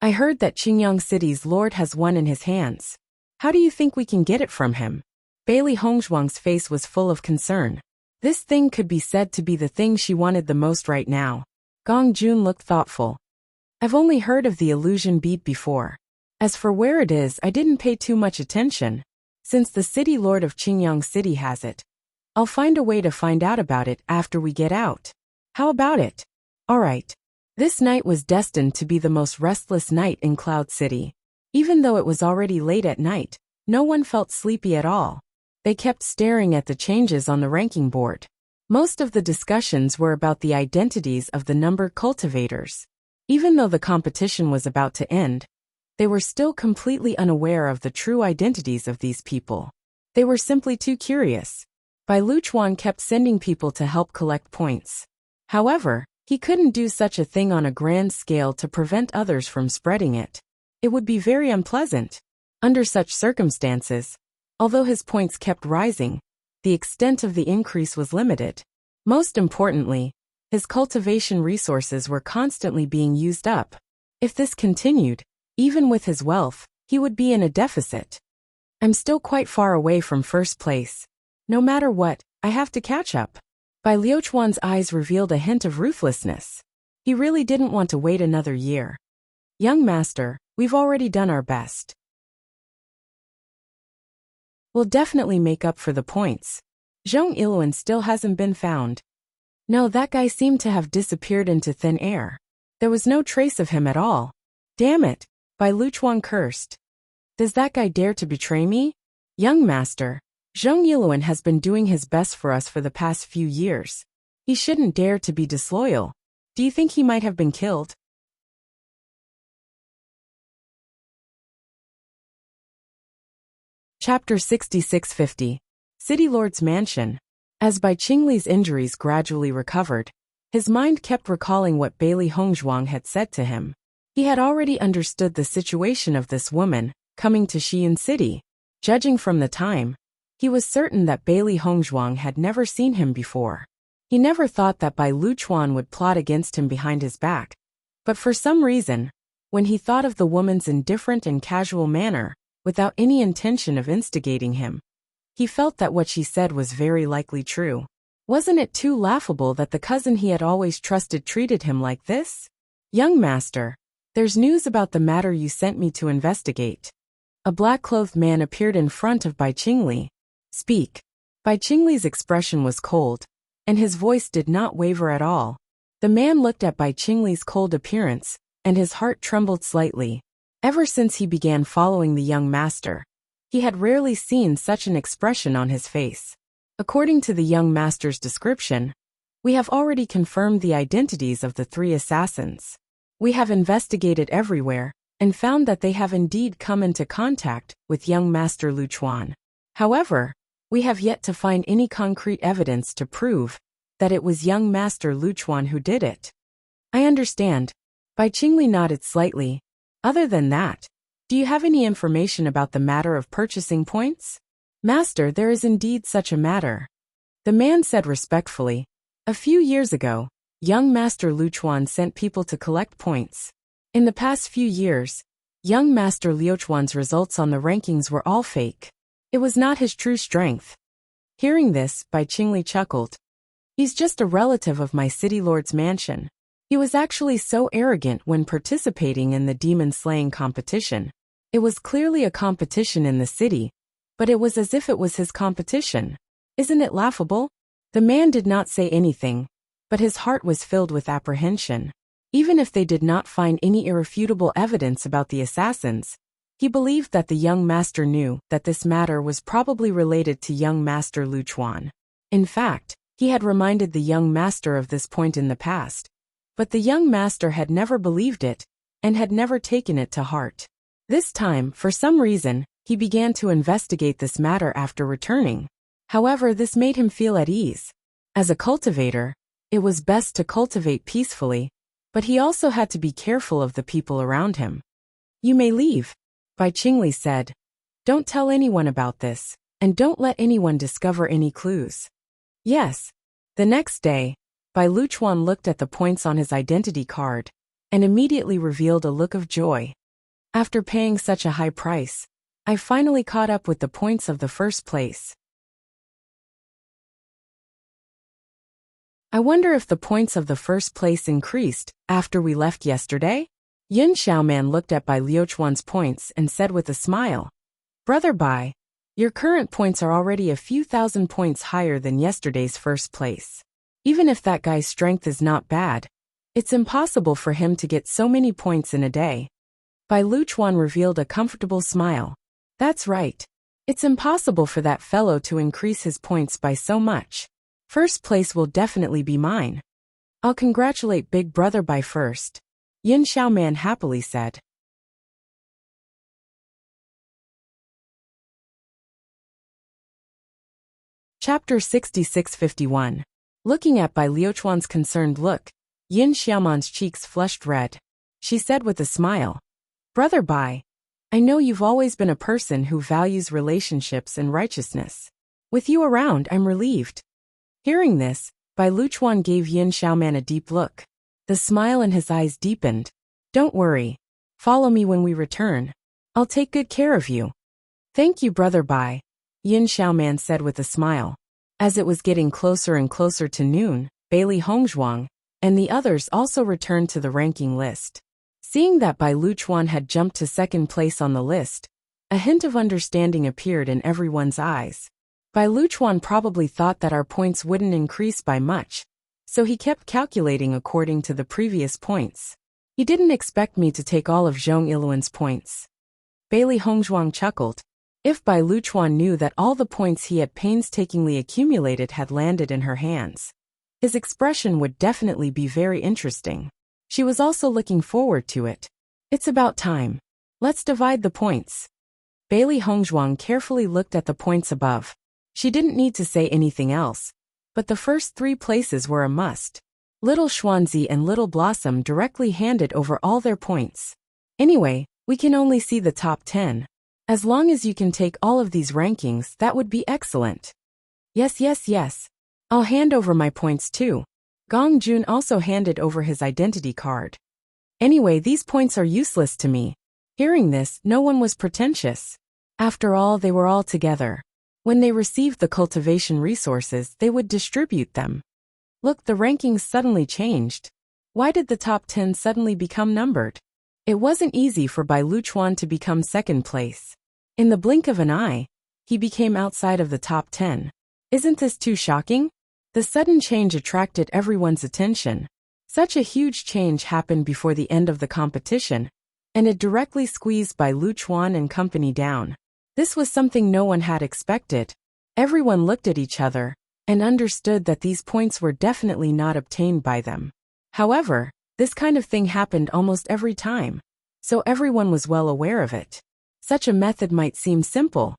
I heard that Qingyang City's lord has one in his hands. How do you think we can get it from him? Bailey Hongzhuang's face was full of concern. This thing could be said to be the thing she wanted the most right now. Gong Jun looked thoughtful. I've only heard of the illusion bead before. As for where it is, I didn't pay too much attention. Since the city lord of Qingyang City has it, I'll find a way to find out about it after we get out. How about it? All right. This night was destined to be the most restless night in Cloud City. Even though it was already late at night, no one felt sleepy at all. They kept staring at the changes on the ranking board. Most of the discussions were about the identities of the numbered cultivators. Even though the competition was about to end, they were still completely unaware of the true identities of these people. They were simply too curious. Bai Luchuan kept sending people to help collect points. However, he couldn't do such a thing on a grand scale to prevent others from spreading it. It would be very unpleasant. Under such circumstances, although his points kept rising, the extent of the increase was limited. Most importantly, his cultivation resources were constantly being used up. If this continued, even with his wealth, he would be in a deficit. I'm still quite far away from first place. No matter what, I have to catch up. Bai Liuchuan's eyes revealed a hint of ruthlessness. He really didn't want to wait another year. Young master, we've already done our best. We'll definitely make up for the points. Zhong Iluan still hasn't been found. No, that guy seemed to have disappeared into thin air. There was no trace of him at all. Damn it, Bai Luchuan cursed. Does that guy dare to betray me? Young master, Zhong Yiluan has been doing his best for us for the past few years. He shouldn't dare to be disloyal. Do you think he might have been killed? Chapter 6650. City Lord's Mansion. As Bai Qingli's injuries gradually recovered, his mind kept recalling what Bailey Hongzhuang had said to him. He had already understood the situation of this woman coming to Xi'an City. Judging from the time, he was certain that Bailey Hongzhuang had never seen him before. He never thought that Bai Luchuan would plot against him behind his back, but for some reason, when he thought of the woman's indifferent and casual manner, without any intention of instigating him, he felt that what she said was very likely true. Wasn't it too laughable that the cousin he had always trusted treated him like this? "Young master, there's news about the matter you sent me to investigate." A black-clothed man appeared in front of Bai Qingli. "Speak." Bai Qingli's expression was cold, and his voice did not waver at all. The man looked at Bai Qingli's cold appearance, and his heart trembled slightly. Ever since he began following the young master, he had rarely seen such an expression on his face. According to the young master's description, we have already confirmed the identities of the 3 assassins. We have investigated everywhere, and found that they have indeed come into contact with young Master Luchuan. However, we have yet to find any concrete evidence to prove that it was young Master Luchuan who did it. "I understand." Bai Qingli nodded slightly. "Other than that, do you have any information about the matter of purchasing points?" "Master, there is indeed such a matter," the man said respectfully. "A few years ago, young Master Luchuan sent people to collect points. In the past few years, young Master Liuchuan's results on the rankings were all fake. It was not his true strength." Hearing this, Bai Qingli chuckled. "He's just a relative of my city lord's mansion. He was actually so arrogant when participating in the demon-slaying competition. It was clearly a competition in the city, but it was as if it was his competition. Isn't it laughable?" The man did not say anything, but his heart was filled with apprehension. Even if they did not find any irrefutable evidence about the assassins, he believed that the young master knew that this matter was probably related to young Master Luchuan. In fact, he had reminded the young master of this point in the past, but the young master had never believed it, and had never taken it to heart. This time, for some reason, he began to investigate this matter after returning. However, this made him feel at ease. As a cultivator, it was best to cultivate peacefully, but he also had to be careful of the people around him. "You may leave," Bai Qingli said. "Don't tell anyone about this, and don't let anyone discover any clues." "Yes." The next day, Bai Luchuan looked at the points on his identity card, and immediately revealed a look of joy. "After paying such a high price, I finally caught up with the points of the first place. I wonder if the points of the first place increased after we left yesterday?" Yin Xiaoman looked at Bai Liuchuan's points and said with a smile, "Brother Bai, your current points are already a few thousand points higher than yesterday's first place. Even if that guy's strength is not bad, it's impossible for him to get so many points in a day." Bai Luchuan revealed a comfortable smile. "That's right. It's impossible for that fellow to increase his points by so much. First place will definitely be mine. I'll congratulate Big Brother Bai first," Yin Xiaoman happily said. Chapter 6651. Looking at Bai Liuchuan's concerned look, Yin Xiaoman's cheeks flushed red. She said with a smile, "Brother Bai, I know you've always been a person who values relationships and righteousness. With you around, I'm relieved." Hearing this, Bai Luchuan gave Yin Xiaoman a deep look. The smile in his eyes deepened. "Don't worry. Follow me when we return. I'll take good care of you." "Thank you, Brother Bai," Yin Xiaoman said with a smile. As it was getting closer and closer to noon, Bailey Hongzhuang and the others also returned to the ranking list. Seeing that Bai Luchuan had jumped to second place on the list, a hint of understanding appeared in everyone's eyes. Bai Luchuan probably thought that our points wouldn't increase by much, so he kept calculating according to the previous points. He didn't expect me to take all of Zhong Iluan's points. Bailey Hongzhuang chuckled. If Bai Luchuan knew that all the points he had painstakingly accumulated had landed in her hands, his expression would definitely be very interesting. She was also looking forward to it. "It's about time. Let's divide the points." Bailey Hongzhuang carefully looked at the points above. She didn't need to say anything else, but the first 3 places were a must. Little Schwanzi and Little Blossom directly handed over all their points. Anyway, we can only see the top 10. As long as you can take all of these rankings, that would be excellent. Yes, yes, yes. I'll hand over my points too. Gong Jun also handed over his identity card. Anyway, these points are useless to me. Hearing this, no one was pretentious. After all, they were all together. When they received the cultivation resources, they would distribute them. Look, the rankings suddenly changed. Why did the top 10 suddenly become numbered? It wasn't easy for Bai Luchuan to become second place. In the blink of an eye, he became outside of the top 10. Isn't this too shocking? The sudden change attracted everyone's attention. Such a huge change happened before the end of the competition, and it directly squeezed Bai Luchuan and company down. This was something no one had expected. Everyone looked at each other and understood that these points were definitely not obtained by them. However, this kind of thing happened almost every time, so everyone was well aware of it. Such a method might seem simple,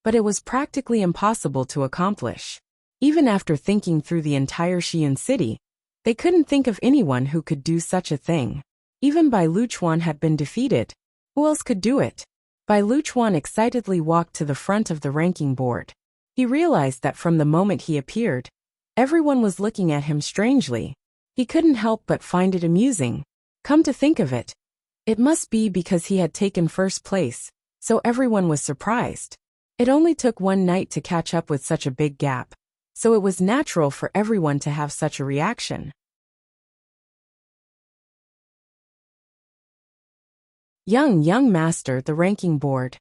but it was practically impossible to accomplish. Even after thinking through the entire Xi'an city, they couldn't think of anyone who could do such a thing. Even Bai Luchuan had been defeated. Who else could do it? Bai Luchuan excitedly walked to the front of the ranking board. He realized that from the moment he appeared, everyone was looking at him strangely. He couldn't help but find it amusing. Come to think of it, it must be because he had taken first place, so everyone was surprised. It only took one night to catch up with such a big gap, so it was natural for everyone to have such a reaction. Young master, the ranking board.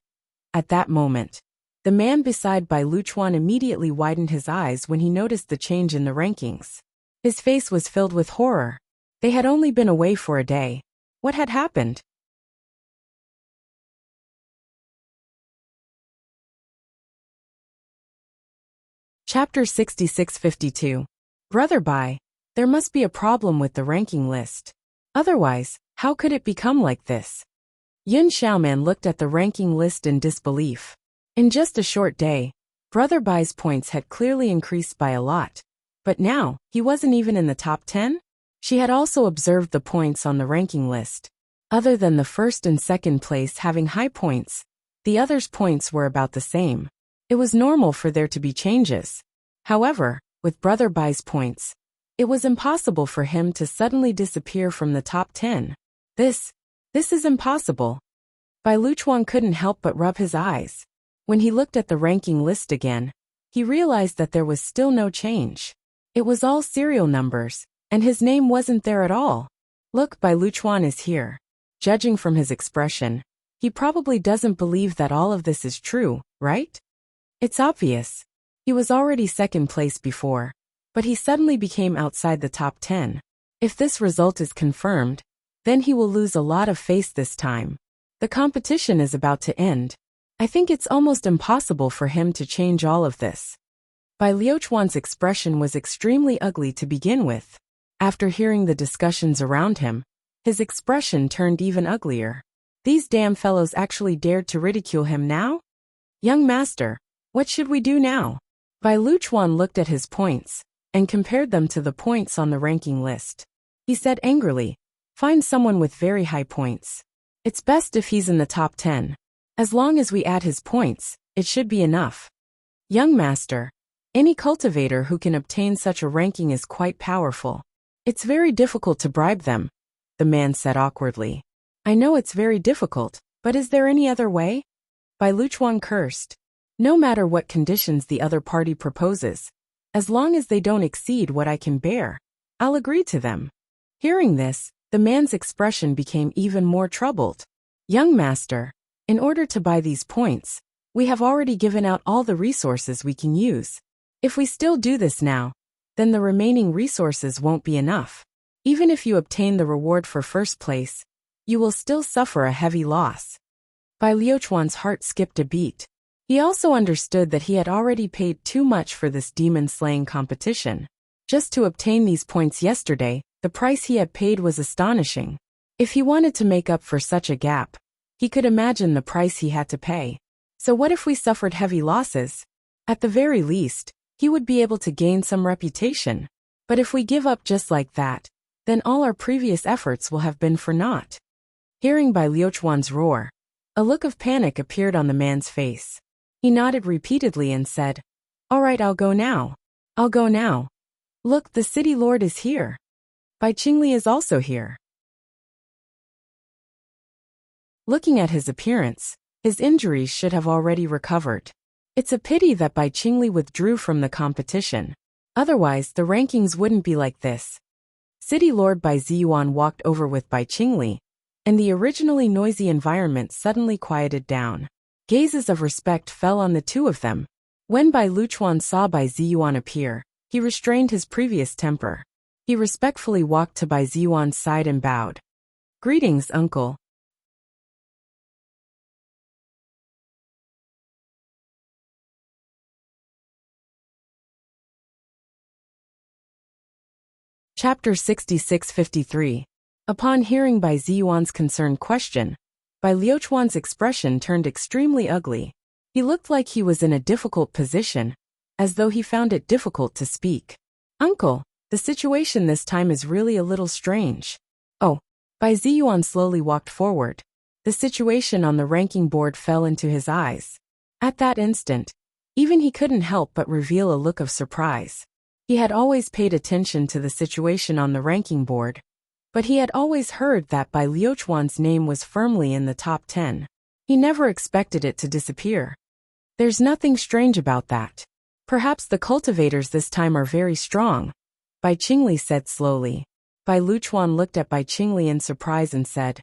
At that moment, the man beside Bai Luchuan immediately widened his eyes when he noticed the change in the rankings. His face was filled with horror. They had only been away for a day. What had happened? Chapter 6652. Brother Bai, there must be a problem with the ranking list. Otherwise, how could it become like this? Yun Xiaoman looked at the ranking list in disbelief. In just a short day, Brother Bai's points had clearly increased by a lot. But now, he wasn't even in the top 10? She had also observed the points on the ranking list. Other than the first and second place having high points, the others' points were about the same. It was normal for there to be changes. However, with Brother Bai's points, it was impossible for him to suddenly disappear from the top 10. This is impossible. Bai Luchuan couldn't help but rub his eyes. When he looked at the ranking list again, he realized that there was still no change. It was all serial numbers, and his name wasn't there at all. Look, Bai Luchuan is here. Judging from his expression, he probably doesn't believe that all of this is true, right? It's obvious. He was already second place before, but he suddenly became outside the top 10. If this result is confirmed, then he will lose a lot of face this time. The competition is about to end. I think it's almost impossible for him to change all of this. Bai Liuchuan's expression was extremely ugly to begin with. After hearing the discussions around him, his expression turned even uglier. These damn fellows actually dared to ridicule him now? Young master, what should we do now? Bai Luchuan looked at his points and compared them to the points on the ranking list. He said angrily, find someone with very high points. It's best if he's in the top 10. As long as we add his points, it should be enough. Young master, any cultivator who can obtain such a ranking is quite powerful. It's very difficult to bribe them, the man said awkwardly. I know it's very difficult, but is there any other way? Bai Luchuan cursed. No matter what conditions the other party proposes, as long as they don't exceed what I can bear, I'll agree to them. Hearing this, the man's expression became even more troubled. Young master, in order to buy these points, we have already given out all the resources we can use. If we still do this now, then the remaining resources won't be enough. Even if you obtain the reward for first place, you will still suffer a heavy loss. Bai Liuchuan's heart skipped a beat. He also understood that he had already paid too much for this demon-slaying competition. Just to obtain these points yesterday, the price he had paid was astonishing. If he wanted to make up for such a gap, he could imagine the price he had to pay. So what if we suffered heavy losses? At the very least, he would be able to gain some reputation. But if we give up just like that, then all our previous efforts will have been for naught. Hearing Bai Liuchuan's roar, a look of panic appeared on the man's face. He nodded repeatedly and said, "All right, I'll go now. I'll go now. Look, the city lord is here. Bai Qingli is also here." Looking at his appearance, his injuries should have already recovered. It's a pity that Bai Qingli withdrew from the competition. Otherwise, the rankings wouldn't be like this. City Lord Bai Ziyuan walked over with Bai Qingli, and the originally noisy environment suddenly quieted down. Gazes of respect fell on the two of them. When Bai Liuchuan saw Bai Ziyuan appear, he restrained his previous temper. He respectfully walked to Bai Ziyuan's side and bowed. "Greetings, uncle." Chapter 66-53. Upon hearing Bai Ziyuan's concerned question, Bai Liuchuan's expression turned extremely ugly. He looked like he was in a difficult position, as though he found it difficult to speak. "Uncle, the situation this time is really a little strange." "Oh." Bai Ziyuan slowly walked forward. The situation on the ranking board fell into his eyes. At that instant, even he couldn't help but reveal a look of surprise. He had always paid attention to the situation on the ranking board, but he had always heard that Bai Liuchuan's name was firmly in the top 10. He never expected it to disappear. "There's nothing strange about that. Perhaps the cultivators this time are very strong," Bai Qingli said slowly. Bai Liuchuan looked at Bai Qingli in surprise and said,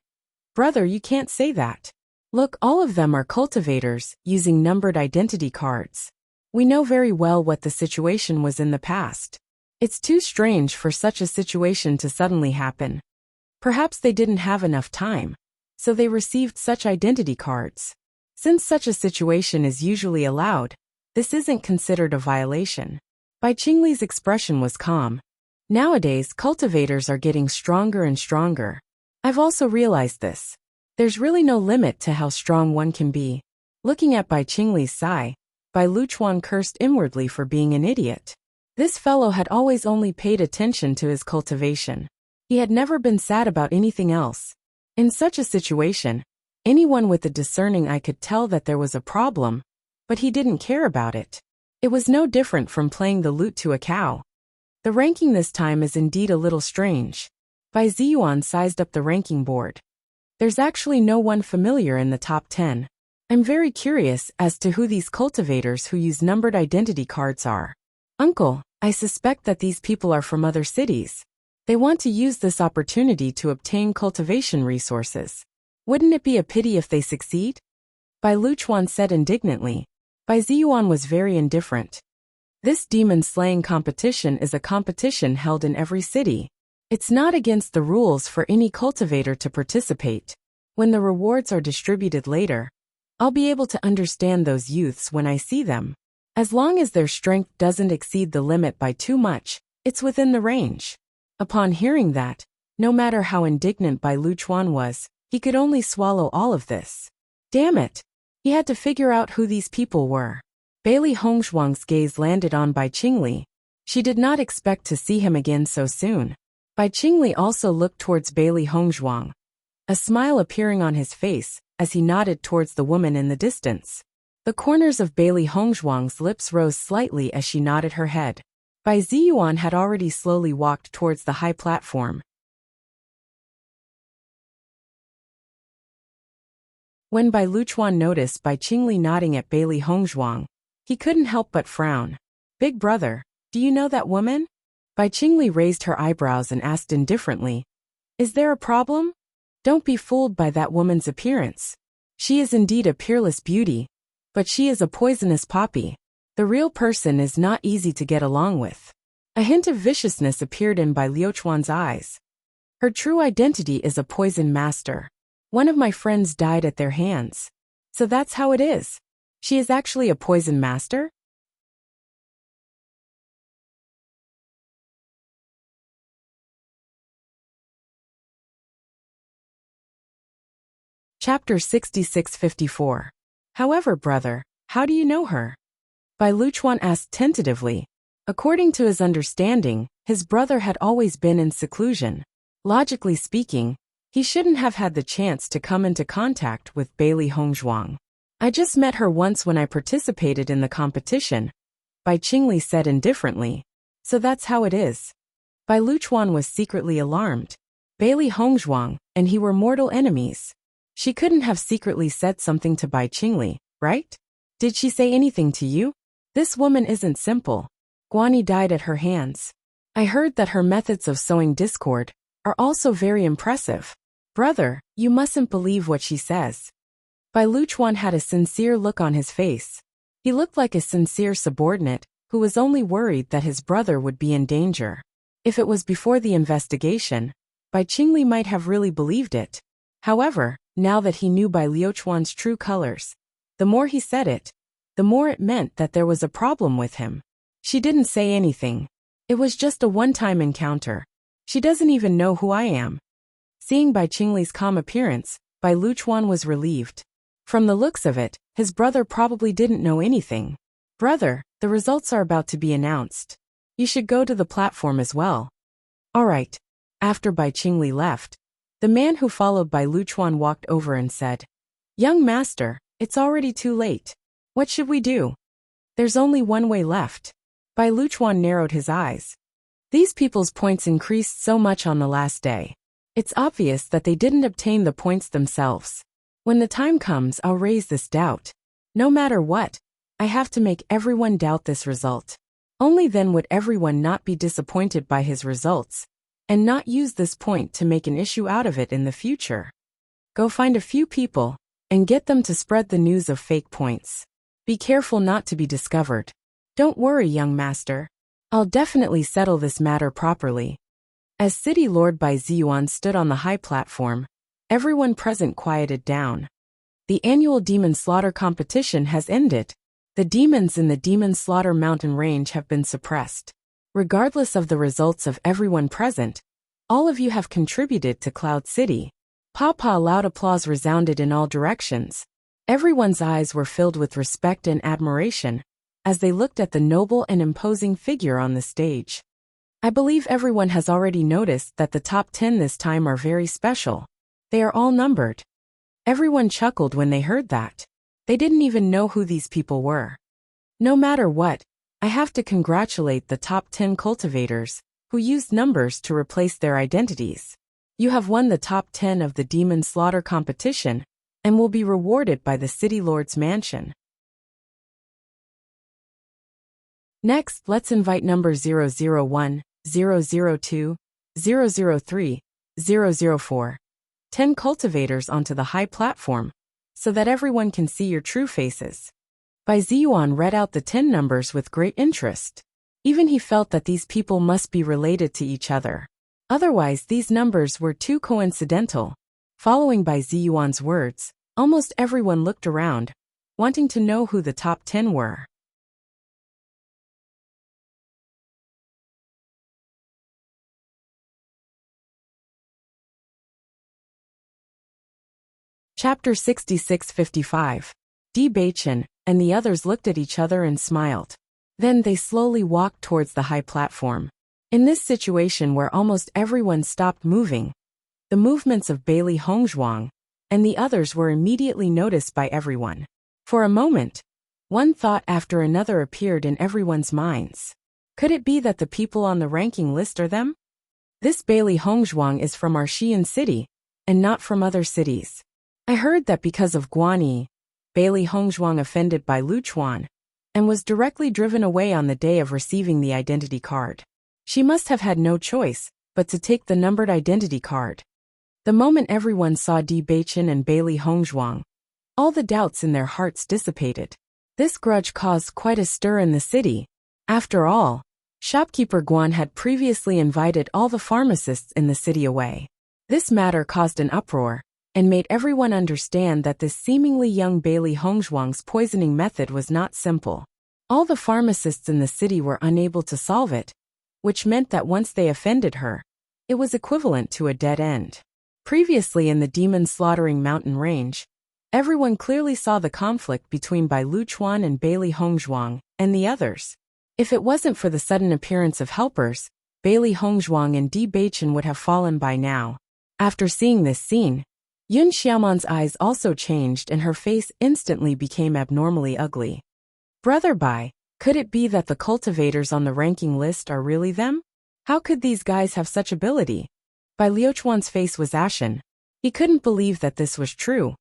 "Brother, you can't say that. Look, all of them are cultivators, using numbered identity cards. We know very well what the situation was in the past. It's too strange for such a situation to suddenly happen. Perhaps they didn't have enough time, so they received such identity cards. Since such a situation is usually allowed, this isn't considered a violation." Bai Qingli's expression was calm. "Nowadays, cultivators are getting stronger and stronger. I've also realized this. There's really no limit to how strong one can be." Looking at Bai Qingli's sigh, Bai Liuchuan cursed inwardly for being an idiot. This fellow had always only paid attention to his cultivation. He had never been sad about anything else. In such a situation, anyone with a discerning eye could tell that there was a problem, but he didn't care about it. It was no different from playing the lute to a cow. The ranking this time is indeed a little strange. Bai Ziyuan sized up the ranking board. "There's actually no one familiar in the top 10. I'm very curious as to who these cultivators who use numbered identity cards are. Uncle, I suspect that these people are from other cities. They want to use this opportunity to obtain cultivation resources. Wouldn't it be a pity if they succeed?" Bai Liuchuan said indignantly. Bai Ziyuan was very indifferent. This demon-slaying competition is a competition held in every city. It's not against the rules for any cultivator to participate. When the rewards are distributed later, I'll be able to understand those youths when I see them. As long as their strength doesn't exceed the limit by too much, it's within the range. Upon hearing that, no matter how indignant Bai Liuchuan was, he could only swallow all of this. Damn it! He had to figure out who these people were. Bailey Hongshuang's gaze landed on Bai Qingli. She did not expect to see him again so soon. Bai Qingli also looked towards Bailey Hongshuang, a smile appearing on his face as he nodded towards the woman in the distance. The corners of Bailey Hongshuang's lips rose slightly as she nodded her head. Bai Ziyuan had already slowly walked towards the high platform. When Bai Liuchuan noticed Bai Qingli nodding at Bailey Hongshuang, he couldn't help but frown. "Big brother, do you know that woman?" Bai Qingli raised her eyebrows and asked indifferently, "Is there a problem?" "Don't be fooled by that woman's appearance. She is indeed a peerless beauty, but she is a poisonous poppy. The real person is not easy to get along with." A hint of viciousness appeared in Bai Liuchuan's eyes. "Her true identity is a poison master. One of my friends died at their hands. So that's how it is. She is actually a poison master?" Chapter 66-54. "However, brother, how do you know her?" Bai Liuchuan asked tentatively. According to his understanding, His brother had always been in seclusion. Logically speaking, he shouldn't have had the chance to come into contact with Bailey Hongzhuang. I just met her once when I participated in the competition, Bai Qingli said indifferently. So that's how it is. Bai Luchuan was secretly alarmed. Bailey Hongzhuang and he were mortal enemies. She couldn't have secretly said something to Bai Qingli, right? Did she say anything to you? This woman isn't simple. Guani died at her hands. I heard that her methods of sowing discord are also very impressive. Brother, you mustn't believe what she says. Bai Luchuan had a sincere look on his face. He looked like a sincere subordinate who was only worried that his brother would be in danger. If it was before the investigation, Bai Qingli might have really believed it. However, now that he knew Bai Liuchuan's true colors, the more he said it, the more it meant that there was a problem with him. She didn't say anything. It was just a one-time encounter. She doesn't even know who I am. Seeing Bai Qingli's calm appearance, Bai Luchuan was relieved. From the looks of it, his brother probably didn't know anything. Brother, the results are about to be announced. You should go to the platform as well. All right. After Bai Qingli left, the man who followed Bai Luchuan walked over and said, Young master, it's already too late. What should we do? There's only one way left. Bai Luchuan narrowed his eyes. These people's points increased so much on the last day. It's obvious that they didn't obtain the points themselves. When the time comes, I'll raise this doubt. No matter what, I have to make everyone doubt this result. Only then would everyone not be disappointed by his results, and not use this point to make an issue out of it in the future. Go find a few people, and get them to spread the news of fake points. Be careful not to be discovered. Don't worry, young master. I'll definitely settle this matter properly. As City Lord Bai Ziyuan stood on the high platform, everyone present quieted down. The annual demon slaughter competition has ended. The demons in the Demon Slaughter mountain range have been suppressed. Regardless of the results of everyone present, all of you have contributed to Cloud City. Papa, loud applause resounded in all directions. Everyone's eyes were filled with respect and admiration as they looked at the noble and imposing figure on the stage. I believe everyone has already noticed that the top 10 this time are very special. They are all numbered. Everyone chuckled when they heard that. They didn't even know who these people were. No matter what, I have to congratulate the top 10 cultivators who used numbers to replace their identities. You have won the top 10 of the Demon Slaughter competition and will be rewarded by the City Lord's mansion. Next, let's invite number 001, 002, 003, 004, 10 cultivators onto the high platform, so that everyone can see your true faces. Bai Ziyuan read out the 10 numbers with great interest. Even he felt that these people must be related to each other. Otherwise, these numbers were too coincidental. Following Bai Ziyuan's words, almost everyone looked around, wanting to know who the top 10 were. Chapter 66-55. Di Baichen and the others looked at each other and smiled. Then they slowly walked towards the high platform. In this situation where almost everyone stopped moving, the movements of Bailey Hongzhuang and the others were immediately noticed by everyone. For a moment, one thought after another appeared in everyone's minds. Could it be that the people on the ranking list are them? This Bailey Hongzhuang is from our Xi'an city, and not from other cities. I heard that because of Guani, Bailey Hongzhuang offended Bai Luchuan, and was directly driven away on the day of receiving the identity card. She must have had no choice but to take the numbered identity card. The moment everyone saw Di Baichen and Bailey Hongzhuang, all the doubts in their hearts dissipated. This grudge caused quite a stir in the city. After all, shopkeeper Guan had previously invited all the pharmacists in the city away. This matter caused an uproar and made everyone understand that this seemingly young Bailey Hongzhuang's poisoning method was not simple. All the pharmacists in the city were unable to solve it, which meant that once they offended her, it was equivalent to a dead end. Previously in the demon slaughtering mountain range, everyone clearly saw the conflict between Bai Luchuan and Bailey Hongzhuang and the others. If it wasn't for the sudden appearance of helpers, Bailey Hongzhuang and Di Beichen would have fallen by now. After seeing this scene, Yun Xiaoman's eyes also changed and her face instantly became abnormally ugly. Brother Bai, could it be that the cultivators on the ranking list are really them? How could these guys have such ability? Bai Liuchuan's face was ashen. He couldn't believe that this was true.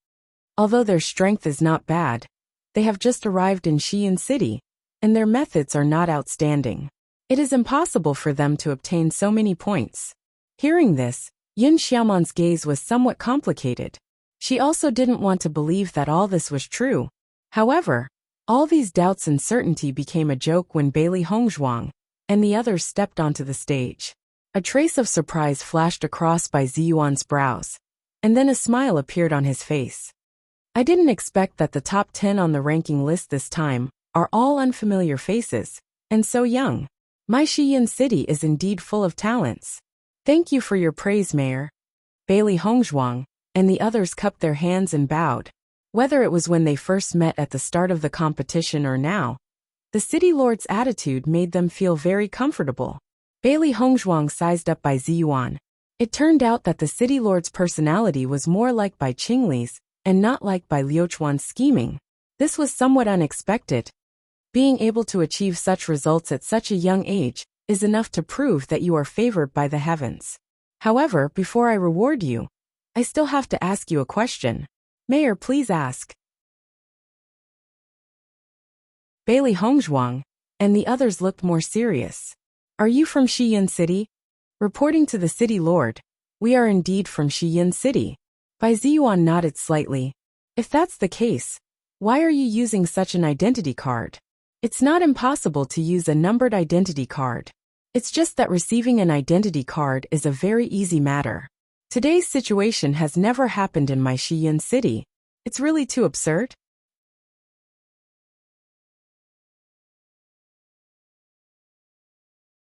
Although their strength is not bad, they have just arrived in Xi'an City, and their methods are not outstanding. It is impossible for them to obtain so many points. Hearing this, Yun Xiaoman's gaze was somewhat complicated. She also didn't want to believe that all this was true. However, all these doubts and certainty became a joke when Bailey Hongzhuang and the others stepped onto the stage. A trace of surprise flashed across Bai Ziyuan's brows, and then a smile appeared on his face. I didn't expect that the top 10 on the ranking list this time are all unfamiliar faces, and so young. My Xi'an City is indeed full of talents. Thank you for your praise, Mayor. Bailey Hongzhuang and the others cupped their hands and bowed. Whether it was when they first met at the start of the competition or now, the city lord's attitude made them feel very comfortable. Bailey Hongzhuang sized up Bai Ziyuan. It turned out that the city lord's personality was more like Bai Qingli's and not like Bai Liuchuan's scheming. This was somewhat unexpected. Being able to achieve such results at such a young age is enough to prove that you are favored by the heavens. However, before I reward you, I still have to ask you a question. Mayor, please ask. Bailey Hongzhuang and the others looked more serious. Are you from Xi'an City? Reporting to the city lord, we are indeed from Xi'an City. Bai Ziyuan nodded slightly. If that's the case, why are you using such an identity card? It's not impossible to use a numbered identity card. It's just that receiving an identity card is a very easy matter. Today's situation has never happened in my Xi'an City. It's really too absurd.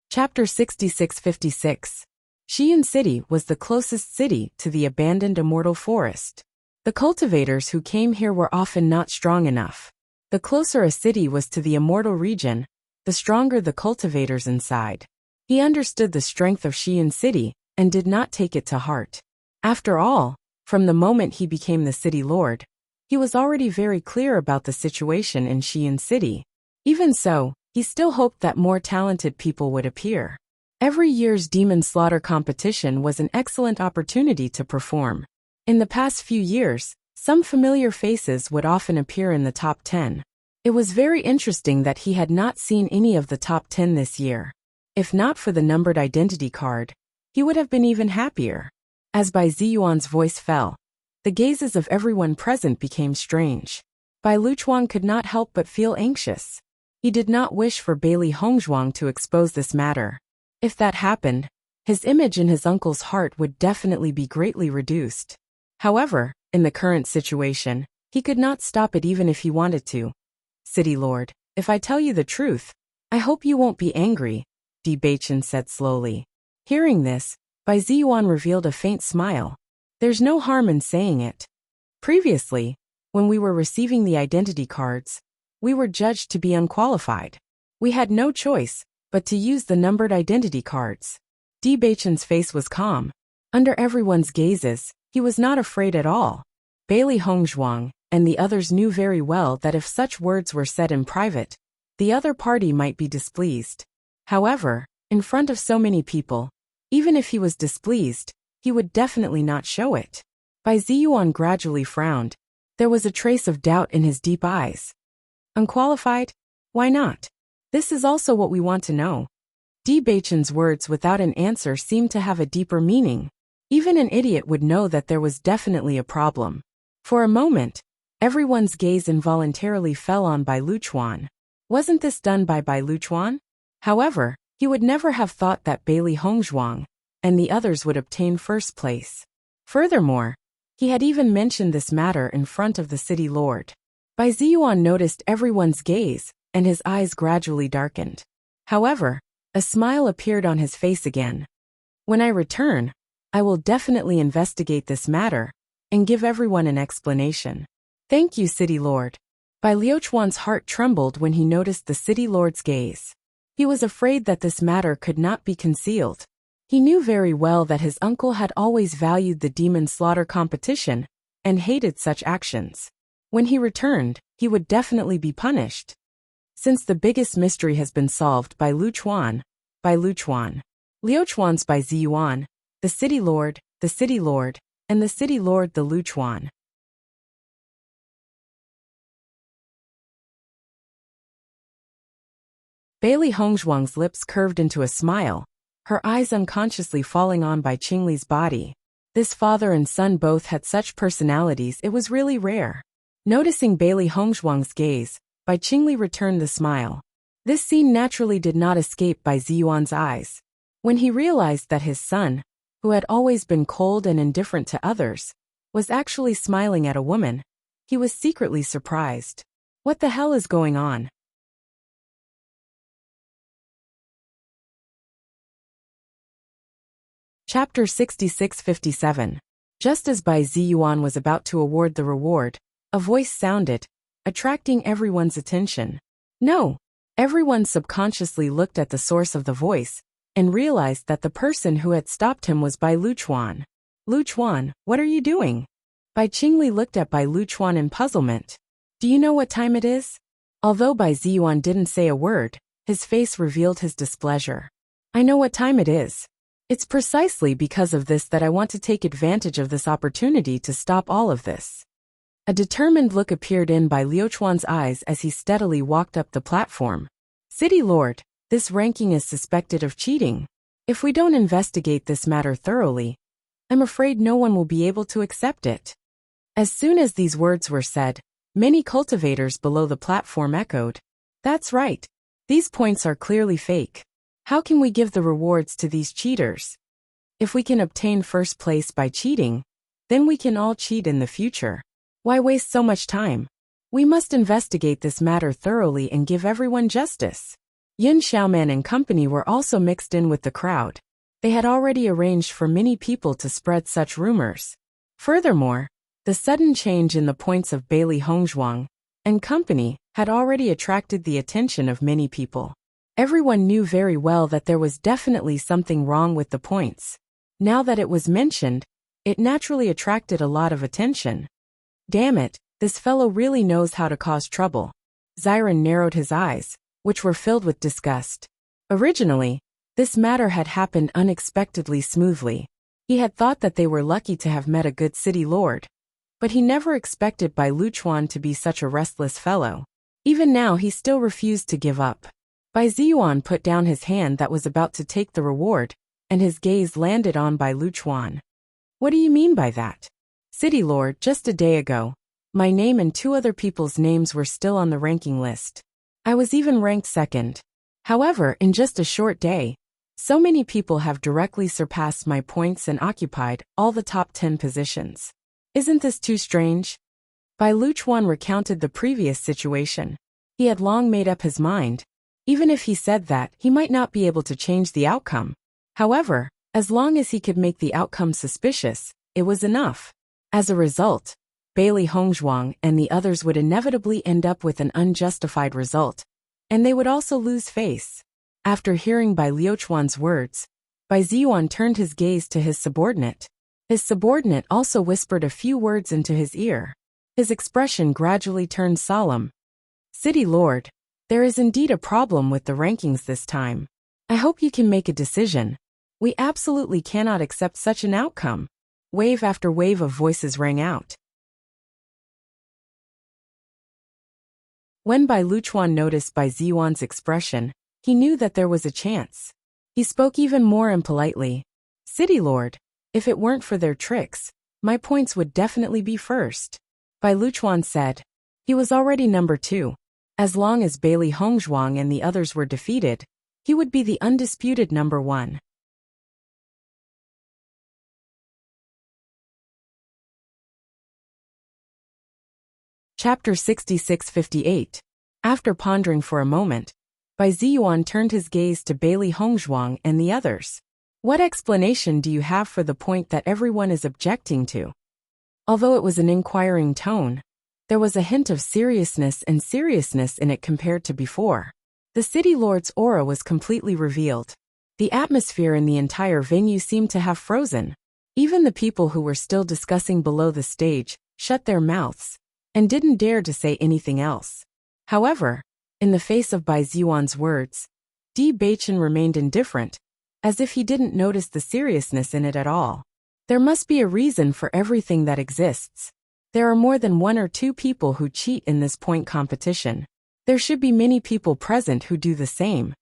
Chapter 6656. Xi'an City was the closest city to the abandoned immortal forest. The cultivators who came here were often not strong enough. The closer a city was to the immortal region, the stronger the cultivators inside. He understood the strength of Xi'an City and did not take it to heart. After all, from the moment he became the city lord, he was already very clear about the situation in Xi'an City. Even so, he still hoped that more talented people would appear. Every year's demon slaughter competition was an excellent opportunity to perform. In the past few years, some familiar faces would often appear in the top 10. It was very interesting that he had not seen any of the top 10 this year. If not for the numbered identity card, he would have been even happier. As Bai Ziyuan's voice fell, the gazes of everyone present became strange. Bai Liuchuan could not help but feel anxious. He did not wish for Bailey Hongzhuang to expose this matter. If that happened, his image in his uncle's heart would definitely be greatly reduced. However, in the current situation, he could not stop it even if he wanted to. City Lord, if I tell you the truth, I hope you won't be angry, Di Beichen said slowly. Hearing this, Bai Ziyuan revealed a faint smile. There's no harm in saying it. Previously, when we were receiving the identity cards, we were judged to be unqualified. We had no choice but to use the numbered identity cards. Di Beichen's face was calm. Under everyone's gazes, he was not afraid at all. Bailey Hongzhuang and the others knew very well that if such words were said in private, the other party might be displeased. However, in front of so many people, even if he was displeased, he would definitely not show it. Bai Ziyuan gradually frowned. There was a trace of doubt in his deep eyes. Unqualified? Why not? This is also what we want to know. Di Beichen's words without an answer seemed to have a deeper meaning. Even an idiot would know that there was definitely a problem. For a moment, everyone's gaze involuntarily fell on Bai Liuchuan. Wasn't this done by Bai Liuchuan? However, he would never have thought that Bailey Hongzhuang and the others would obtain first place. Furthermore, he had even mentioned this matter in front of the city lord. Bai Ziyuan noticed everyone's gaze, and his eyes gradually darkened. However, a smile appeared on his face again. When I return, I will definitely investigate this matter and give everyone an explanation. Thank you, City Lord. Bai Liuchuan's heart trembled when he noticed the City Lord's gaze. He was afraid that this matter could not be concealed. He knew very well that his uncle had always valued the demon slaughter competition and hated such actions. When he returned, he would definitely be punished. Since the biggest mystery has been solved by Liu Chuan, Liu Chuan's by Ziyuan, the City Lord, and the City Lord the Liu Chuan. Bailey Hongzhuang's lips curved into a smile, her eyes unconsciously falling on Bai Qingli's body. This father and son both had such personalities it was really rare. Noticing Bailey Hongzhuang's gaze, Bai Qingli returned the smile. This scene naturally did not escape Bai Ziyuan's eyes. When he realized that his son, who had always been cold and indifferent to others, was actually smiling at a woman, he was secretly surprised. What the hell is going on? Chapter 66-57. Just as Bai Ziyuan was about to award the reward, a voice sounded, attracting everyone's attention. No! Everyone subconsciously looked at the source of the voice and realized that the person who had stopped him was Bai Liu Chuan. Liu Chuan, what are you doing? Bai Qingli looked at Bai Liu Chuan in puzzlement. Do you know what time it is? Although Bai Ziyuan didn't say a word, his face revealed his displeasure. I know what time it is. It's precisely because of this that I want to take advantage of this opportunity to stop all of this. A determined look appeared in Bai Liu Chuan's eyes as he steadily walked up the platform. City Lord, this ranking is suspected of cheating. If we don't investigate this matter thoroughly, I'm afraid no one will be able to accept it. As soon as these words were said, many cultivators below the platform echoed. That's right. These points are clearly fake. How can we give the rewards to these cheaters? If we can obtain first place by cheating, then we can all cheat in the future. Why waste so much time? We must investigate this matter thoroughly and give everyone justice. Yun Xiaoman and company were also mixed in with the crowd. They had already arranged for many people to spread such rumors. Furthermore, the sudden change in the points of Bailey Hongzhuang and company had already attracted the attention of many people. Everyone knew very well that there was definitely something wrong with the points. Now that it was mentioned, it naturally attracted a lot of attention. Damn it, this fellow really knows how to cause trouble. Xiren narrowed his eyes, which were filled with disgust. Originally, this matter had happened unexpectedly smoothly. He had thought that they were lucky to have met a good city lord. But he never expected Bai Liu Chuan to be such a restless fellow. Even now he still refused to give up. Bai Ziyuan put down his hand that was about to take the reward, and his gaze landed on Bai Liu Chuan. What do you mean by that? City Lord, just a day ago, my name and 2 other people's names were still on the ranking list. I was even ranked second. However, in just a short day, so many people have directly surpassed my points and occupied all the top 10 positions. Isn't this too strange? Bai Liu Chuan recounted the previous situation. He had long made up his mind. Even if he said that, he might not be able to change the outcome. However, as long as he could make the outcome suspicious, it was enough. As a result, Bailey Hongzhuang and the others would inevitably end up with an unjustified result, and they would also lose face. After hearing Bai Liu Chuan's words, Bai Ziyuan turned his gaze to his subordinate. His subordinate also whispered a few words into his ear. His expression gradually turned solemn. City Lord, there is indeed a problem with the rankings this time. I hope you can make a decision. We absolutely cannot accept such an outcome. Wave after wave of voices rang out. When Bai Liu Chuan noticed Bai Ziyuan's expression, he knew that there was a chance. He spoke even more impolitely. City Lord, if it weren't for their tricks, my points would definitely be first. Bai Liu Chuan said. He was already number 2. As long as Bailey Hongzhuang and the others were defeated, he would be the undisputed number 1. Chapter 66-58. After pondering for a moment, Bai Ziyuan turned his gaze to Bailey Hongzhuang and the others. What explanation do you have for the point that everyone is objecting to? Although it was an inquiring tone, there was a hint of seriousness in it compared to before. The city lord's aura was completely revealed. The atmosphere in the entire venue seemed to have frozen. Even the people who were still discussing below the stage shut their mouths and didn't dare to say anything else. However, in the face of Bai Ziyuan's words, Di Beichen remained indifferent, as if he didn't notice the seriousness in it at all. There must be a reason for everything that exists. There are more than 1 or 2 people who cheat in this point competition. There should be many people present who do the same.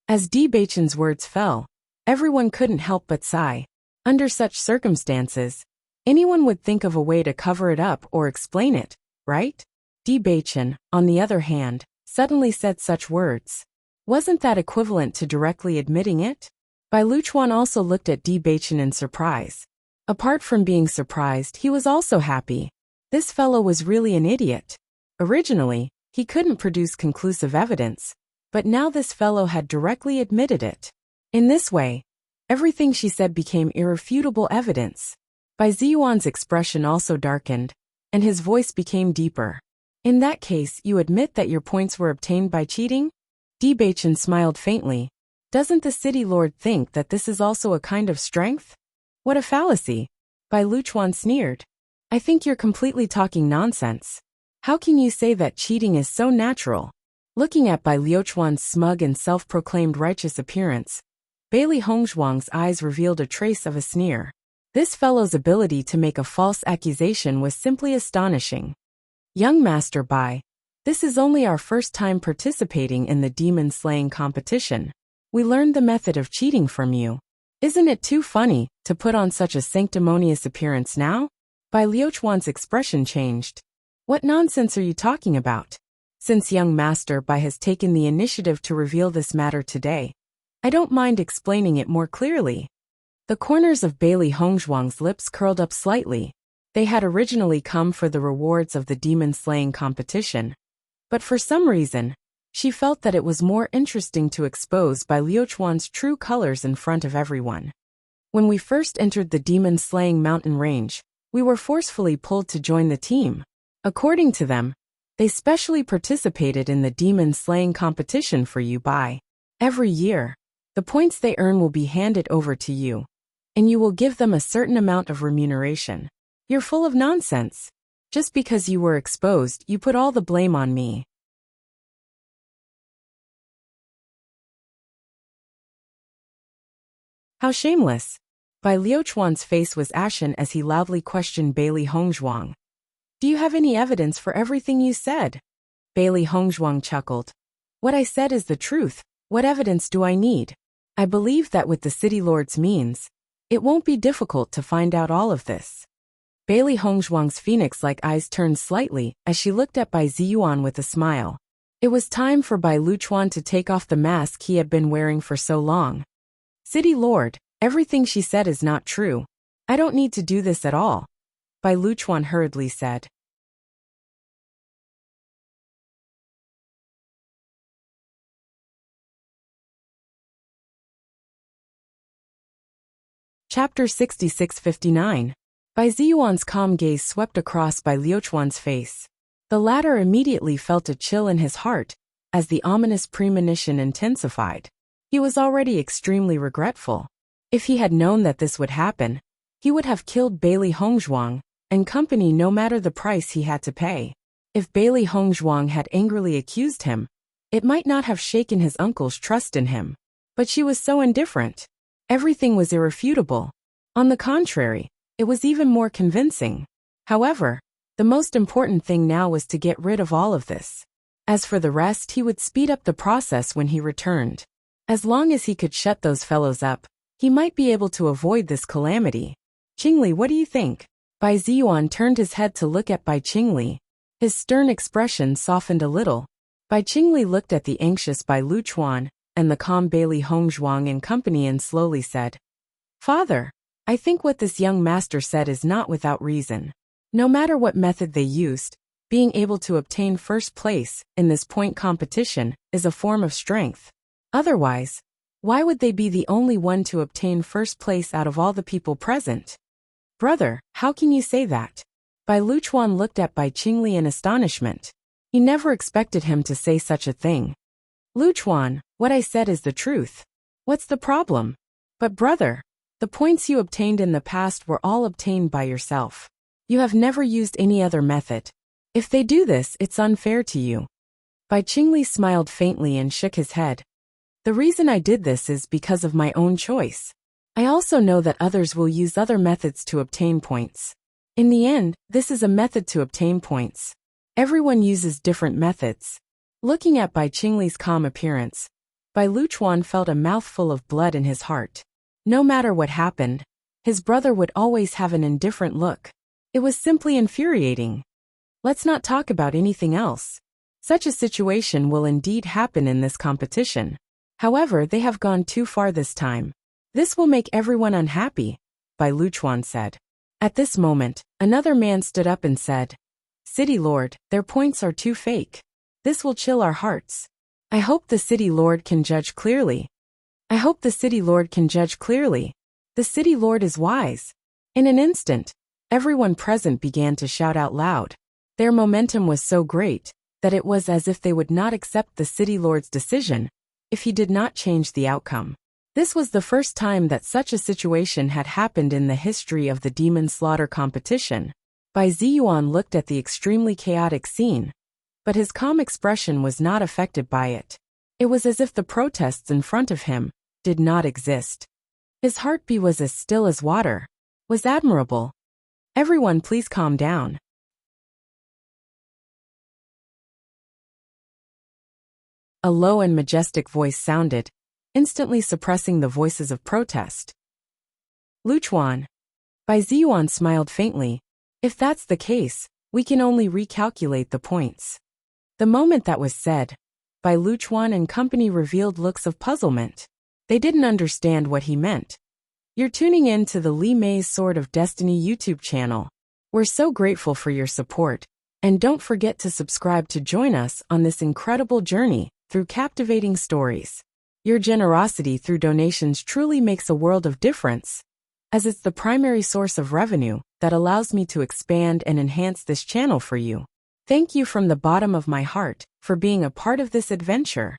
As Di Beichen's words fell, everyone couldn't help but sigh. Under such circumstances, anyone would think of a way to cover it up or explain it, right? Di Beichen, on the other hand, suddenly said such words. Wasn't that equivalent to directly admitting it? Bai Luchuan also looked at Di Beichen in surprise. Apart from being surprised, he was also happy. This fellow was really an idiot. Originally, he couldn't produce conclusive evidence, but now this fellow had directly admitted it. In this way, everything she said became irrefutable evidence. Bai Ziyuan's expression also darkened, and his voice became deeper. In that case, you admit that your points were obtained by cheating? Di Beichen smiled faintly. Doesn't the city lord think that this is also a kind of strength? What a fallacy! Bai Luchuan sneered. I think you're completely talking nonsense. How can you say that cheating is so natural? Looking at Bai Luchuan's smug and self-proclaimed righteous appearance, Bailey Hongzhuang's eyes revealed a trace of a sneer. This fellow's ability to make a false accusation was simply astonishing. Young Master Bai, this is only our first time participating in the demon-slaying competition. We learned the method of cheating from you. Isn't it too funny to put on such a sanctimonious appearance now? Bai Luchuan's expression changed. What nonsense are you talking about? Since young Master Bai has taken the initiative to reveal this matter today, I don't mind explaining it more clearly. The corners of Bailey Hongzhuang's lips curled up slightly. They had originally come for the rewards of the demon-slaying competition, but for some reason, she felt that it was more interesting to expose Bai Luchuan's true colors in front of everyone. When we first entered the demon-slaying mountain range, we were forcefully pulled to join the team. According to them, they specially participated in the demon-slaying competition for you, Bai. Every year, the points they earn will be handed over to you, and you will give them a certain amount of remuneration. You're full of nonsense. Just because you were exposed, you put all the blame on me. How shameless! Bai Luchuan's face was ashen as he loudly questioned Bailey Hongzhuang. Do you have any evidence for everything you said? Bailey Hongzhuang chuckled. What I said is the truth. What evidence do I need? I believe that with the city lord's means, it won't be difficult to find out all of this. Bailey Hongzhuang's phoenix-like eyes turned slightly as she looked at Bai Ziyuan with a smile. It was time for Bai Luchuan to take off the mask he had been wearing for so long. City Lord, everything she said is not true. I don't need to do this at all, Bai Luchuan hurriedly said. Chapter 66-59. Bai Ziyuan's calm gaze swept across Bai Luchuan's face. The latter immediately felt a chill in his heart as the ominous premonition intensified. He was already extremely regretful. If he had known that this would happen, he would have killed Bailey Hongzhuang and company no matter the price he had to pay. If Bailey Hongzhuang had angrily accused him, it might not have shaken his uncle's trust in him. But she was so indifferent. Everything was irrefutable. On the contrary, it was even more convincing. However, the most important thing now was to get rid of all of this. As for the rest, he would speed up the process when he returned. As long as he could shut those fellows up, he might be able to avoid this calamity. Qingli, what do you think? Bai Ziyuan turned his head to look at Bai Qingli. His stern expression softened a little. Bai Qingli looked at the anxious Bai Luchuan and the calm Bailey Hongzhuang and company and slowly said, Father, I think what this young master said is not without reason. No matter what method they used, being able to obtain first place in this point competition is a form of strength. Otherwise, why would they be the only one to obtain first place out of all the people present? Brother, how can you say that? Bai Luchuan looked at Bai Qingli in astonishment. He never expected him to say such a thing. Lu Chuan, what I said is the truth. What's the problem? But brother, the points you obtained in the past were all obtained by yourself. You have never used any other method. If they do this, it's unfair to you. Bai Qingli smiled faintly and shook his head. The reason I did this is because of my own choice. I also know that others will use other methods to obtain points. In the end, this is a method to obtain points. Everyone uses different methods. Looking at Bai Qingli's calm appearance, Bai Luchuan felt a mouthful of blood in his heart. No matter what happened, his brother would always have an indifferent look. It was simply infuriating. Let's not talk about anything else. Such a situation will indeed happen in this competition. However, they have gone too far this time. This will make everyone unhappy, Bai Luchuan said. At this moment, another man stood up and said, City Lord, their points are too fake. This will chill our hearts. I hope the City Lord can judge clearly. I hope the City Lord can judge clearly. The City Lord is wise. In an instant, everyone present began to shout out loud. Their momentum was so great that it was as if they would not accept the City Lord's decision if he did not change the outcome. This was the first time that such a situation had happened in the history of the demon slaughter competition. Bai Ziyuan looked at the extremely chaotic scene, but his calm expression was not affected by it. It was as if the protests in front of him did not exist. His heartbeat was as still as water. Was admirable. Everyone please calm down. A low and majestic voice sounded, instantly suppressing the voices of protest. Luchuan. Bai Ziyuan smiled faintly. If that's the case, we can only recalculate the points. The moment that was said, Bai Luchuan and company revealed looks of puzzlement. They didn't understand what he meant. You're tuning in to the Li Mei's Sword of Destiny YouTube channel. We're so grateful for your support, and don't forget to subscribe to join us on this incredible journey through captivating stories. Your generosity through donations truly makes a world of difference, as it's the primary source of revenue that allows me to expand and enhance this channel for you. Thank you from the bottom of my heart for being a part of this adventure.